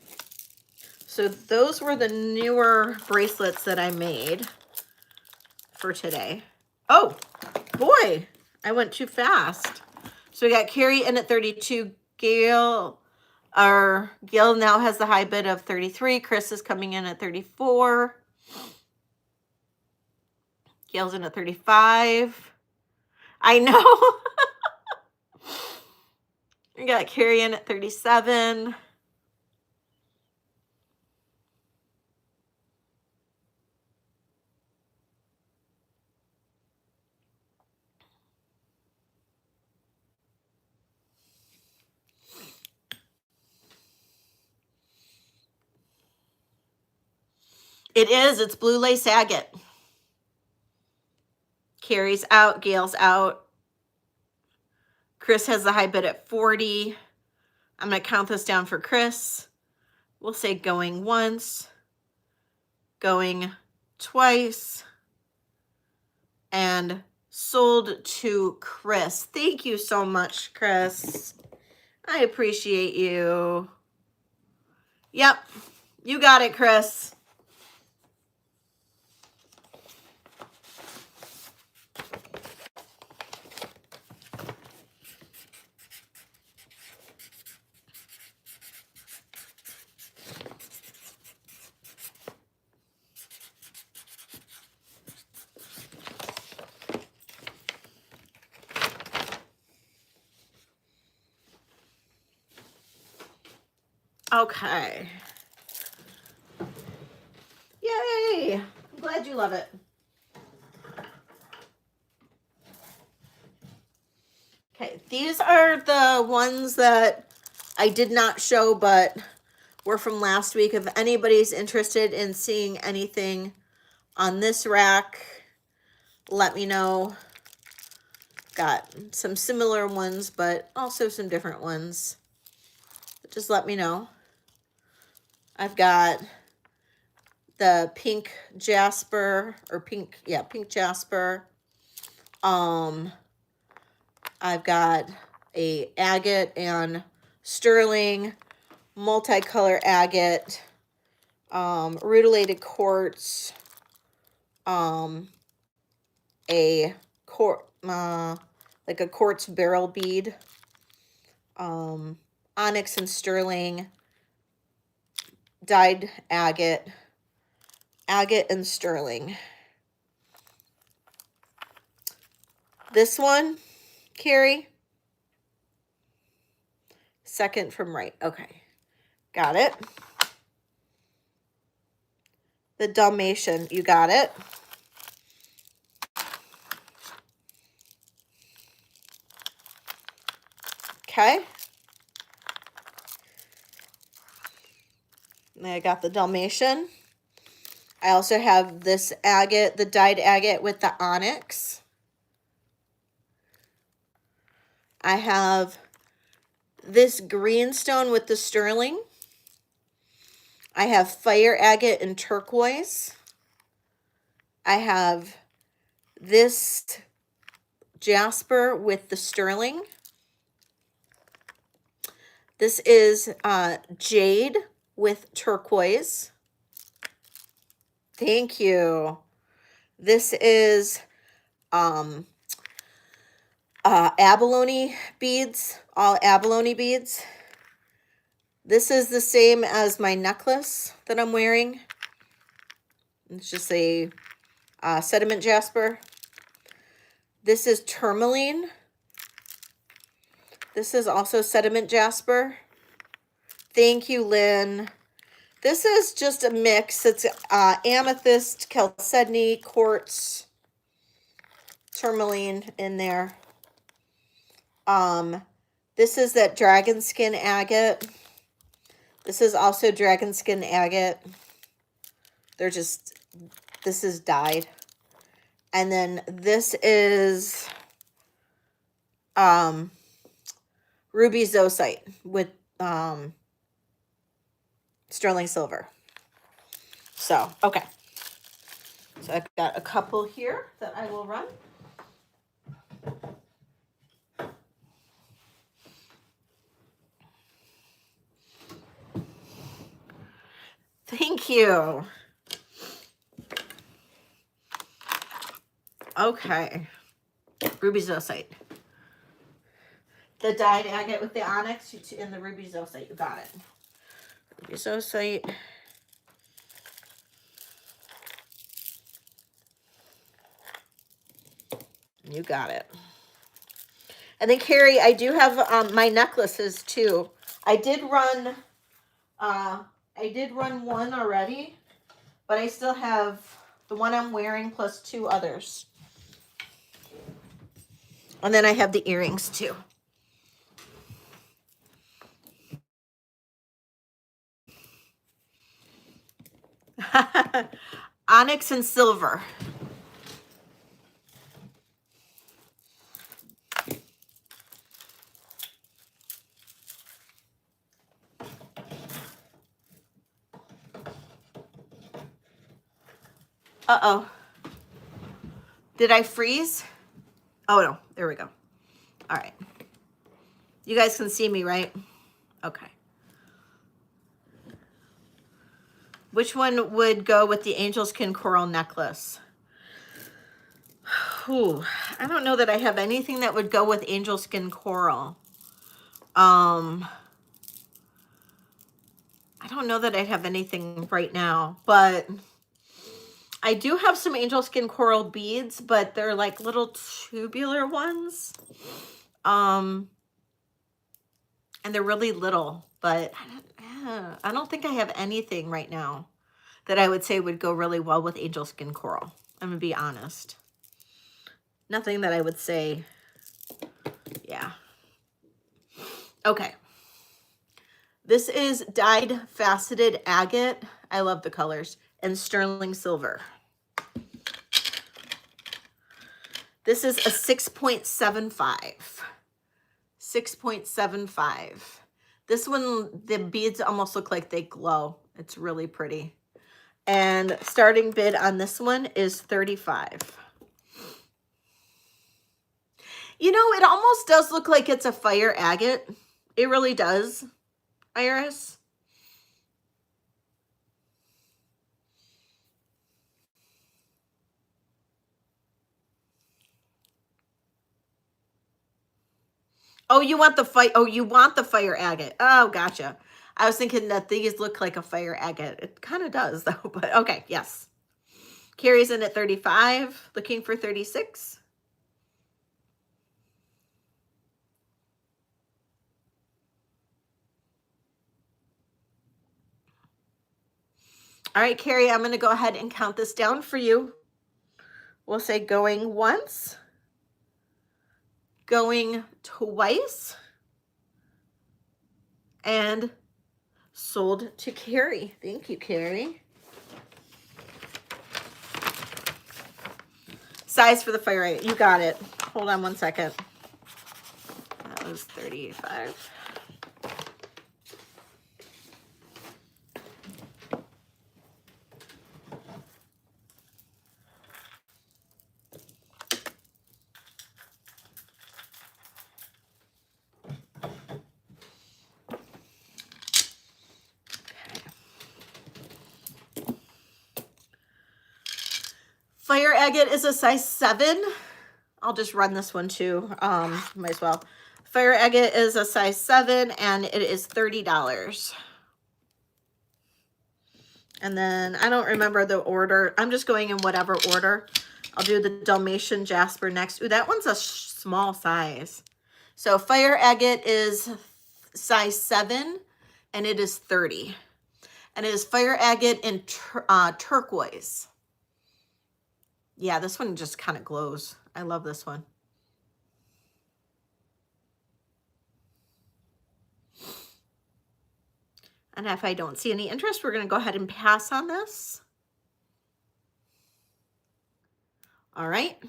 So those were the newer bracelets that I made for today. Oh, boy, I went too fast. So we got Carrie in at 32, Gail Our Gil now has the high bid of 33. Chris is coming in at 34. Gail's in at 35. I know. We got Carrie in at 37. It is. It's blue lace agate. Carrie's out. Gail's out. Chris has the high bid at 40. I'm going to count this down for Chris. We'll say going once, going twice, and sold to Chris. Thank you so much, Chris. I appreciate you. Yep, you got it, Chris. Okay. Yay! I'm glad you love it. Okay, these are the ones that I did not show, but were from last week. If anybody's interested in seeing anything on this rack, let me know. Got some similar ones, but also some different ones. Just let me know. I've got the pink jasper, or pink jasper. I've got a agate and sterling, multicolor agate, rutilated quartz, a like a quartz barrel bead, onyx and sterling, dyed agate, agate and sterling. This one, Carrie, second from right. Okay, got it. The Dalmatian, you got it. Okay. And I got the Dalmatian. I also have this agate, the dyed agate with the onyx. I have this greenstone with the sterling. I have fire agate and turquoise. I have this jasper with the sterling. This is jade with turquoise. Thank you. This is abalone beads, all abalone beads. This is the same as my necklace that I'm wearing. It's just a sediment jasper. This is tourmaline. This is also sediment jasper. Thank you, Lynn. This is just a mix. It's amethyst, chalcedony, quartz, tourmaline in there. This is that dragon skin agate. This is also dragon skin agate. This is dyed. And then this is ruby zoisite with sterling silver. So, okay. So I've got a couple here that I will run. Thank you. Okay. Ruby zoisite. The dyed agate with the onyx and the ruby zoisite. You got it. Ruby zoisite. You got it. And then Carrie, I do have my necklaces too. I did run one already, but I still have the one I'm wearing plus 2 others. And then I have the earrings too. Onyx and silver. Uh-oh. Did I freeze? Oh, no. There we go. All right. You guys can see me, right? Okay. Which one would go with the angel skin coral necklace? Ooh, I don't know that I have anything that would go with angel skin coral. I don't know that I have anything right now, but I do have some angel skin coral beads, but they're like little tubular ones. And they're really little, but I don't think I have anything right now that I would say would go really well with angel skin coral. I'm gonna be honest. Nothing that I would say, yeah. Okay. This is dyed faceted agate. I love the colors. And sterling silver. This is a 6.75. 6.75. This one, the beads almost look like they glow. It's really pretty. And starting bid on this one is $35. You know, it almost does look like it's a fire agate. It really does, Iris. Oh, you want the fire? Oh, you want the fire agate? Oh, gotcha. I was thinking that these look like a fire agate. It kind of does, though. But okay, yes. Carrie's in at 35. Looking for 36. All right, Carrie, I'm going to go ahead and count this down for you. We'll say going once, going twice, and sold to Carrie. Thank you, Carrie. Size for the fire agate. You got it. Hold on one second. That was 35. Fire agate is a size 7. I'll just run this one too. Might as well. Fire agate is a size 7 and it is $30. And then I don't remember the order. I'm just going in whatever order. I'll do the Dalmatian Jasper next. Ooh, that one's a small size. So fire agate is size 7 and it is 30. And it is fire agate in turquoise. Yeah, this one just kind of glows. I love this one. And if I don't see any interest, we're going to go ahead and pass on this. All right.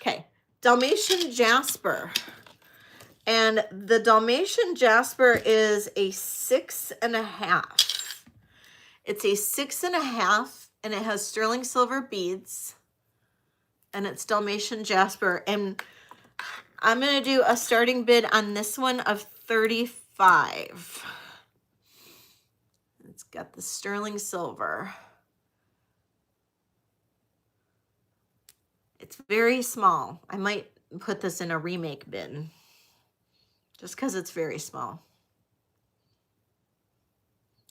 Okay, Dalmatian Jasper. And the Dalmatian Jasper is a 6.5. It's a 6.5 and it has sterling silver beads. And it's Dalmatian Jasper. And I'm going to do a starting bid on this one of 35. It's got the sterling silver. It's very small. I might put this in a remake bin just because it's very small.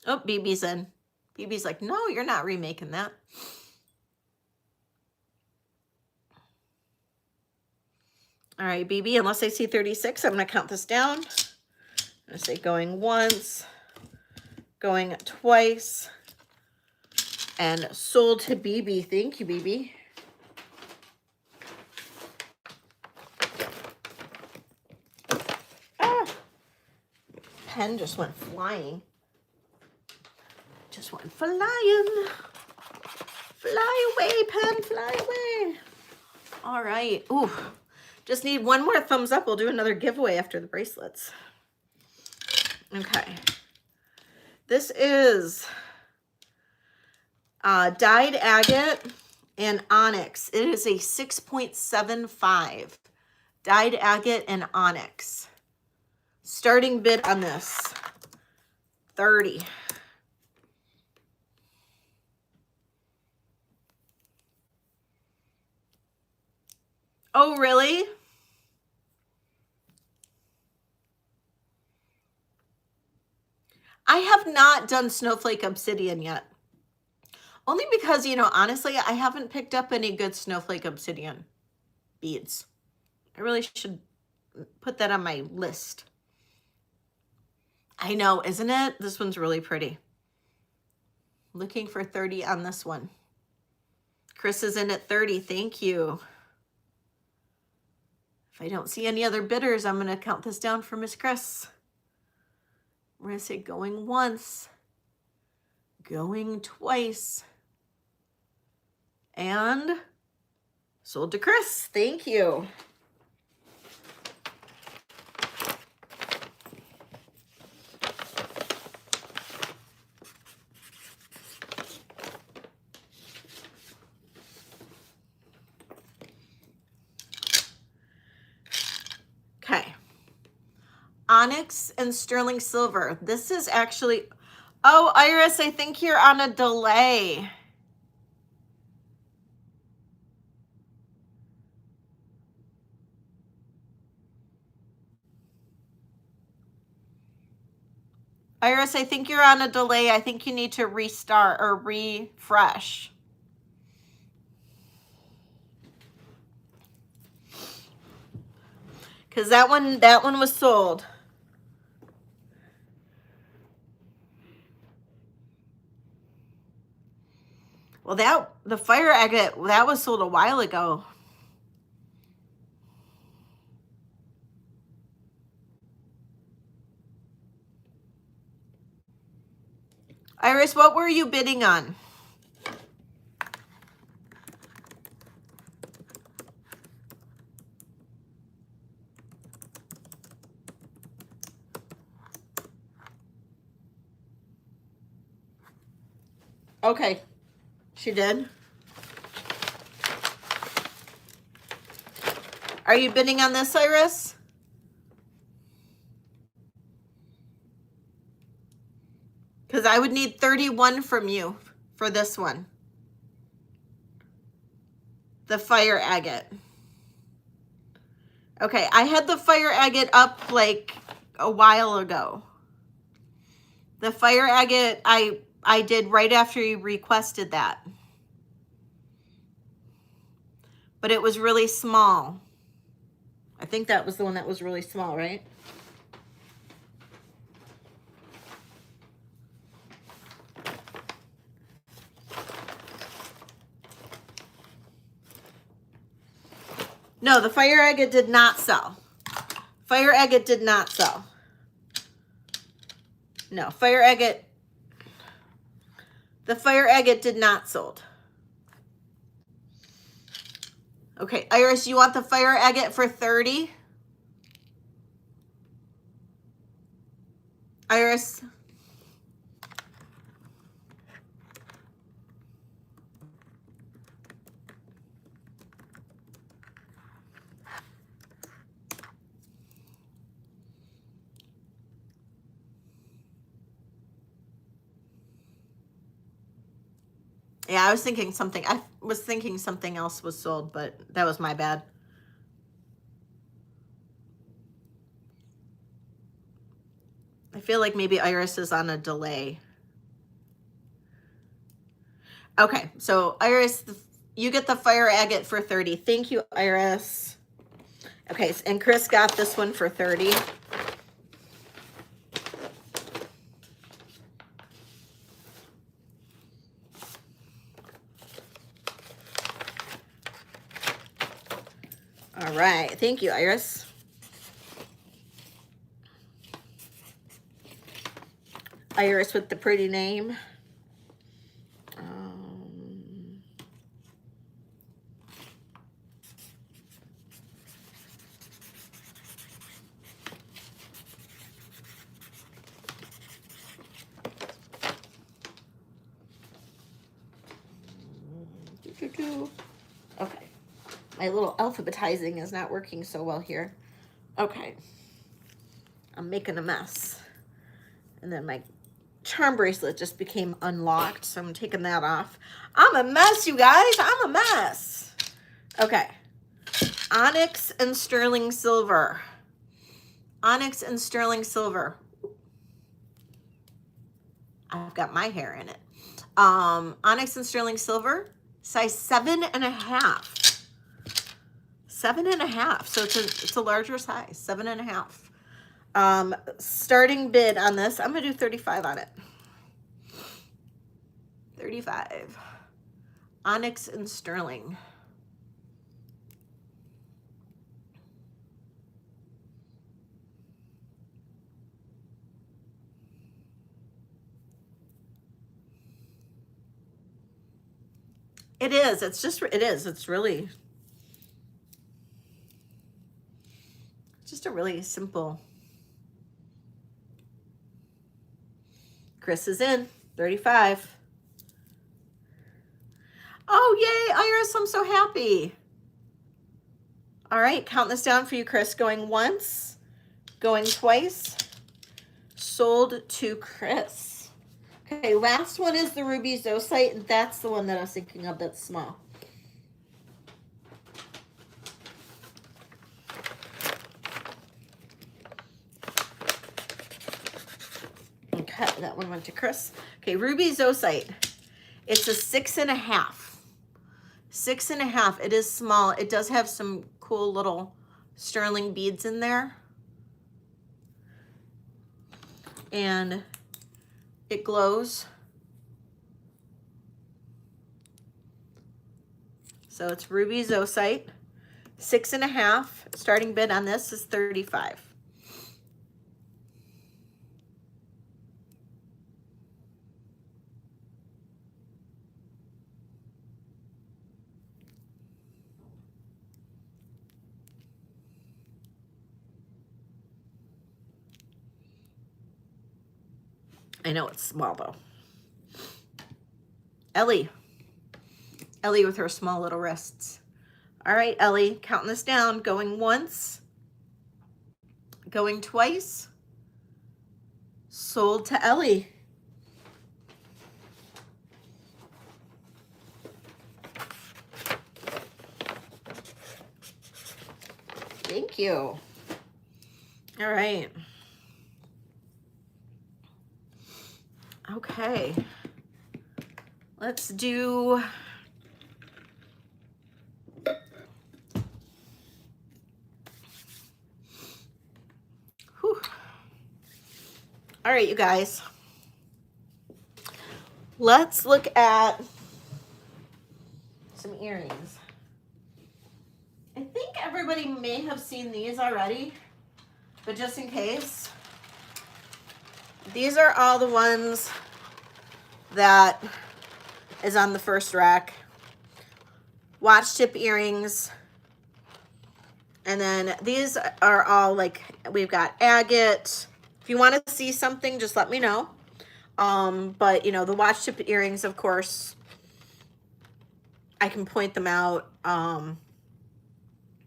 Oh, BB's in. BB's like, no, you're not remaking that. All right, BB, unless I see 36, I'm going to count this down. I'm going to say going once, going twice, and sold to BB. Thank you, BB. Ah, pen just went flying. Just went flying. Fly away, pen, fly away. All right. Ooh, just need one more thumbs up. We'll do another giveaway after the bracelets. Okay. This is dyed agate and onyx. It is a 6.75. Dyed agate and onyx. Starting bid on this, 30. Oh, really? I have not done snowflake obsidian yet. Only because, you know, honestly, I haven't picked up any good snowflake obsidian beads. I really should put that on my list. I know, isn't it? This one's really pretty. Looking for 30 on this one. Chris is in at 30. Thank you. If I don't see any other bidders, I'm going to count this down for Miss Chris. We're going to say going once, going twice, and sold to Chris. Thank you. Okay. Onyx and sterling silver. This is actually, oh, Iris, I think you're on a delay. Iris, I think you're on a delay. I think you need to restart or refresh. Because that one was sold. Well, the fire agate, that was sold a while ago. Iris, what were you bidding on? Okay, she did. Are you bidding on this, Iris? Because I would need 31 from you for this one. The fire agate. Okay, I had the fire agate up like a while ago. The fire agate I did right after you requested that. But it was really small. I think that was the one that was really small, right? No, the fire agate did not sell. Fire agate did not sell. No, fire agate. The fire agate did not sold. Okay, Iris, you want the fire agate for 30? Iris. Yeah, I was thinking something else was sold, but that was my bad. I feel like maybe Iris is on a delay. Okay, so Iris, you get the fire agate for 30. Thank you, Iris. Okay, and Chris got this one for 30. All right, thank you, Iris. Iris with the pretty name. Okay, my little alphabetizing is not working so well here. Okay, I'm making a mess. And then my charm bracelet just became unlocked, so I'm taking that off. I'm a mess, you guys. I'm a mess. Okay, onyx and sterling silver. Onyx and sterling silver. I've got my hair in it. Onyx and sterling silver, size 7.5. 7.5. So it's a larger size. 7.5. Starting bid on this, I'm gonna do 35 on it. 35. Onyx and sterling. It is. It's just, it is. It's really just a really simple. Chris is in. 35. Oh, yay, Iris, I'm so happy. All right, count this down for you, Chris. Going once, going twice. Sold to Chris. Okay, last one is the ruby zoisite, and that's the one that I was thinking of that's small. Okay, that one went to Chris. Okay, ruby zoisite. It's a 6.5. 6.5. It is small. It does have some cool little sterling beads in there. And it glows. So it's ruby zoisite. 6.5. Starting bid on this is 35. I know it's small though. Ellie with her small little wrists. All right, Ellie, counting this down. Going once, going twice. Sold to Ellie. Thank you. All right. Okay. Let's do all right, you guys. Let's look at some earrings. I think everybody may have seen these already, but just in case, these are all the ones that is on the first rack. Watch tip earrings. And then these are all like, we've got agate. If you want to see something, just let me know. But you know, the watch tip earrings, of course, I can point them out.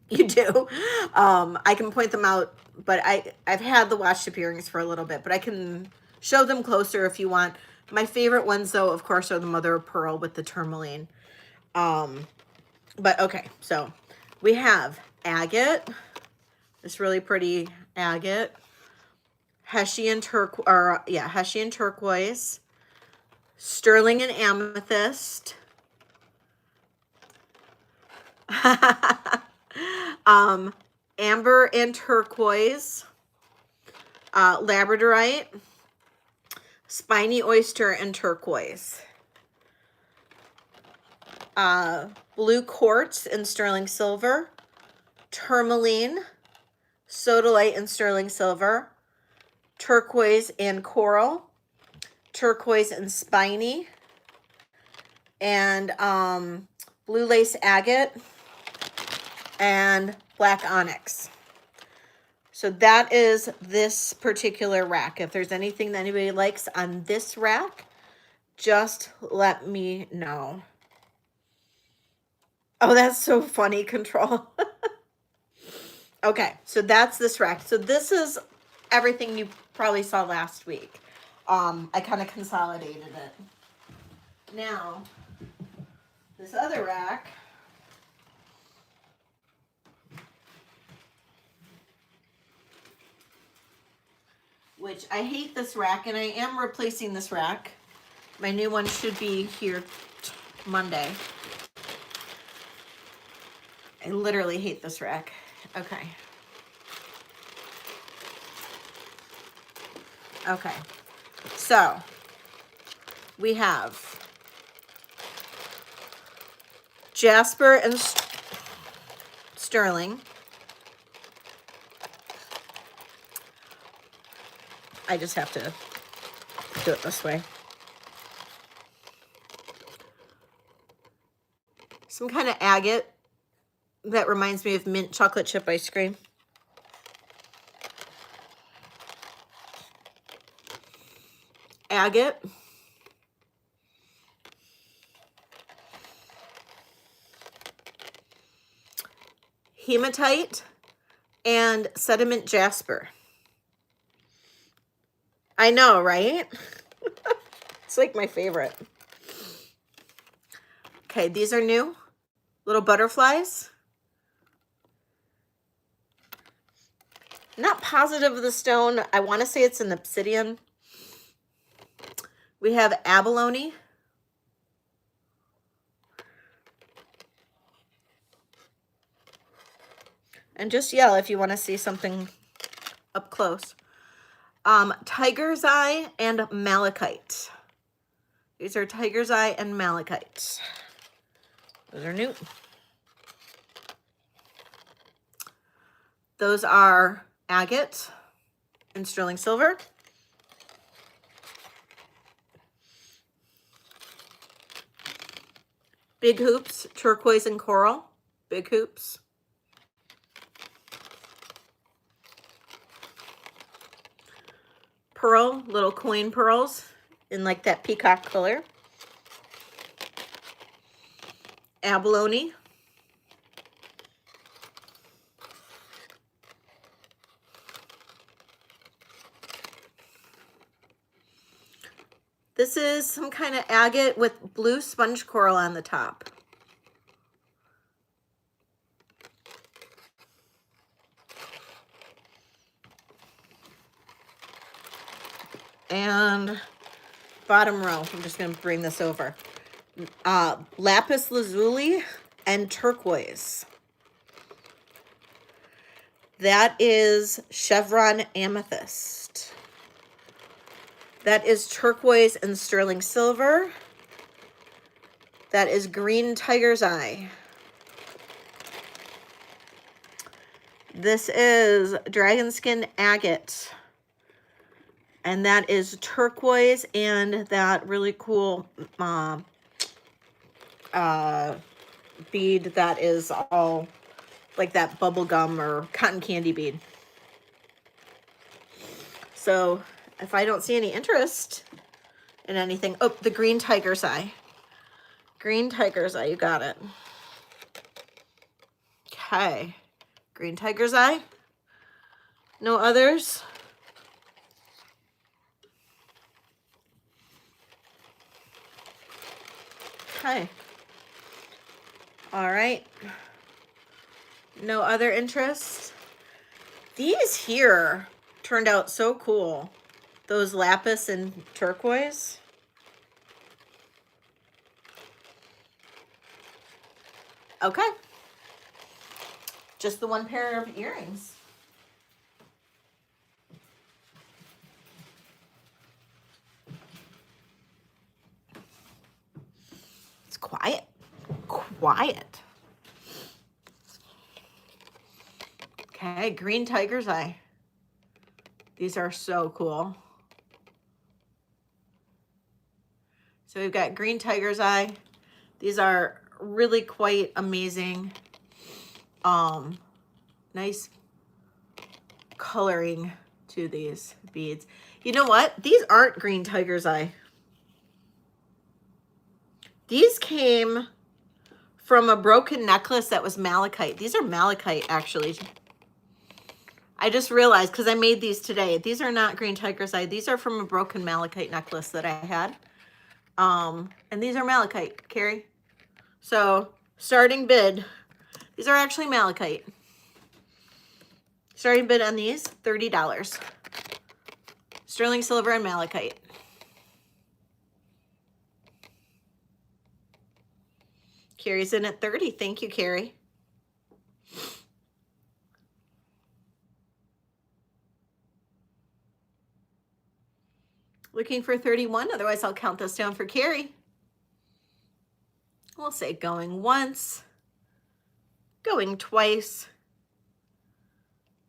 You do. I can point them out, but I've had the watch tip earrings for a little bit, but I can show them closer if you want. My favorite ones, though, of course, are the mother of pearl with the tourmaline. But okay, so we have agate, this really pretty agate, Hessian Hessian turquoise, sterling and amethyst, amber and turquoise, labradorite, spiny oyster and turquoise, blue quartz and sterling silver, tourmaline, sodalite and sterling silver, turquoise and coral, turquoise and spiny, and blue lace agate, and black onyx. So that is this particular rack. If there's anything that anybody likes on this rack, just let me know. Oh, that's so funny, Control. Okay, so that's this rack. So this is everything you probably saw last week. I kind of consolidated it. Now, this other rack, which I hate this rack, and I am replacing this rack. My new one should be here Monday. I literally hate this rack. Okay. Okay. So, we have jasper and sterling. I just have to do it this way. Some kind of agate that reminds me of mint chocolate chip ice cream. Agate. Hematite and sediment jasper. I know, right? It's like my favorite. Okay, these are new. Little butterflies. Not positive of the stone. I want to say it's an obsidian. We have abalone. And just yell if you want to see something up close. Tiger's eye and malachite. These are tiger's eye and malachite. Those are new. Those are agate and sterling silver. Big hoops, turquoise and coral. Big hoops. Pearl, little coin pearls in like that peacock color. Abalone. This is some kind of agate with blue sponge coral on the top. And bottom row, I'm just going to bring this over. Lapis lazuli and turquoise. That is chevron amethyst. That is turquoise and sterling silver. That is green tiger's eye. This is dragon skin agate. And that is turquoise and that really cool bead that is all like that bubble gum or cotton candy bead. So if I don't see any interest in anything, oh, the green tiger's eye. Green tiger's eye, you got it. Okay, green tiger's eye. No others? Okay. All right. No other interest. These here turned out so cool. Those lapis and turquoise. Okay. Just the one pair of earrings. It's quiet. Quiet. Okay, green tiger's eye. These are so cool. So we've got green tiger's eye. These are really quite amazing. Nice coloring to these beads. You know what? These aren't green tiger's eye. These came from a broken necklace that was malachite. These are malachite, actually. I just realized because I made these today. These are not green tiger's eye. These are from a broken malachite necklace that I had. And these are malachite, Carrie. So starting bid. These are actually malachite. Starting bid on these, $30. Sterling silver and malachite. Carrie's in at 30. Thank you, Carrie. Looking for 31, otherwise I'll count this down for Carrie. We'll say going once, going twice.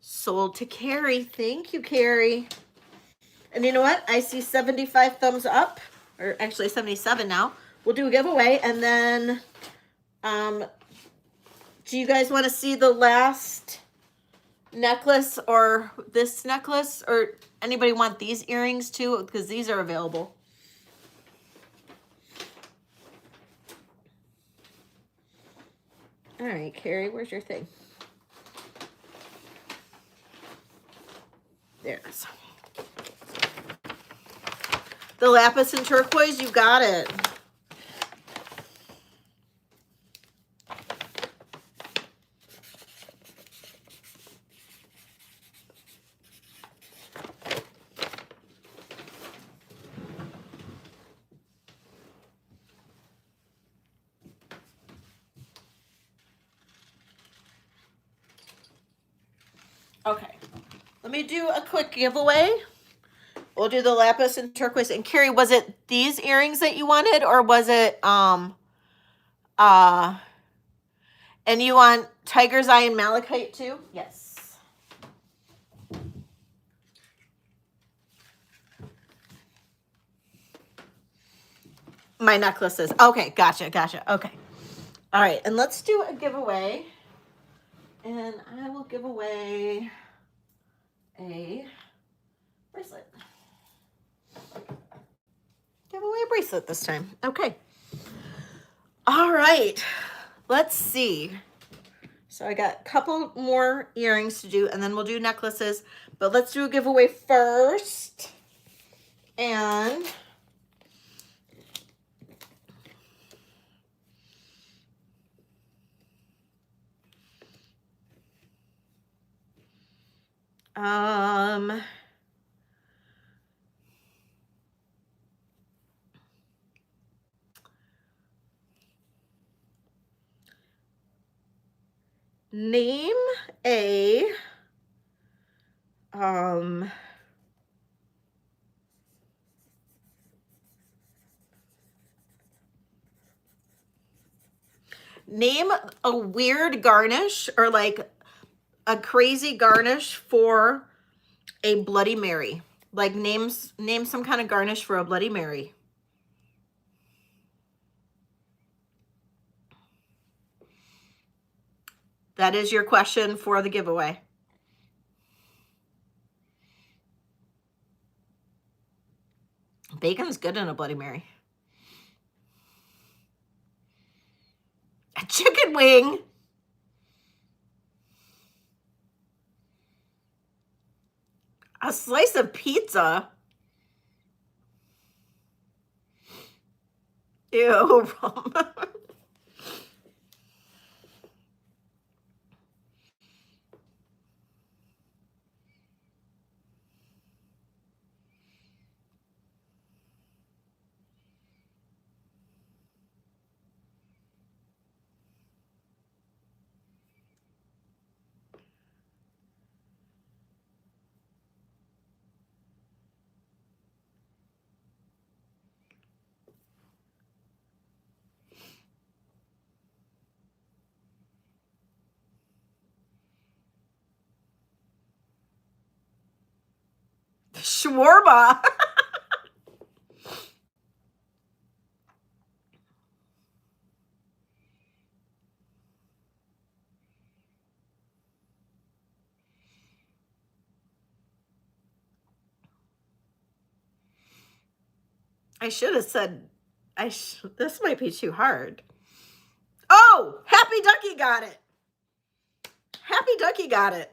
Sold to Carrie. Thank you, Carrie. And you know what? I see 75 thumbs up, or actually 77 now. We'll do a giveaway, and then do you guys want to see the last necklace or this necklace, or anybody want these earrings too? Because these are available. All right, Carrie, where's your thing? There it is. The lapis and turquoise, you got it. Okay, let me do a quick giveaway. We'll do the lapis and turquoise. And Carrie, was it these earrings that you wanted, or was it and you want tiger's eye and malachite too? Yes. My necklaces. Okay, gotcha. Okay. All right, and let's do a giveaway. And I will give away a bracelet. Give away a bracelet this time. Okay. All right. Let's see. So I got a couple more earrings to do, and then we'll do necklaces. But let's do a giveaway first. And name a name a weird garnish, or like a crazy garnish for a Bloody Mary. Like name some kind of garnish for a Bloody Mary. That is your question for the giveaway. Bacon's good in a Bloody Mary. A chicken wing. A slice of pizza. Ew. Shawarma. I should have said, this might be too hard. Oh, Happy Ducky got it. Happy Ducky got it.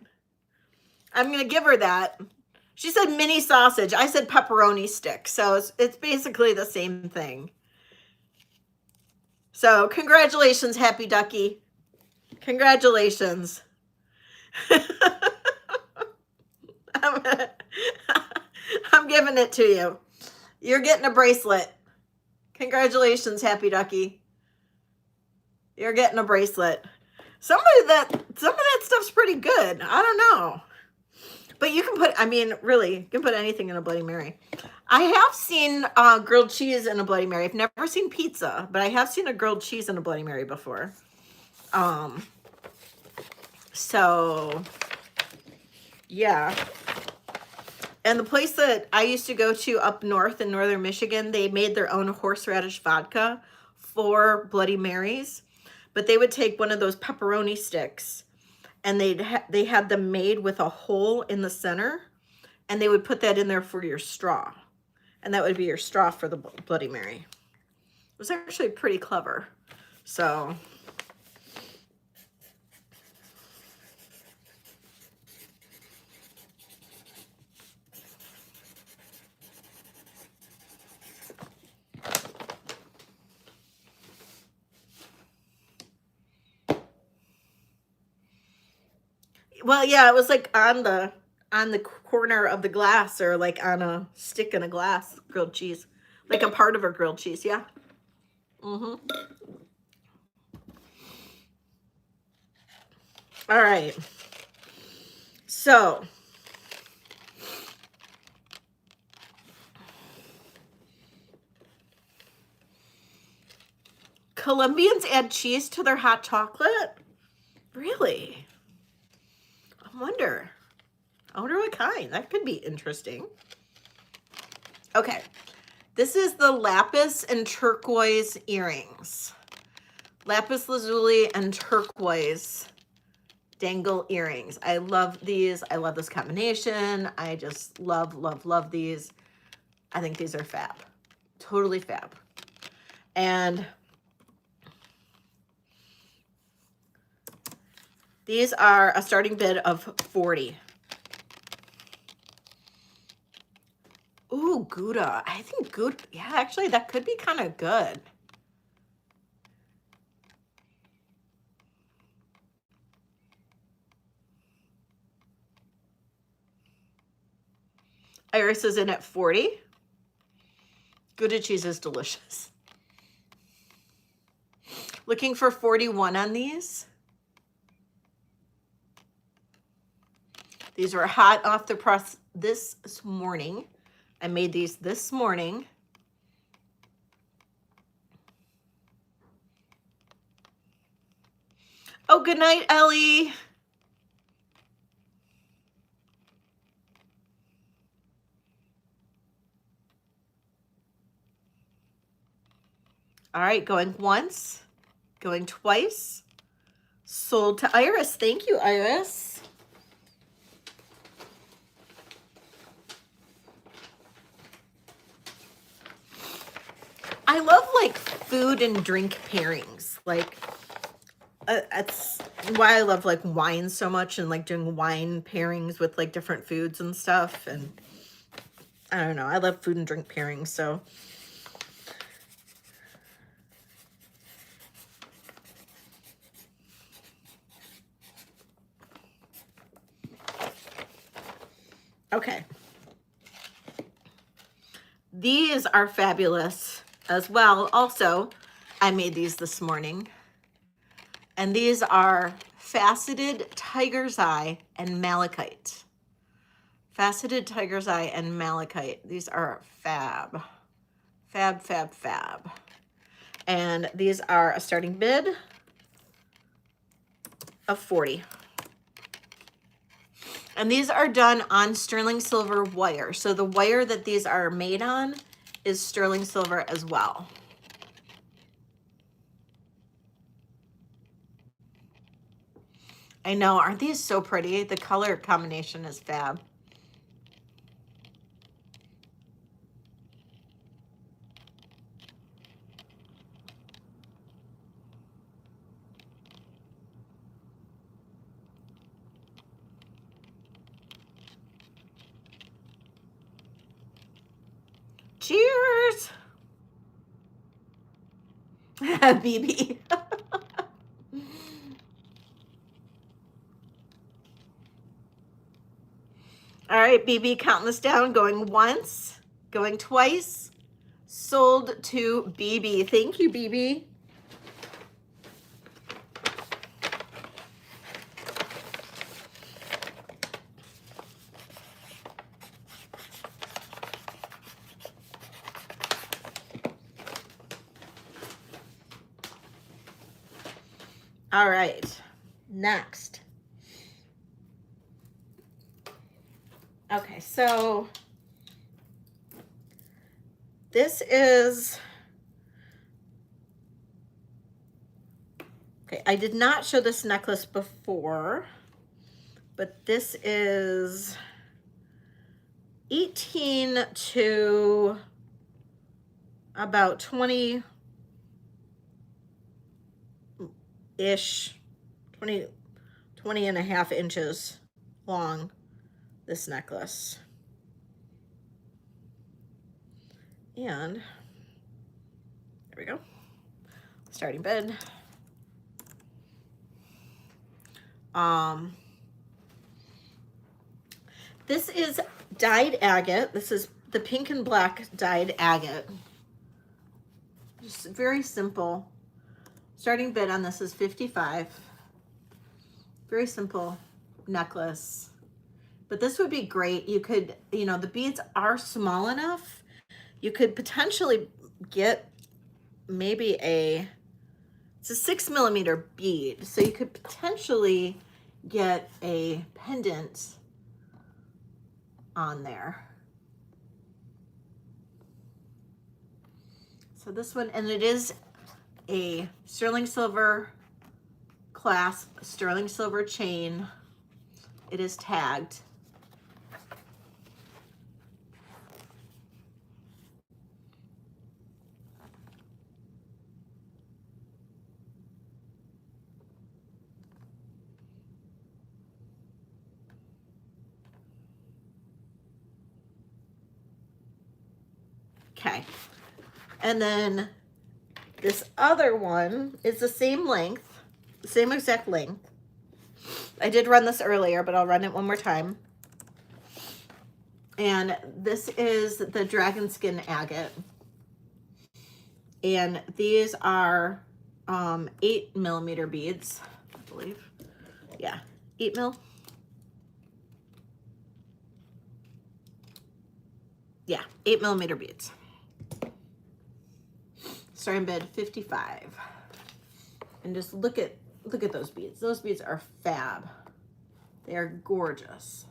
I'm going to give her that. She said mini sausage. I said pepperoni stick. So it's basically the same thing. So congratulations, Happy Ducky. Congratulations. I'm giving it to you. You're getting a bracelet. Congratulations, Happy Ducky. You're getting a bracelet. Some of that stuff's pretty good. I don't know. But you can put, I mean, really, you can put anything in a Bloody Mary. I have seen grilled cheese in a Bloody Mary. I've never seen pizza, but I have seen a grilled cheese in a Bloody Mary before. So, yeah. And the place that I used to go to up north in northern Michigan, they made their own horseradish vodka for Bloody Marys. But they would take one of those pepperoni sticks, and they had them made with a hole in the center, and they would put that in there for your straw. And that would be your straw for the Bloody Mary. It was actually pretty clever. So... Well, yeah, it was like on the corner of the glass, or like on a stick in a glass, grilled cheese. Like a part of a grilled cheese, yeah. All right. So, Colombians add cheese to their hot chocolate? Really? I wonder what kind. That could be interesting. Okay. This is the lapis and turquoise earrings. Lapis lazuli and turquoise dangle earrings. I love these. I love this combination. I just love, love, love these. I think these are fab. Totally fab. And these are a starting bid of 40. Ooh, Gouda. I think Gouda, yeah, actually that could be kind of good. Iris is in at 40. Gouda cheese is delicious. Looking for 41 on these. These were hot off the press this morning. I made these this morning. Oh, good night, Ellie. All right, going once, going twice. Sold to Iris. Thank you, Iris. I love like food and drink pairings. Like that's why I love like wine so much, and like doing wine pairings with like different foods and stuff. And I don't know, I love food and drink pairings. So okay. These are fabulous as well. Also, I made these this morning. And these are faceted tiger's eye and malachite. Faceted tiger's eye and malachite. These are fab. Fab, fab, fab. And these are a starting bid of 40. And these are done on sterling silver wire. So the wire that these are made on is sterling silver as well. I know, aren't these so pretty? The color combination is fab. Cheers! BB. All right, BB, counting this down, going once, going twice, sold to BB. Thank you, BB. All right, next. Okay, so this is, okay, I did not show this necklace before, but this is 18 to about 20-ish, 20 and a half inches long, this necklace. And there we go, starting bid. This is dyed agate. This is the pink and black dyed agate. Just very simple. Starting bid on this is $55. Very simple necklace. But this would be great. You could, you know, the beads are small enough. You could potentially get maybe it's a 6mm bead. So you could potentially get a pendant on there. So this one, and it is a sterling silver clasp, sterling silver chain. It is tagged. Okay, and then this other one is the same length, the same exact length. I did run this earlier, but I'll run it one more time. And this is the dragon skin agate. And these are 8mm beads, I believe. Yeah, 8mm. Yeah, 8mm beads. Starting bid 55. And just look at those beads. Those beads are fab. They are gorgeous.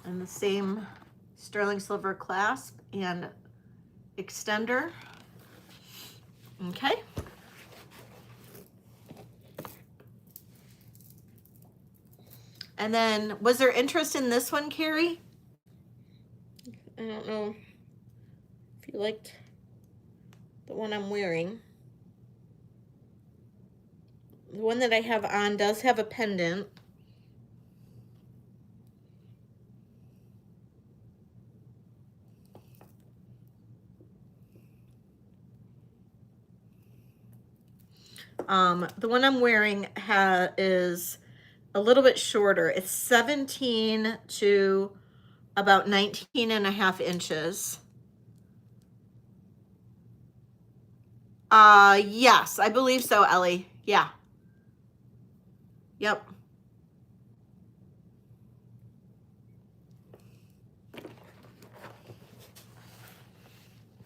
And the same sterling silver clasp and extender. Okay. And then, was there interest in this one, Carrie? I don't know if you liked the one I'm wearing. The one that I have on does have a pendant. The one I'm wearing is a little bit shorter. It's 17 to about 19.5 inches. Yes, I believe so, Ellie. Yeah. Yep.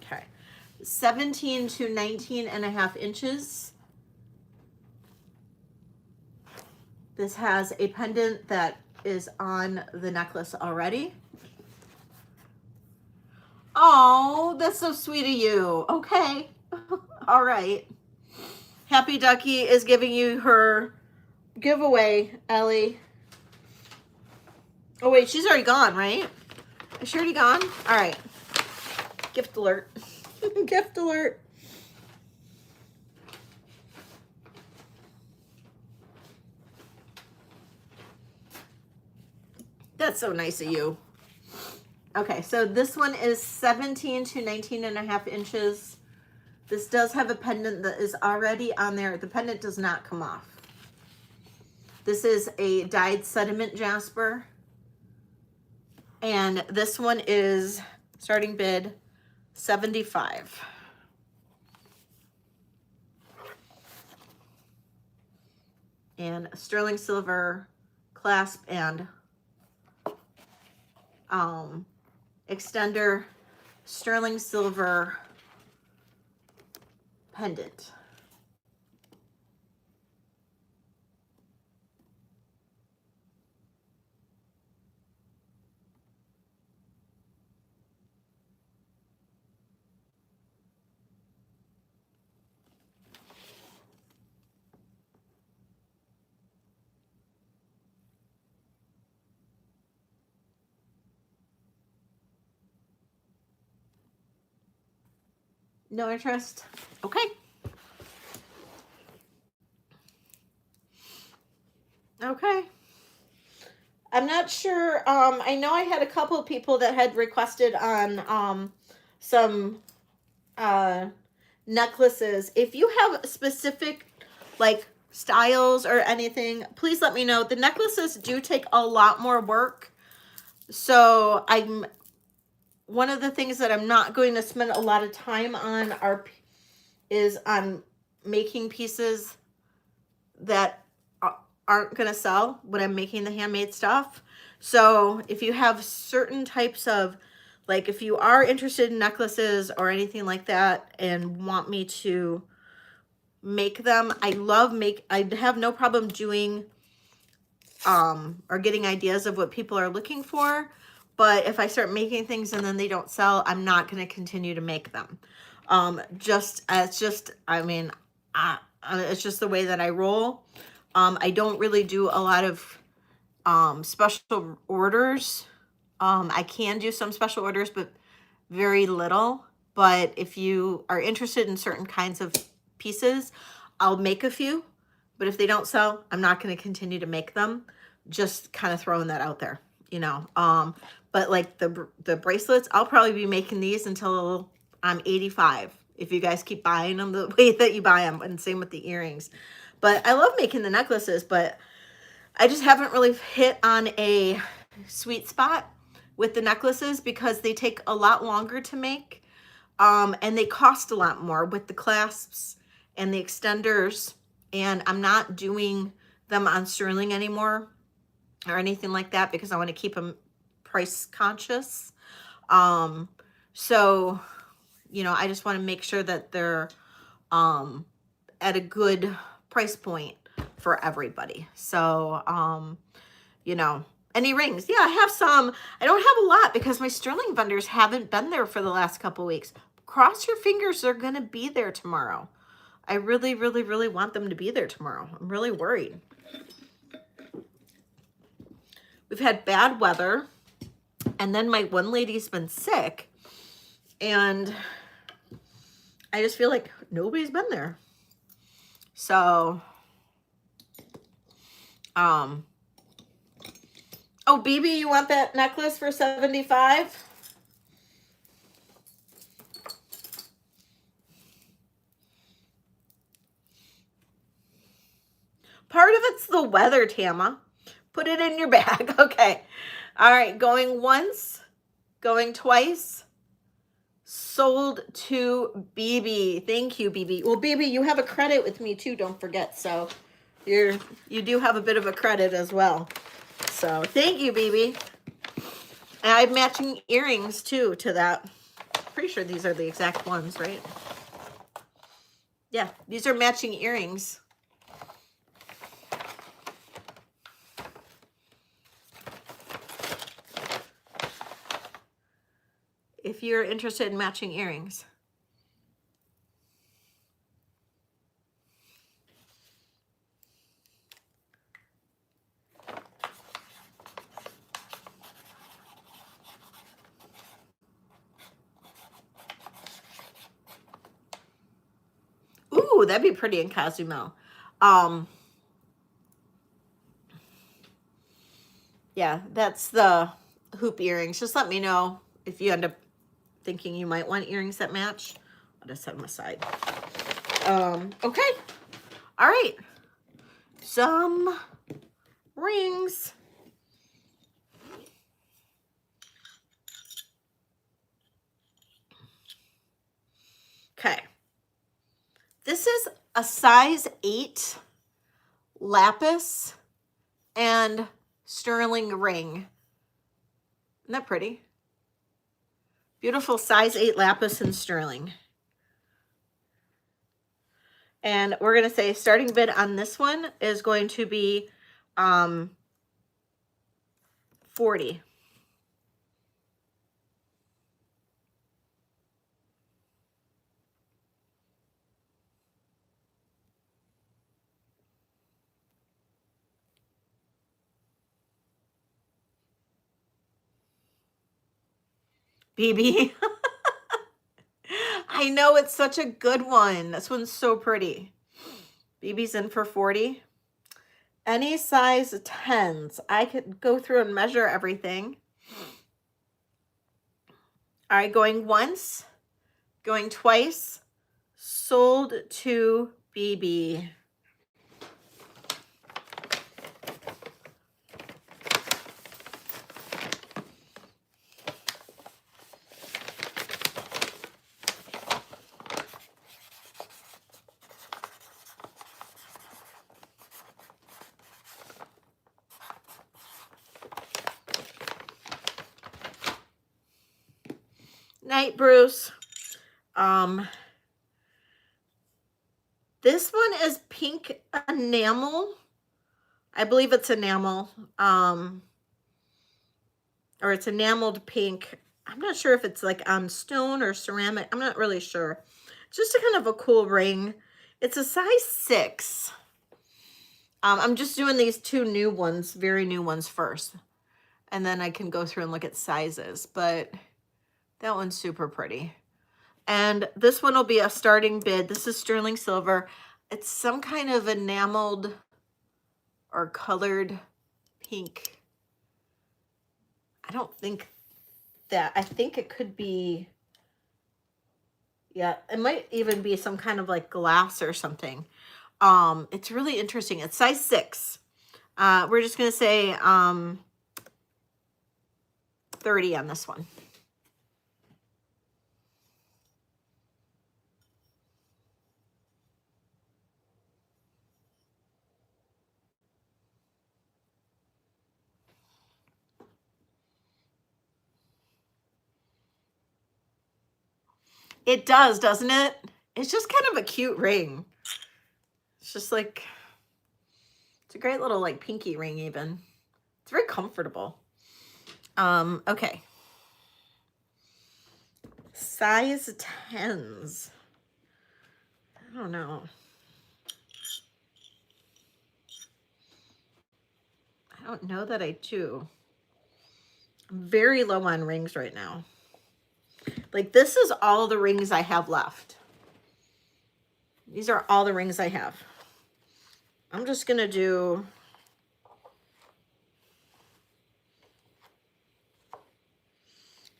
Okay. 17 to 19.5 inches. This has a pendant that is on the necklace already. Oh, that's so sweet of you. Okay. All right. Happy Ducky is giving you her giveaway, Ellie. Oh, wait, she's already gone, right? Is she already gone? All right. Gift alert. Gift alert. That's so nice of you. Okay, so this one is 17 to 19.5 inches. This does have a pendant that is already on there. The pendant does not come off. This is a dyed sediment jasper. And this one is starting bid $75. And sterling silver clasp and extender sterling silver pendant. No interest? Okay. Okay. I'm not sure. I know I had a couple of people that had requested on some necklaces. If you have specific like styles or anything, please let me know. The necklaces do take a lot more work. So one of the things that I'm not going to spend a lot of time on is on making pieces that aren't going to sell when I'm making the handmade stuff. So if you have certain types of, like if you are interested in necklaces or anything like that and want me to make them, I have no problem doing or getting ideas of what people are looking for. But if I start making things and then they don't sell, I'm not going to continue to make them. It's just the way that I roll. I don't really do a lot of special orders. I can do some special orders, but very little. But if you are interested in certain kinds of pieces, I'll make a few. But if they don't sell, I'm not going to continue to make them. Just kind of throwing that out there, you know. But like the bracelets, I'll probably be making these until I'm 85. If you guys keep buying them the way that you buy them, and same with the earrings. But I love making the necklaces, but I just haven't really hit on a sweet spot with the necklaces because they take a lot longer to make. And they cost a lot more with the clasps and the extenders. And I'm not doing them on sterling anymore or anything like that because I want to keep them price conscious. So, you know, I just want to make sure that they're at a good price point for everybody. So, you know, any rings? Yeah, I have some. I don't have a lot because my sterling vendors haven't been there for the last couple weeks. Cross your fingers, they're going to be there tomorrow. I really, really, really want them to be there tomorrow. I'm really worried. We've had bad weather, and then my one lady's been sick, and I just feel like nobody's been there. So, oh, BB, you want that necklace for $75? Part of it's the weather, Tama. Put it in your bag. Okay. All right. Going once, going twice, sold to BB. Thank you, BB. Well, BB, you have a credit with me too, don't forget. So you do have a bit of a credit as well. So thank you, BB. And I have matching earrings too to that. Pretty sure these are the exact ones, right? Yeah, these are matching earrings. If you're interested in matching earrings. Ooh, that'd be pretty in Cozumel. Yeah, that's the hoop earrings. Just let me know if you end up thinking you might want earrings that match. I'll just set them aside. Okay. All right. Some rings. Okay. This is a size 8 lapis and sterling ring. Isn't that pretty? Beautiful size 8 lapis and sterling. And we're going to say starting bid on this one is going to be 40. BB. I know, it's such a good one. This one's so pretty. BB's in for 40. Any size 10s. I could go through and measure everything. All right, going once, going twice, sold to BB. Night, Bruce. This one is pink enamel. I believe it's enamel. Or it's enameled pink. I'm not sure if it's like on stone or ceramic. I'm not really sure. It's just a kind of a cool ring. It's a size 6. I'm just doing these 2 new ones, very new ones first. And then I can go through and look at sizes. But that one's super pretty. And this one will be a starting bid. This is sterling silver. It's some kind of enameled or colored pink. I don't think that. I think it could be, yeah, it might even be some kind of like glass or something. It's really interesting. It's size 6. We're just going to say 30 on this one. It does, doesn't it? It's just kind of a cute ring. It's just like, it's a great little like pinky ring even. It's very comfortable. Okay. Size 10s. I don't know. I don't know that I do. I'm very low on rings right now. Like, this is all the rings I have left. These are all the rings I have. I'm just going to do...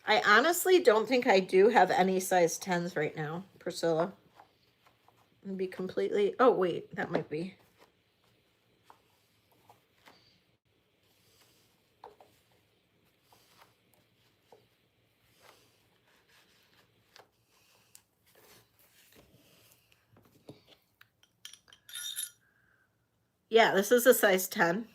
I honestly don't think I do have any size 10s right now, Priscilla. And be completely... Oh, wait, that might be... Yeah, this is a size 10.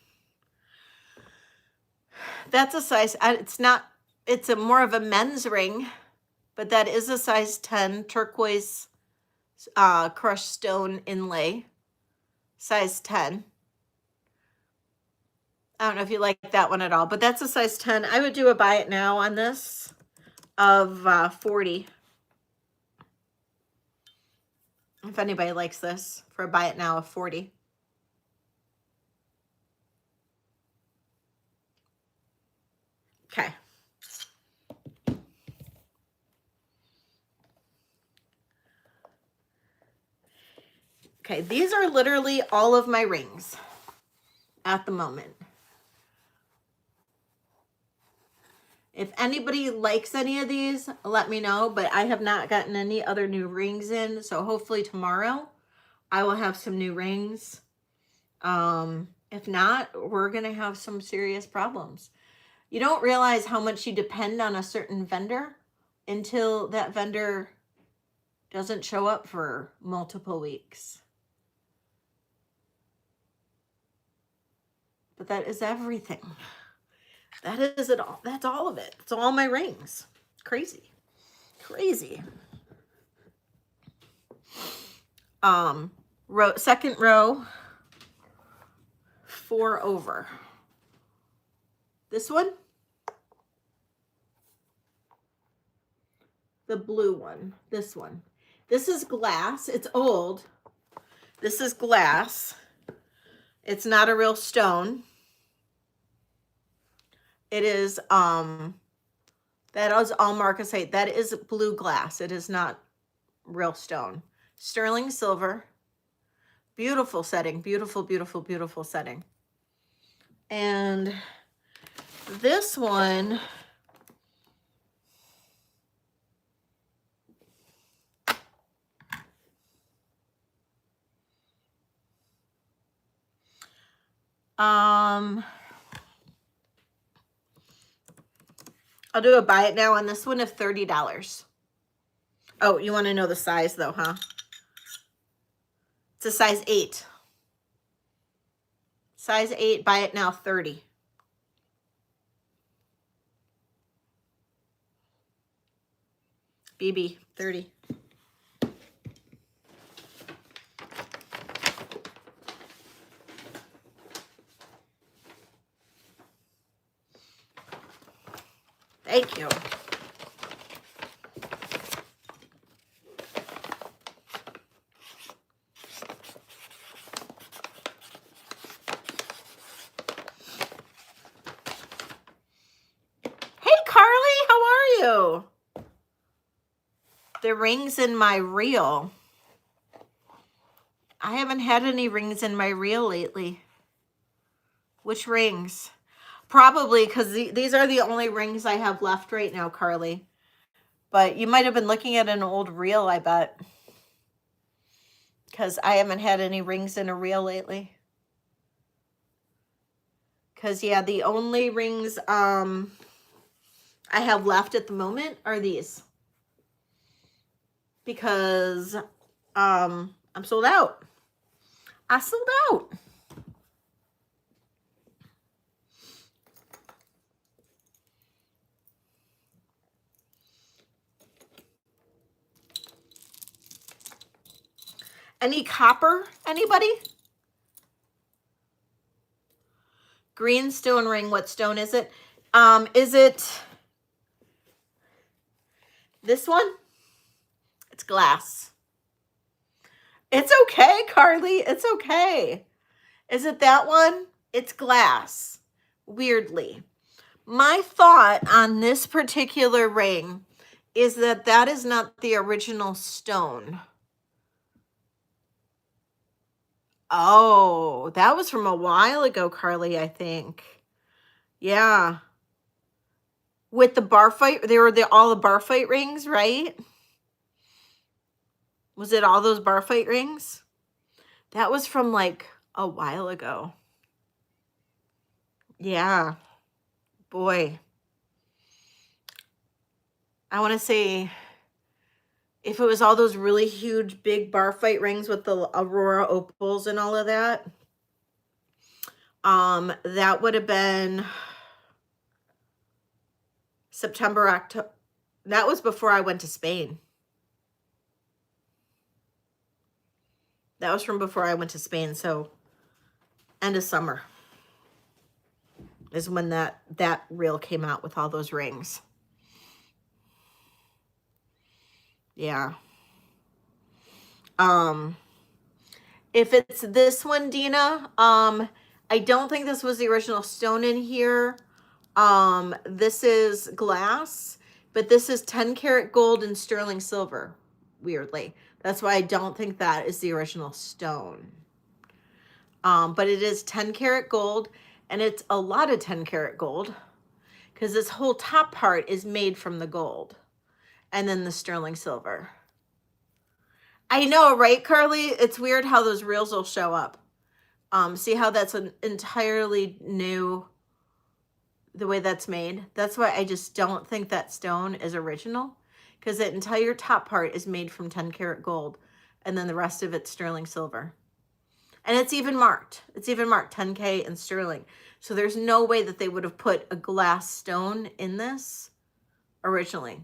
That's a size, it's not, it's a more of a men's ring, but that is a size 10 turquoise crushed stone inlay, size 10. I don't know if you like that one at all, but that's a size 10. I would do a buy it now on this of 40. If anybody likes this, for a buy it now of 40. Okay. Okay, these are literally all of my rings at the moment. If anybody likes any of these, let me know, but I have not gotten any other new rings in, so hopefully tomorrow I will have some new rings. If not, we're going to have some serious problems. You don't realize how much you depend on a certain vendor until that vendor doesn't show up for multiple weeks. But that is everything. That is it all. That's all of it. It's all my rings. Crazy. Crazy. Second row, 4 over. This one, the blue one, this one. This is glass. It's old. This is glass. It's not a real stone. It is, that is all marcasite. That is blue glass. It is not real stone. Sterling silver. Beautiful setting. Beautiful, beautiful, beautiful setting. And this one, I'll do a buy it now on this one of $30. Oh, you want to know the size though, huh? It's a size 8. Size 8, buy it now, 30. BB, 30. Thank you. Hey, Carly, how are you? The rings in my reel. I haven't had any rings in my reel lately. Which rings? Probably because these are the only rings I have left right now, Carly. But you might have been looking at an old reel, I bet. Because I haven't had any rings in a reel lately. Because, yeah, the only rings I have left at the moment are these. Because I'm sold out. I sold out. Any copper? Anybody? Green stone ring. What stone is it? Is it this one? It's glass. It's okay, Carly. It's okay. Is it that one? It's glass. Weirdly. My thought on this particular ring is that that is not the original stone. Oh, that was from a while ago, Carly, I think. Yeah. With the bar fight, they were all the bar fight rings, right? Was it all those bar fight rings? That was from like a while ago. Yeah. Boy. I want to say if it was all those really huge big bar fight rings with the Aurora opals and all of that. That would have been September, October. That was before I went to Spain. That was from before I went to Spain. So end of summer is when that reel came out with all those rings. Yeah. If it's this one, Dina, I don't think this was the original stone in here. This is glass, but this is 10 karat gold and sterling silver, weirdly. That's why I don't think that is the original stone. But it is 10 karat gold, and it's a lot of 10 karat gold because this whole top part is made from the gold and then the sterling silver. I know, right, Carly? It's weird how those reels will show up. See how that's an entirely new, the way that's made? That's why I just don't think that stone is original, because that entire top part is made from 10 karat gold, and then the rest of it's sterling silver. And it's even marked. It's even marked 10K and sterling. So there's no way that they would have put a glass stone in this originally.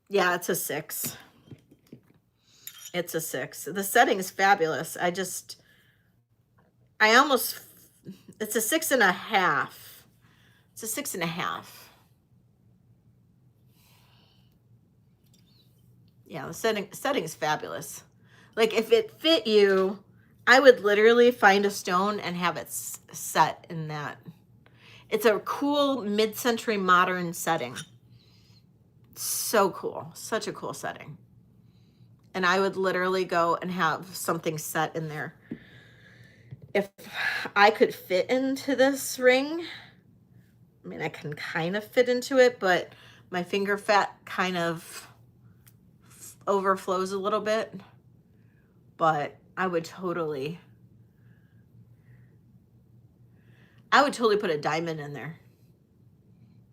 Yeah, it's a 6. It's a 6. The setting is fabulous. It's a 6.5. It's a 6.5. Yeah, the setting is fabulous. Like, if it fit you, I would literally find a stone and have it set in that. It's a cool mid-century modern setting. So cool. Such a cool setting. And I would literally go and have something set in there. If I could fit into this ring, I mean, I can kind of fit into it, but my finger fat kind of overflows a little bit. But I would totally put a diamond in there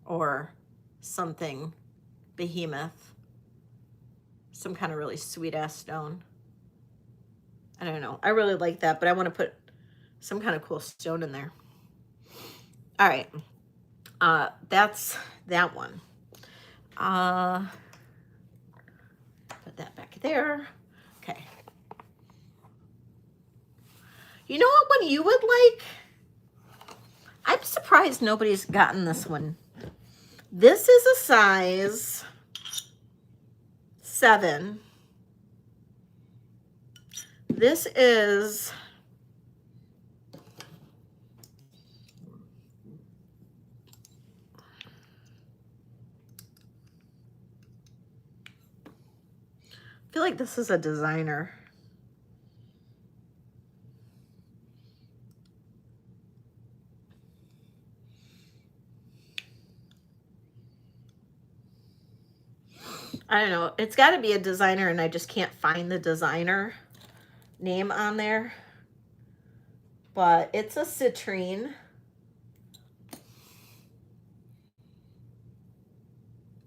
or something behemoth, some kind of really sweet ass stone. I don't know. I really like that, but I want to put some kind of cool stone in there. All right. That's that one. Put that back there. Okay. You know what one you would like? I'm surprised nobody's gotten this one. This is a size 7. This is I feel like this is a designer. I don't know. It's got to be a designer, and I just can't find the designer name on there. But it's a citrine.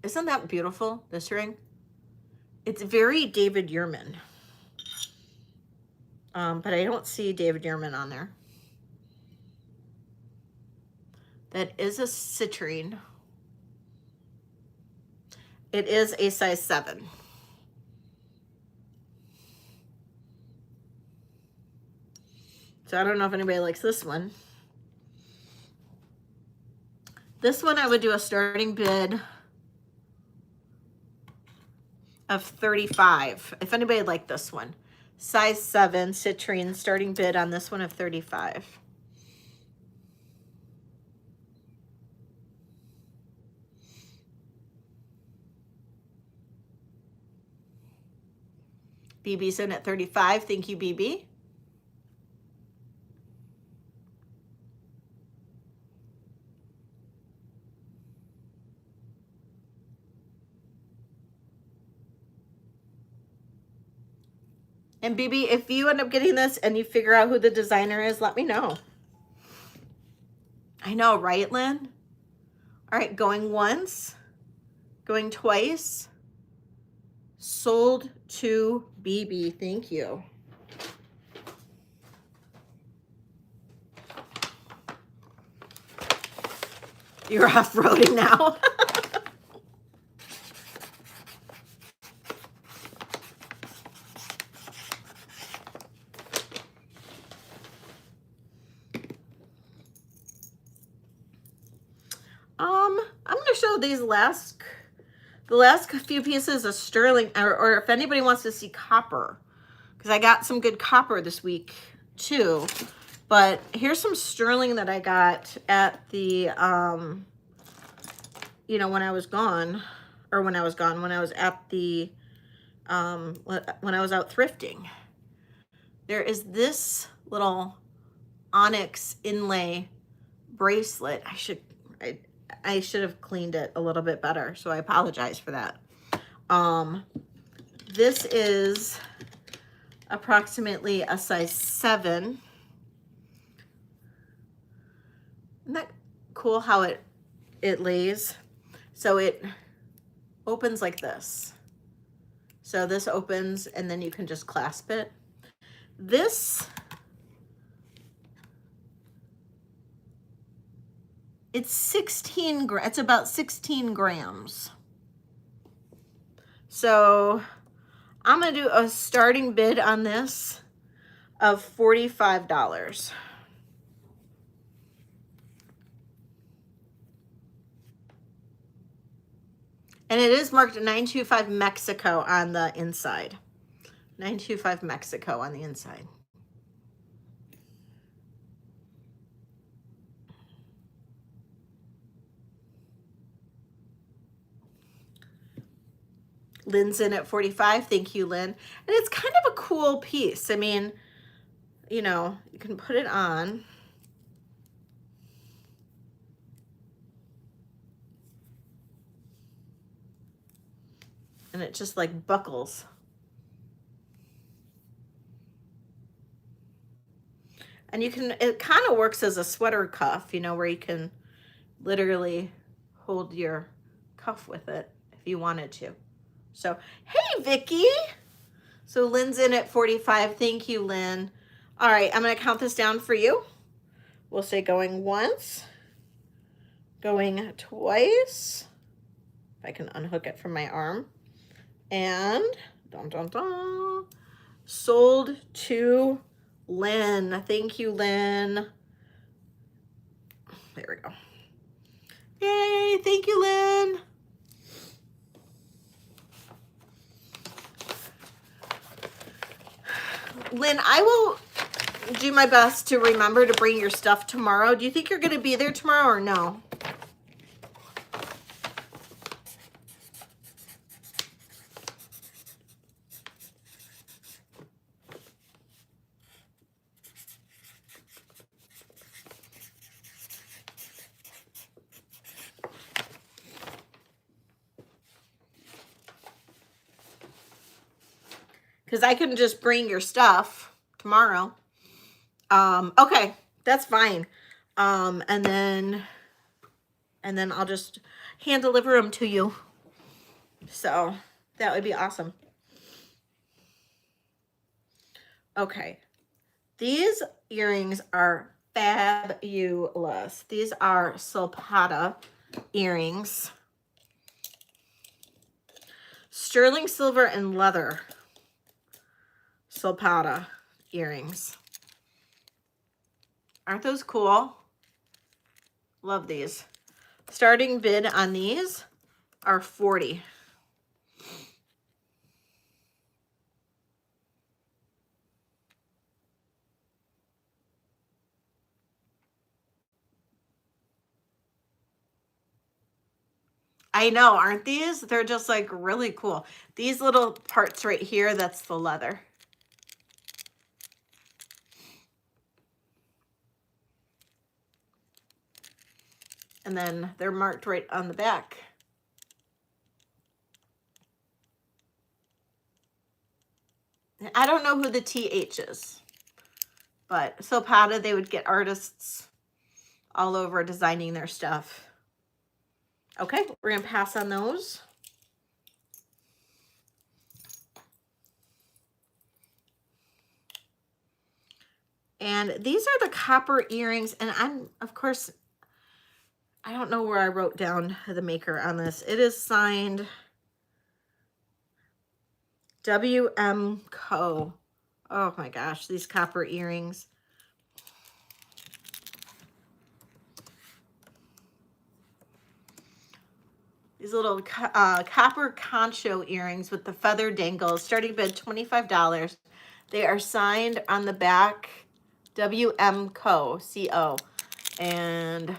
Isn't that beautiful, this ring? It's very David Yurman. But I don't see David Yurman on there. That is a citrine. It is a size 7. So I don't know if anybody likes this one. This one I would do a starting bid of 35. If anybody would like this one. Size 7 citrine, starting bid on this one of 35. BB's in at 35. Thank you, BB. And BB, if you end up getting this and you figure out who the designer is, let me know. I know, right, Lynn? All right, going once, going twice. Sold to BB. Thank you. You're off-roading now. I'm going to show these the last few pieces of sterling, or if anybody wants to see copper, because I got some good copper this week too. But here's some sterling that I got at the, you know, when I was gone, or when I was at the, when I was out thrifting. There is this little onyx inlay bracelet. I should have cleaned it a little bit better, so I apologize for that. This is approximately a size 7. Isn't that cool how it lays? So it opens like this. So this opens and then you can just clasp it. This, it's about 16 grams. So I'm gonna do a starting bid on this of $45. And it is marked 925 Mexico on the inside. 925 Mexico on the inside. Lynn's in at 45. Thank you, Lynn. And it's kind of a cool piece. I mean, you know, you can put it on. And it just like buckles. And you can, it kind of works as a sweater cuff, you know, where you can literally hold your cuff with it if you wanted to. So, hey, Vicky. So Lynn's in at 45. Thank you, Lynn. All right, I'm going to count this down for you. We'll say going once, going twice. If I can unhook it from my arm. And dun, dun, dun, sold to Lynn. Thank you, Lynn. There we go. Yay, thank you, Lynn. Lynn, I will do my best to remember to bring your stuff tomorrow. Do you think you're going to be there tomorrow or no? Because I can just bring your stuff tomorrow. Okay, that's fine. And then I'll just hand deliver them to you. So that would be awesome. Okay, these earrings are fabulous. These are Sulpata earrings. Sterling silver and leather Sulpata earrings. Aren't those cool? Love these. Starting bid on these are $40. I know, aren't these? They're just like really cool. These little parts right here, that's the leather. And then they're marked right on the back. I don't know who the TH is, but Sulpata, they would get artists all over designing their stuff. Okay, we're going to pass on those. And these are the copper earrings. And of course, I don't know where I wrote down the maker on this. It is signed WM Co. Oh my gosh, these copper earrings. These little copper concho earrings with the feather dangles. Starting bid $25. They are signed on the back WM Co. CO. And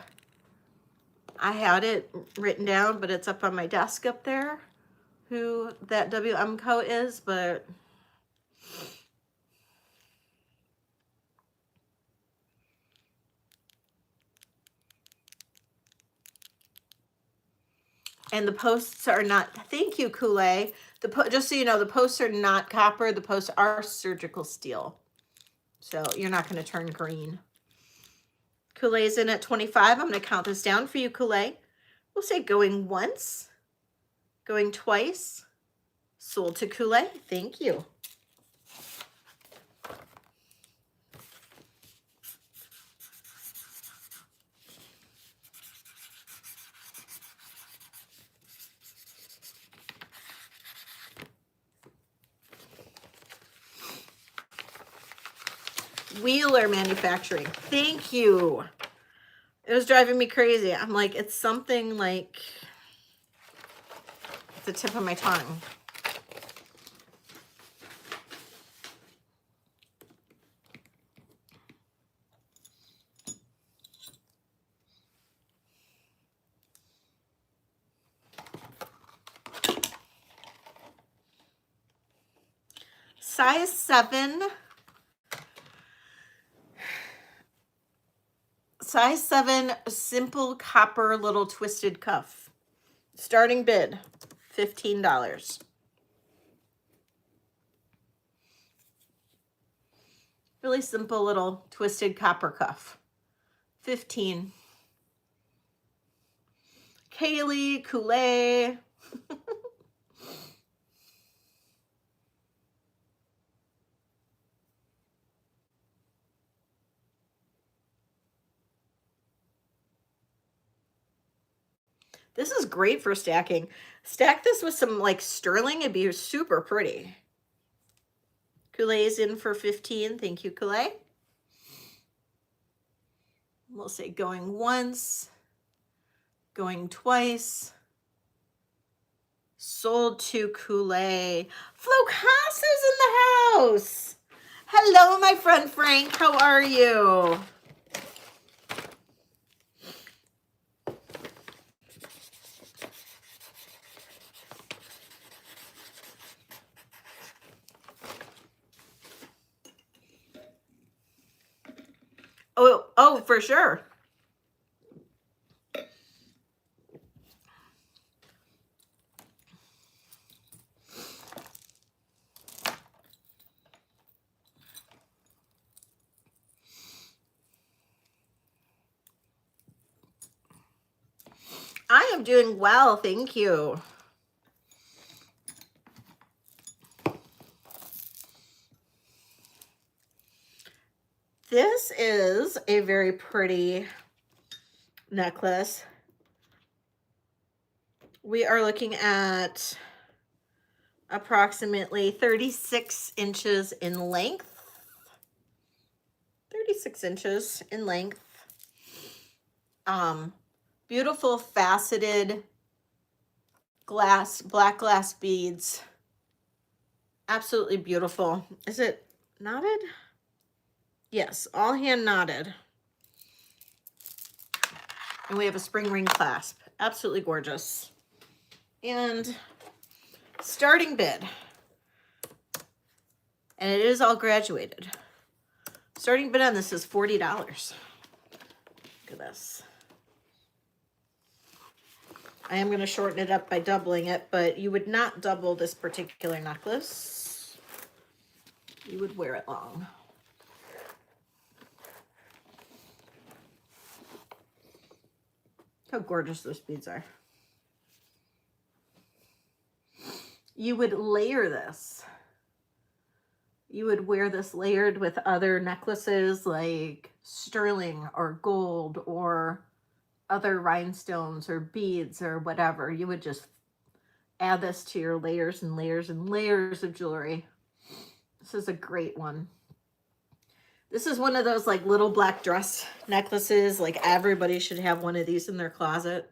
I had it written down, but it's up on my desk up there who that WM Co is, but and the posts are not, thank you, Kool-Aid. Just so you know, the posts are not copper. The posts are surgical steel. So you're not going to turn green. Kool-Aid's in at 25. I'm going to count this down for you, Kool-Aid. We'll say going once, going twice. Sold to Kool-Aid. Thank you. Wheeler Manufacturing. Thank you. It was driving me crazy. I'm like, it's something like the tip of my tongue. Size 7. Size 7 simple copper little twisted cuff. Starting bid, $15. Really simple little twisted copper cuff. 15. Kaylee, Kool-Aid. This is great for stacking. Stack this with some like sterling. It'd be super pretty. Kool-Aid's in for 15. Thank you, Kool-Aid. We'll say going once, going twice. Sold to Kool-Aid. Flocasa's in the house. Hello, my friend Frank. How are you? Oh, for sure. I am doing well, thank you. This is a very pretty necklace. We are looking at approximately 36 inches in length. 36 inches in length. Beautiful faceted glass, black glass beads. Absolutely beautiful. Is it knotted? Yes, all hand knotted. And we have a spring ring clasp. Absolutely gorgeous. And starting bid. And it is all graduated. Starting bid on this is $40. Look at this. I am going to shorten it up by doubling it, but you would not double this particular necklace. You would wear it long. How gorgeous those beads are. You would layer this. You would wear this layered with other necklaces like sterling or gold or other rhinestones or beads or whatever. You would just add this to your layers and layers and layers of jewelry. This is a great one. This is one of those like little black dress necklaces. Like everybody should have one of these in their closet.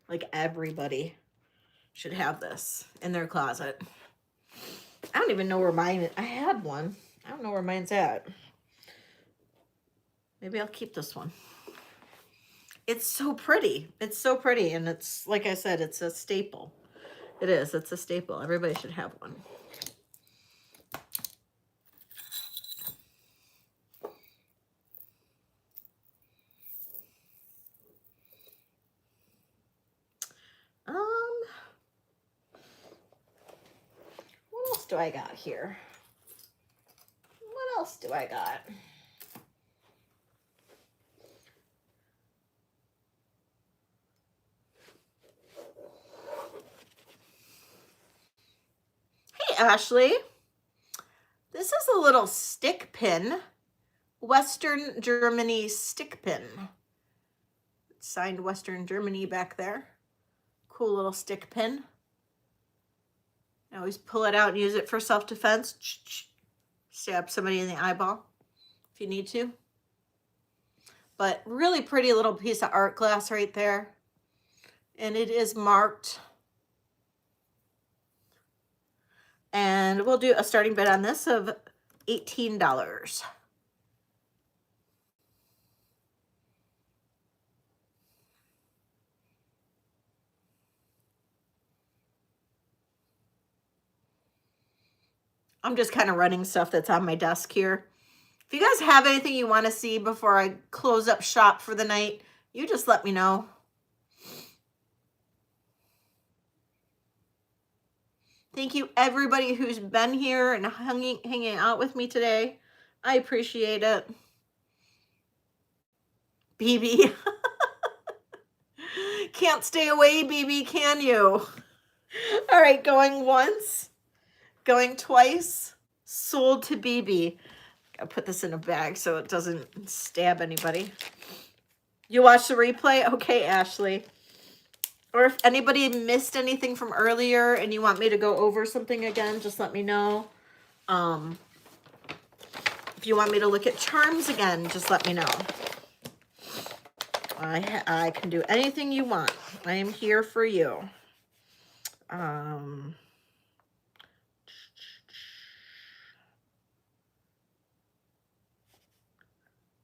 Like everybody should have this in their closet. I don't even know where mine is. I had one. I don't know where mine's at. Maybe I'll keep this one. It's so pretty. It's so pretty. And it's, like I said, it's a staple. It is. It's a staple. Everybody should have one. What else do I got here? What else do I got? Hey, Ashley. This is a little stick pin. Western Germany stick pin. It's signed Western Germany back there. Cool little stick pin. I always pull it out and use it for self-defense. Stab somebody in the eyeball if you need to. But really pretty little piece of art glass right there. And it is marked. And we'll do a starting bid on this of $18. I'm just kind of running stuff that's on my desk here. If you guys have anything you want to see before I close up shop for the night, you just let me know. Thank you everybody who's been here and hanging out with me today. I appreciate it. BB. Can't stay away, BB, can you? All right, going once. Going twice. Sold to BB. I'll put this in a bag so it doesn't stab anybody. You watched the replay? Okay, Ashley. Or if anybody missed anything from earlier and you want me to go over something again, just let me know. If you want me to look at charms again, just let me know. I can do anything you want. I am here for you.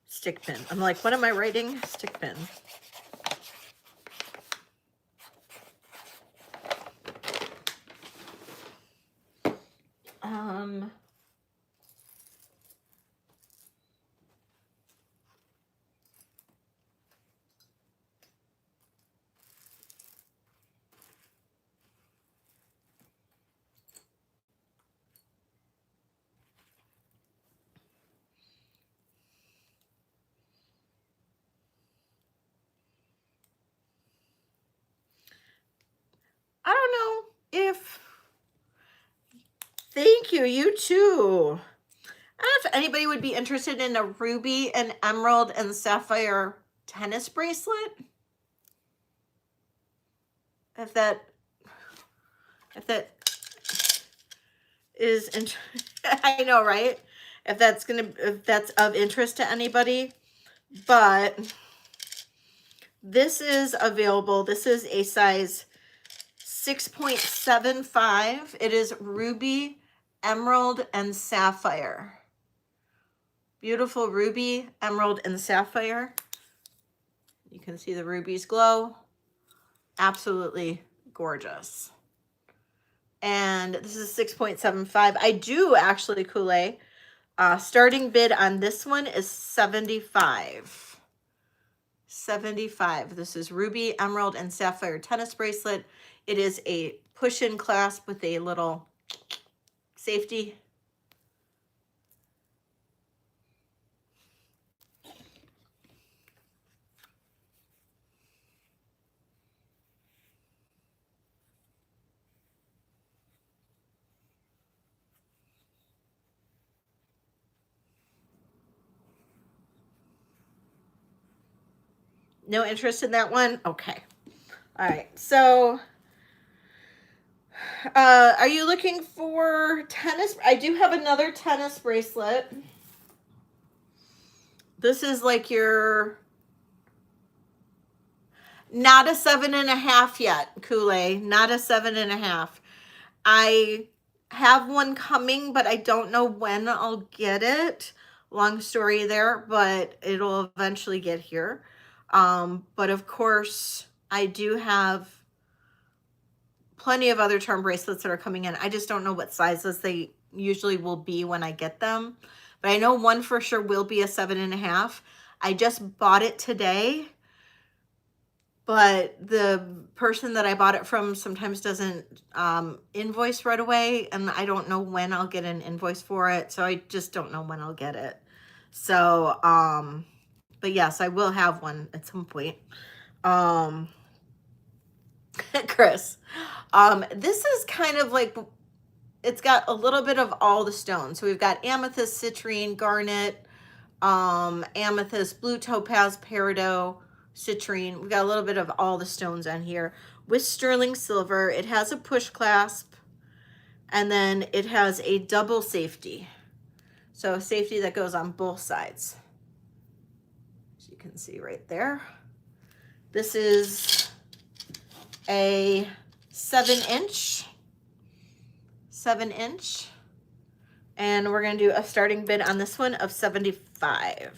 Stick pin. I'm like, what am I writing? Stick pin. I don't know if, thank you, you too. I don't know if anybody would be interested in a ruby and emerald and sapphire tennis bracelet. If that is, I know, right? If that's of interest to anybody, but this is available. This is a size 6.75. It is ruby, emerald, and sapphire. Beautiful ruby, emerald, and sapphire. You can see the rubies glow. Absolutely gorgeous. And this is 6.75. I do actually, Kool-Aid. Starting bid on this one is $75. $75. This is ruby, emerald, and sapphire tennis bracelet. It is a push-in clasp with a little safety. No interest in that one? Okay. All right. So, are you looking for tennis? I do have another tennis bracelet. This is like your, not a 7.5 yet, Kool-Aid. Not a 7.5. I have one coming, but I don't know when I'll get it. Long story there, but it'll eventually get here. But of course, I do have plenty of other charm bracelets that are coming in. I just don't know what sizes they usually will be when I get them. But I know one for sure will be a 7.5. I just bought it today, but the person that I bought it from sometimes doesn't invoice right away, and I don't know when I'll get an invoice for it, so I just don't know when I'll get it. So, but yes, I will have one at some point. Chris, this is kind of like, it's got a little bit of all the stones. So we've got amethyst, citrine, garnet, amethyst, blue topaz, peridot, citrine. We've got a little bit of all the stones on here with sterling silver. It has a push clasp, and then it has a double safety. So a safety that goes on both sides. As you can see right there. This is a 7-inch. 7-inch. And we're going to do a starting bid on this one of $75.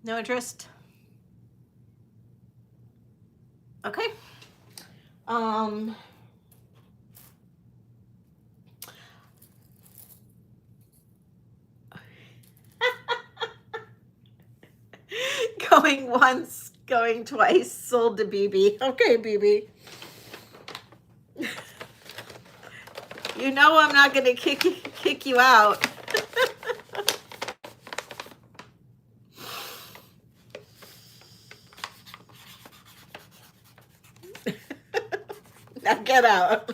No interest? Okay. Going once, going twice, sold to BB. Okay, BB. You know I'm not going to kick you out. Now get out.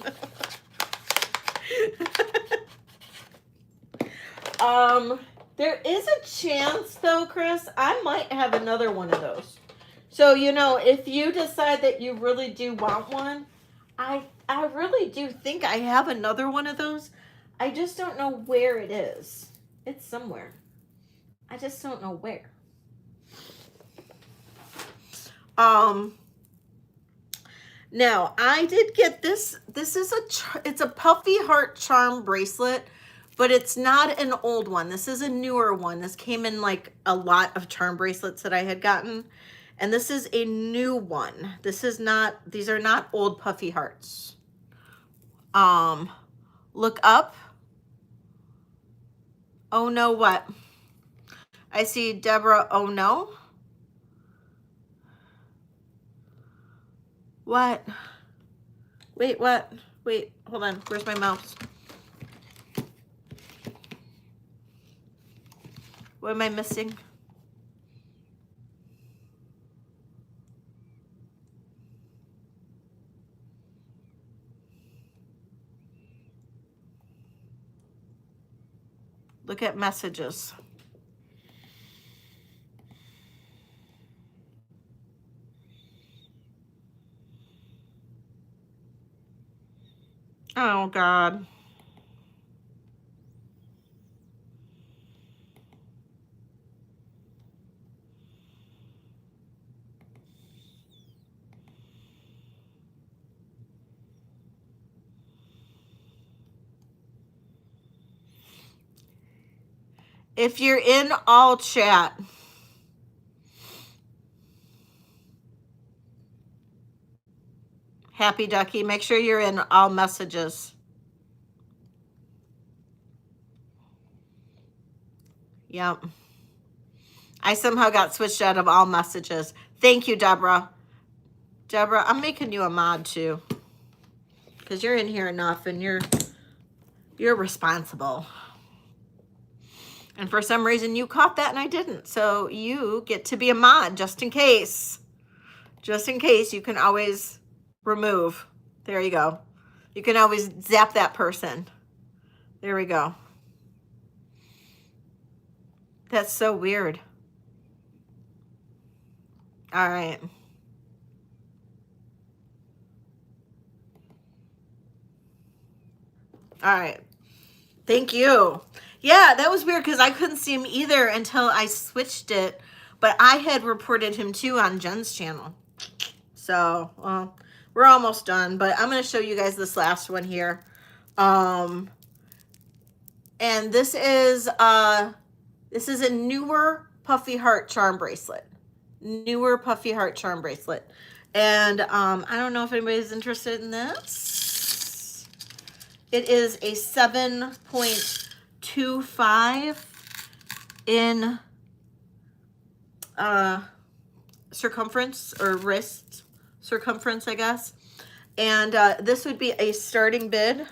There is a chance though, Chris, I might have another one of those. So, you know, if you decide that you really do want one, I really do think I have another one of those. I just don't know where it is. It's somewhere. I just don't know where. Now I did get this. This is it's a puffy heart charm bracelet, but it's not an old one. This is a newer one. This came in like a lot of charm bracelets that I had gotten. And this is a new one. This is not, these are not old puffy hearts. Look up. Oh no, what? I see Deborah, oh no. What? Wait, what? Wait, hold on. Where's my mouse? What am I missing? Look at messages. Oh, God. If you're in all chat, Happy Ducky, make sure you're in all messages. Yep. I somehow got switched out of all messages. Thank you, Deborah. Deborah, I'm making you a mod too. because you're in here enough and you're responsible. And for some reason you caught that and I didn't. So you get to be a mod just in case. Just in case, you can always remove. There you go. You can always zap that person. There we go. That's so weird. All right. All right. Thank you. Yeah, that was weird because I couldn't see him either until I switched it. But I had reported him too on Jen's channel. So, well, we're almost done. But I'm going to show you guys this last one here. And this is a newer puffy heart charm bracelet. Newer puffy heart charm bracelet. And I don't know if anybody's interested in this. It is a 7.25 in circumference, or wrist circumference, I guess. And this would be a starting bid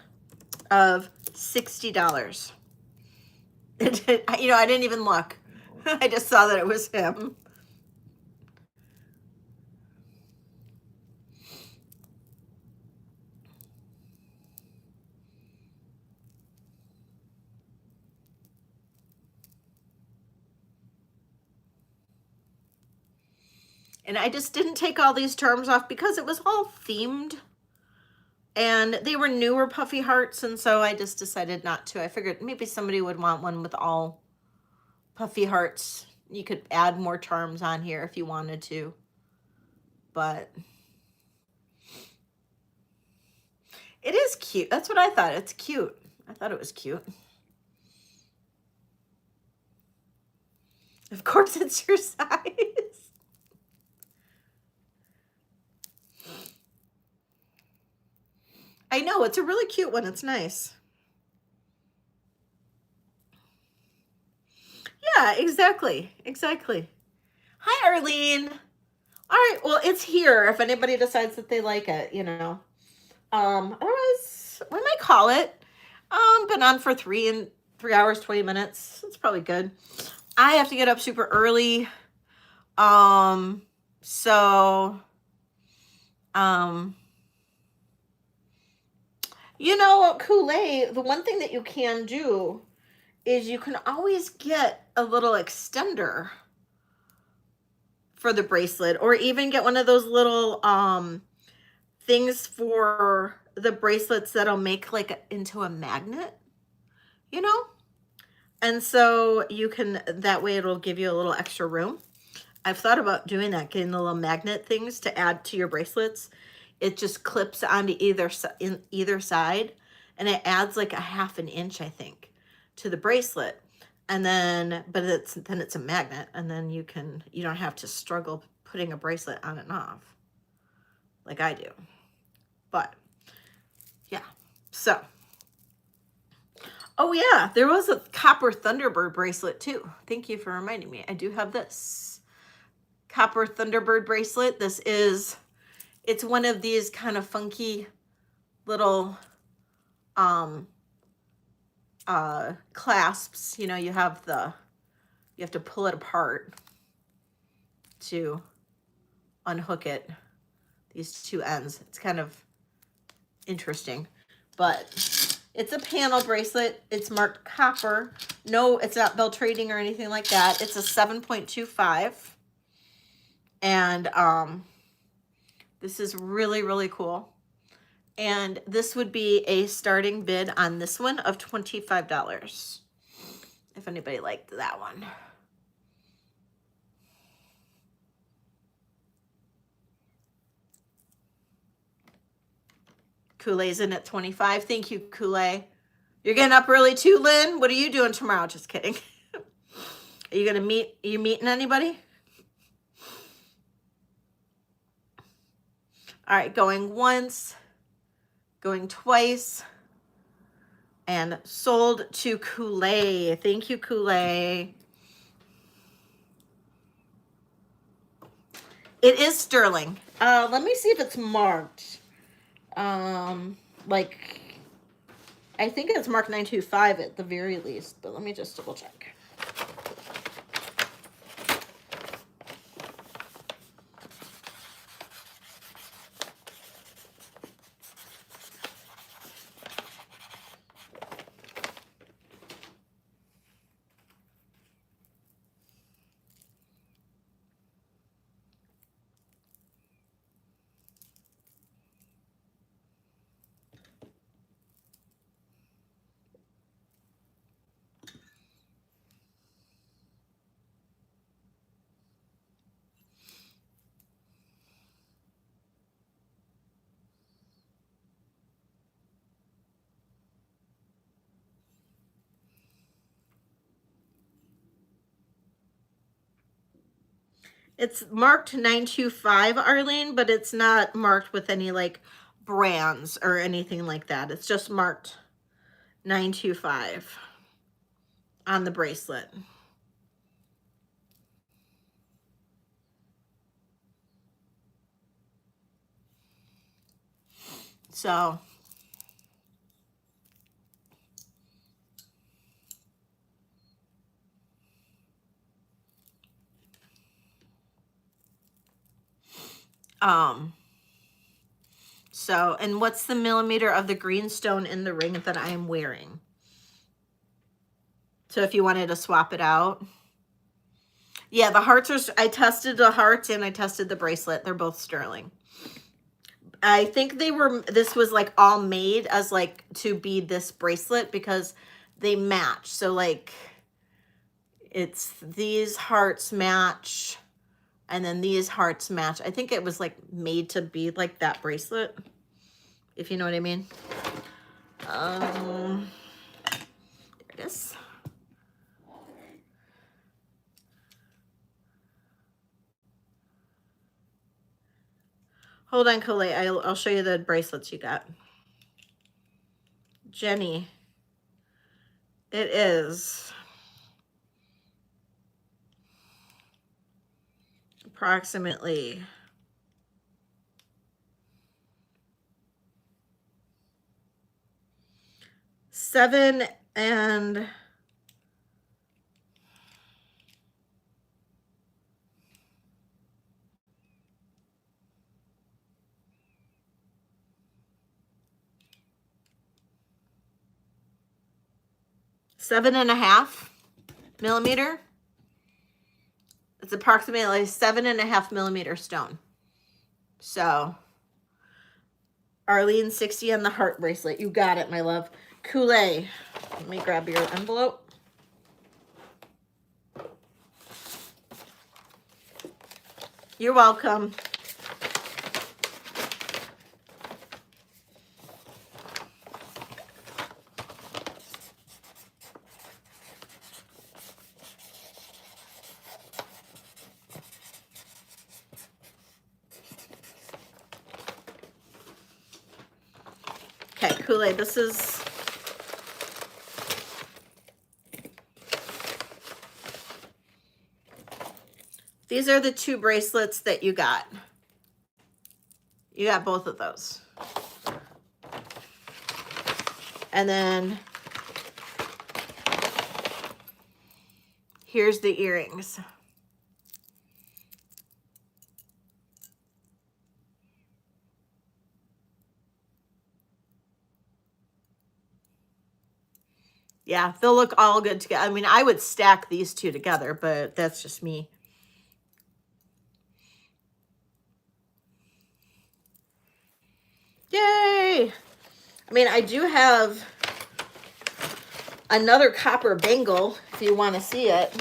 of $60. You know, I didn't even look. I just saw that it was him. And I just didn't take all these terms off because it was all themed. And they were newer puffy hearts, and so I just decided not to. I figured maybe somebody would want one with all puffy hearts. You could add more charms on here if you wanted to. But it is cute. That's what I thought. It's cute. I thought it was cute. Of course it's your size. I know, it's a really cute one. It's nice. Yeah, exactly. Exactly. Hi, Arlene. All right, well, it's here if anybody decides that they like it, you know. Otherwise, we might call it. Been on for 3 hours, 20 minutes. It's probably good. I have to get up super early. You know, Kool-Aid, the one thing that you can do is you can always get a little extender for the bracelet, or even get one of those little things for the bracelets that'll make like into a magnet, you know? And so you can, that way it'll give you a little extra room. I've thought about doing that, getting the little magnet things to add to your bracelets. It just clips onto either side, and it adds like a ½ inch, I think, to the bracelet. And then, but then it's a magnet, and then you don't have to struggle putting a bracelet on and off like I do. But yeah, so. Oh yeah, there was a copper Thunderbird bracelet too. Thank you for reminding me. I do have this copper Thunderbird bracelet. It's one of these kind of funky little clasps. You know, you have to pull it apart to unhook it, these two ends. It's kind of interesting, but it's a panel bracelet. It's marked copper. No, it's not bell trading or anything like that. It's a 7.25. And this is really, really cool. And this would be a starting bid on this one of $25, if anybody liked that one. Kool-Aid's in at 25. Thank you, Kool-Aid. You're getting up early too, Lynn? What are you doing tomorrow? Just kidding. Are you meeting anybody? All right, going once, going twice, and sold to Kool-Aid. Thank you, Kool-Aid. It is sterling. Let me see if it's marked. like, I think it's marked 925 at the very least, but let me just double check. It's marked 925, Arlene, but it's not marked with any like brands or anything like that. It's just marked 925 on the bracelet. So and what's the millimeter of the green stone in the ring that I am wearing? So if you wanted to swap it out. Yeah, the hearts are, I tested the hearts and I tested the bracelet. They're both sterling. I think this was like all made as like to be this bracelet because they match. So like it's these hearts match and then these hearts match. I think it was like made to be like that bracelet, if you know what I mean. There it is. Hold on, Colette. I'll show you the bracelets you got. Jenny, it is approximately 7 and 7.5 millimeter. It's approximately 7.5 millimeter stone. So Arlene, 60 on the heart bracelet. You got it, my love. Kool-Aid. Let me grab your envelope. You're welcome. Okay, Kool-Aid, these are the 2 bracelets that you got. You got both of those. And then here's the earrings. Yeah, they'll look all good together. I mean, I would stack these 2 together, but that's just me. Yay! I mean, I do have another copper bangle if you want to see it.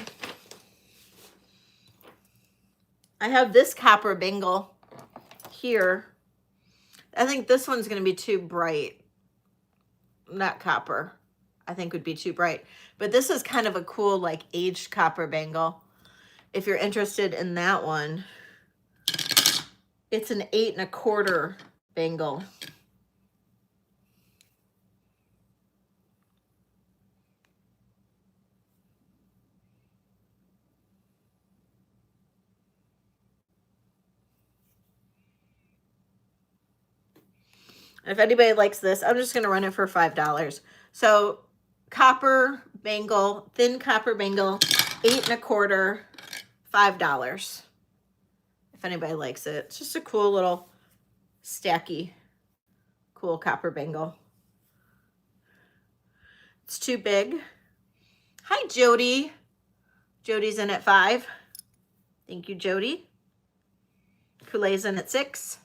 I have this copper bangle here. I think this one's going to be too bright. Not copper. I think would be too bright. But this is kind of a cool, like, aged copper bangle. If you're interested in that one. It's an 8 1/4 bangle. If anybody likes this, I'm just going to run it for $5. So copper bangle, thin copper bangle, 8 1/4, $5. If anybody likes it. It's just a cool little stacky, cool copper bangle. It's too big. Hi, Jody. Jody's in at 5. Thank you, Jody. Kool-Aid's in at 6.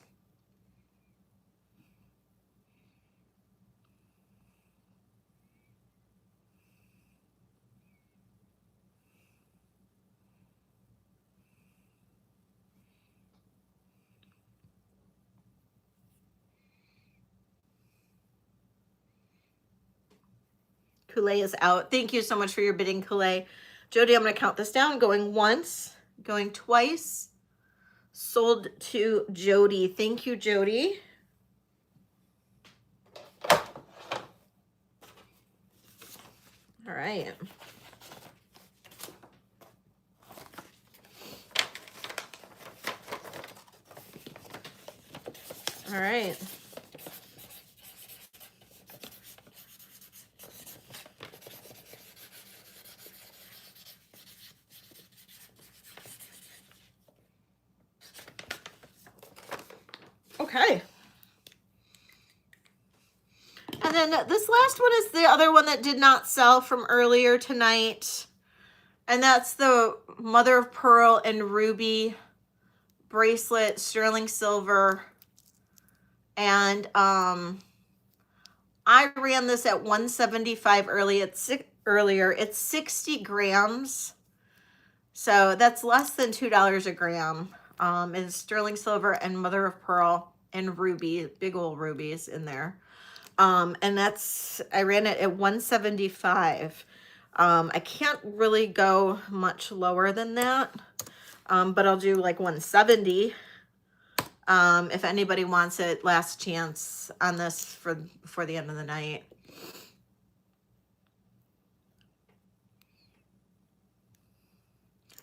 Kool-Aid is out. Thank you so much for your bidding, Kool-Aid. Jody, I'm going to count this down. Going once, going twice. Sold to Jody. Thank you, Jody. All right. All right. Okay. And then this last one is the other one that did not sell from earlier tonight. And that's the mother of pearl and ruby bracelet, sterling silver. And I ran this at $175 earlier. It's 60 grams. So that's less than $2 a gram. It's sterling silver and mother of pearl and ruby, big old rubies in there. And that's, I ran it at $175. I can't really go much lower than that. But I'll do like 170. If anybody wants it, last chance on this before the end of the night.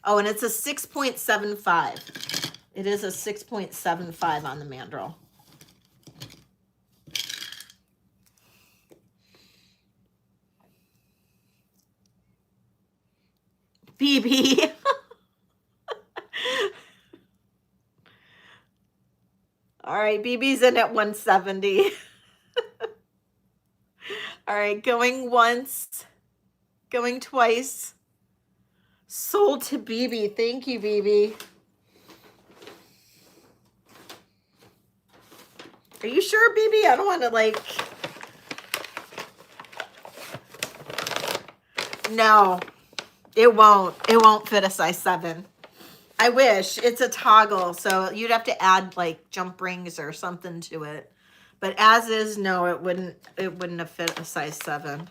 Oh, and it's a 6.75. It is a 6.75 on the mandrel. BB. All right, BB's in at 170. All right, going once, going twice. Sold to BB. Thank you, BB. Are you sure, BB? I don't want to like... No, it won't. It won't fit a size 7. I wish. It's a toggle, so you'd have to add like jump rings or something to it. But as is, no, it wouldn't have fit a size 7.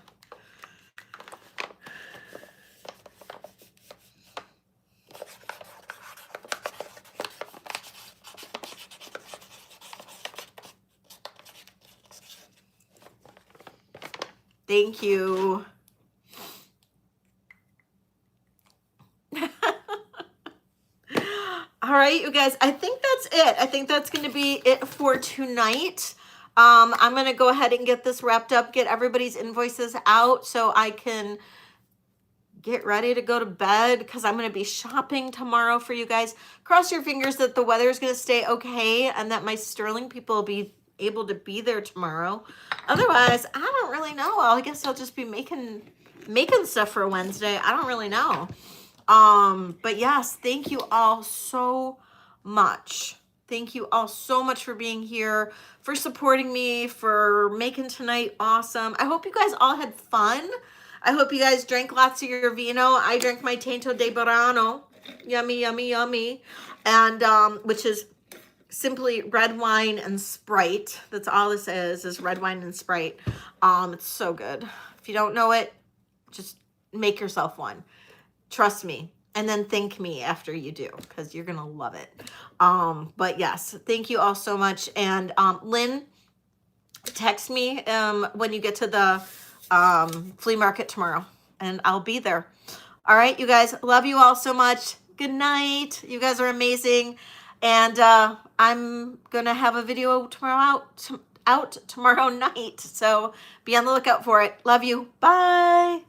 Thank you. All right, you guys, I think that's it. I think that's going to be it for tonight. I'm going to go ahead and get this wrapped up, get everybody's invoices out so I can get ready to go to bed because I'm going to be shopping tomorrow for you guys. Cross your fingers that the weather is going to stay okay and that my Sterling people will be able to be there tomorrow. Otherwise, I don't really know. I guess I'll just be making stuff for Wednesday. I don't really know. But yes, thank you all so much. Thank you all so much for being here, for supporting me, for making tonight awesome. I hope you guys all had fun. I hope you guys drank lots of your vino. I drank my Tinto de Verano. Yummy, yummy, yummy. And, which is simply red wine and Sprite. That's all this is red wine and Sprite. It's so good. If you don't know it, just make yourself one. Trust me. And then thank me after you do, because you're going to love it. But yes, thank you all so much. And Lynn, text me when you get to the flea market tomorrow, and I'll be there. All right, you guys, love you all so much. Good night. You guys are amazing. And I'm going to have a video tomorrow out out tomorrow night. So be on the lookout for it. Love you. Bye.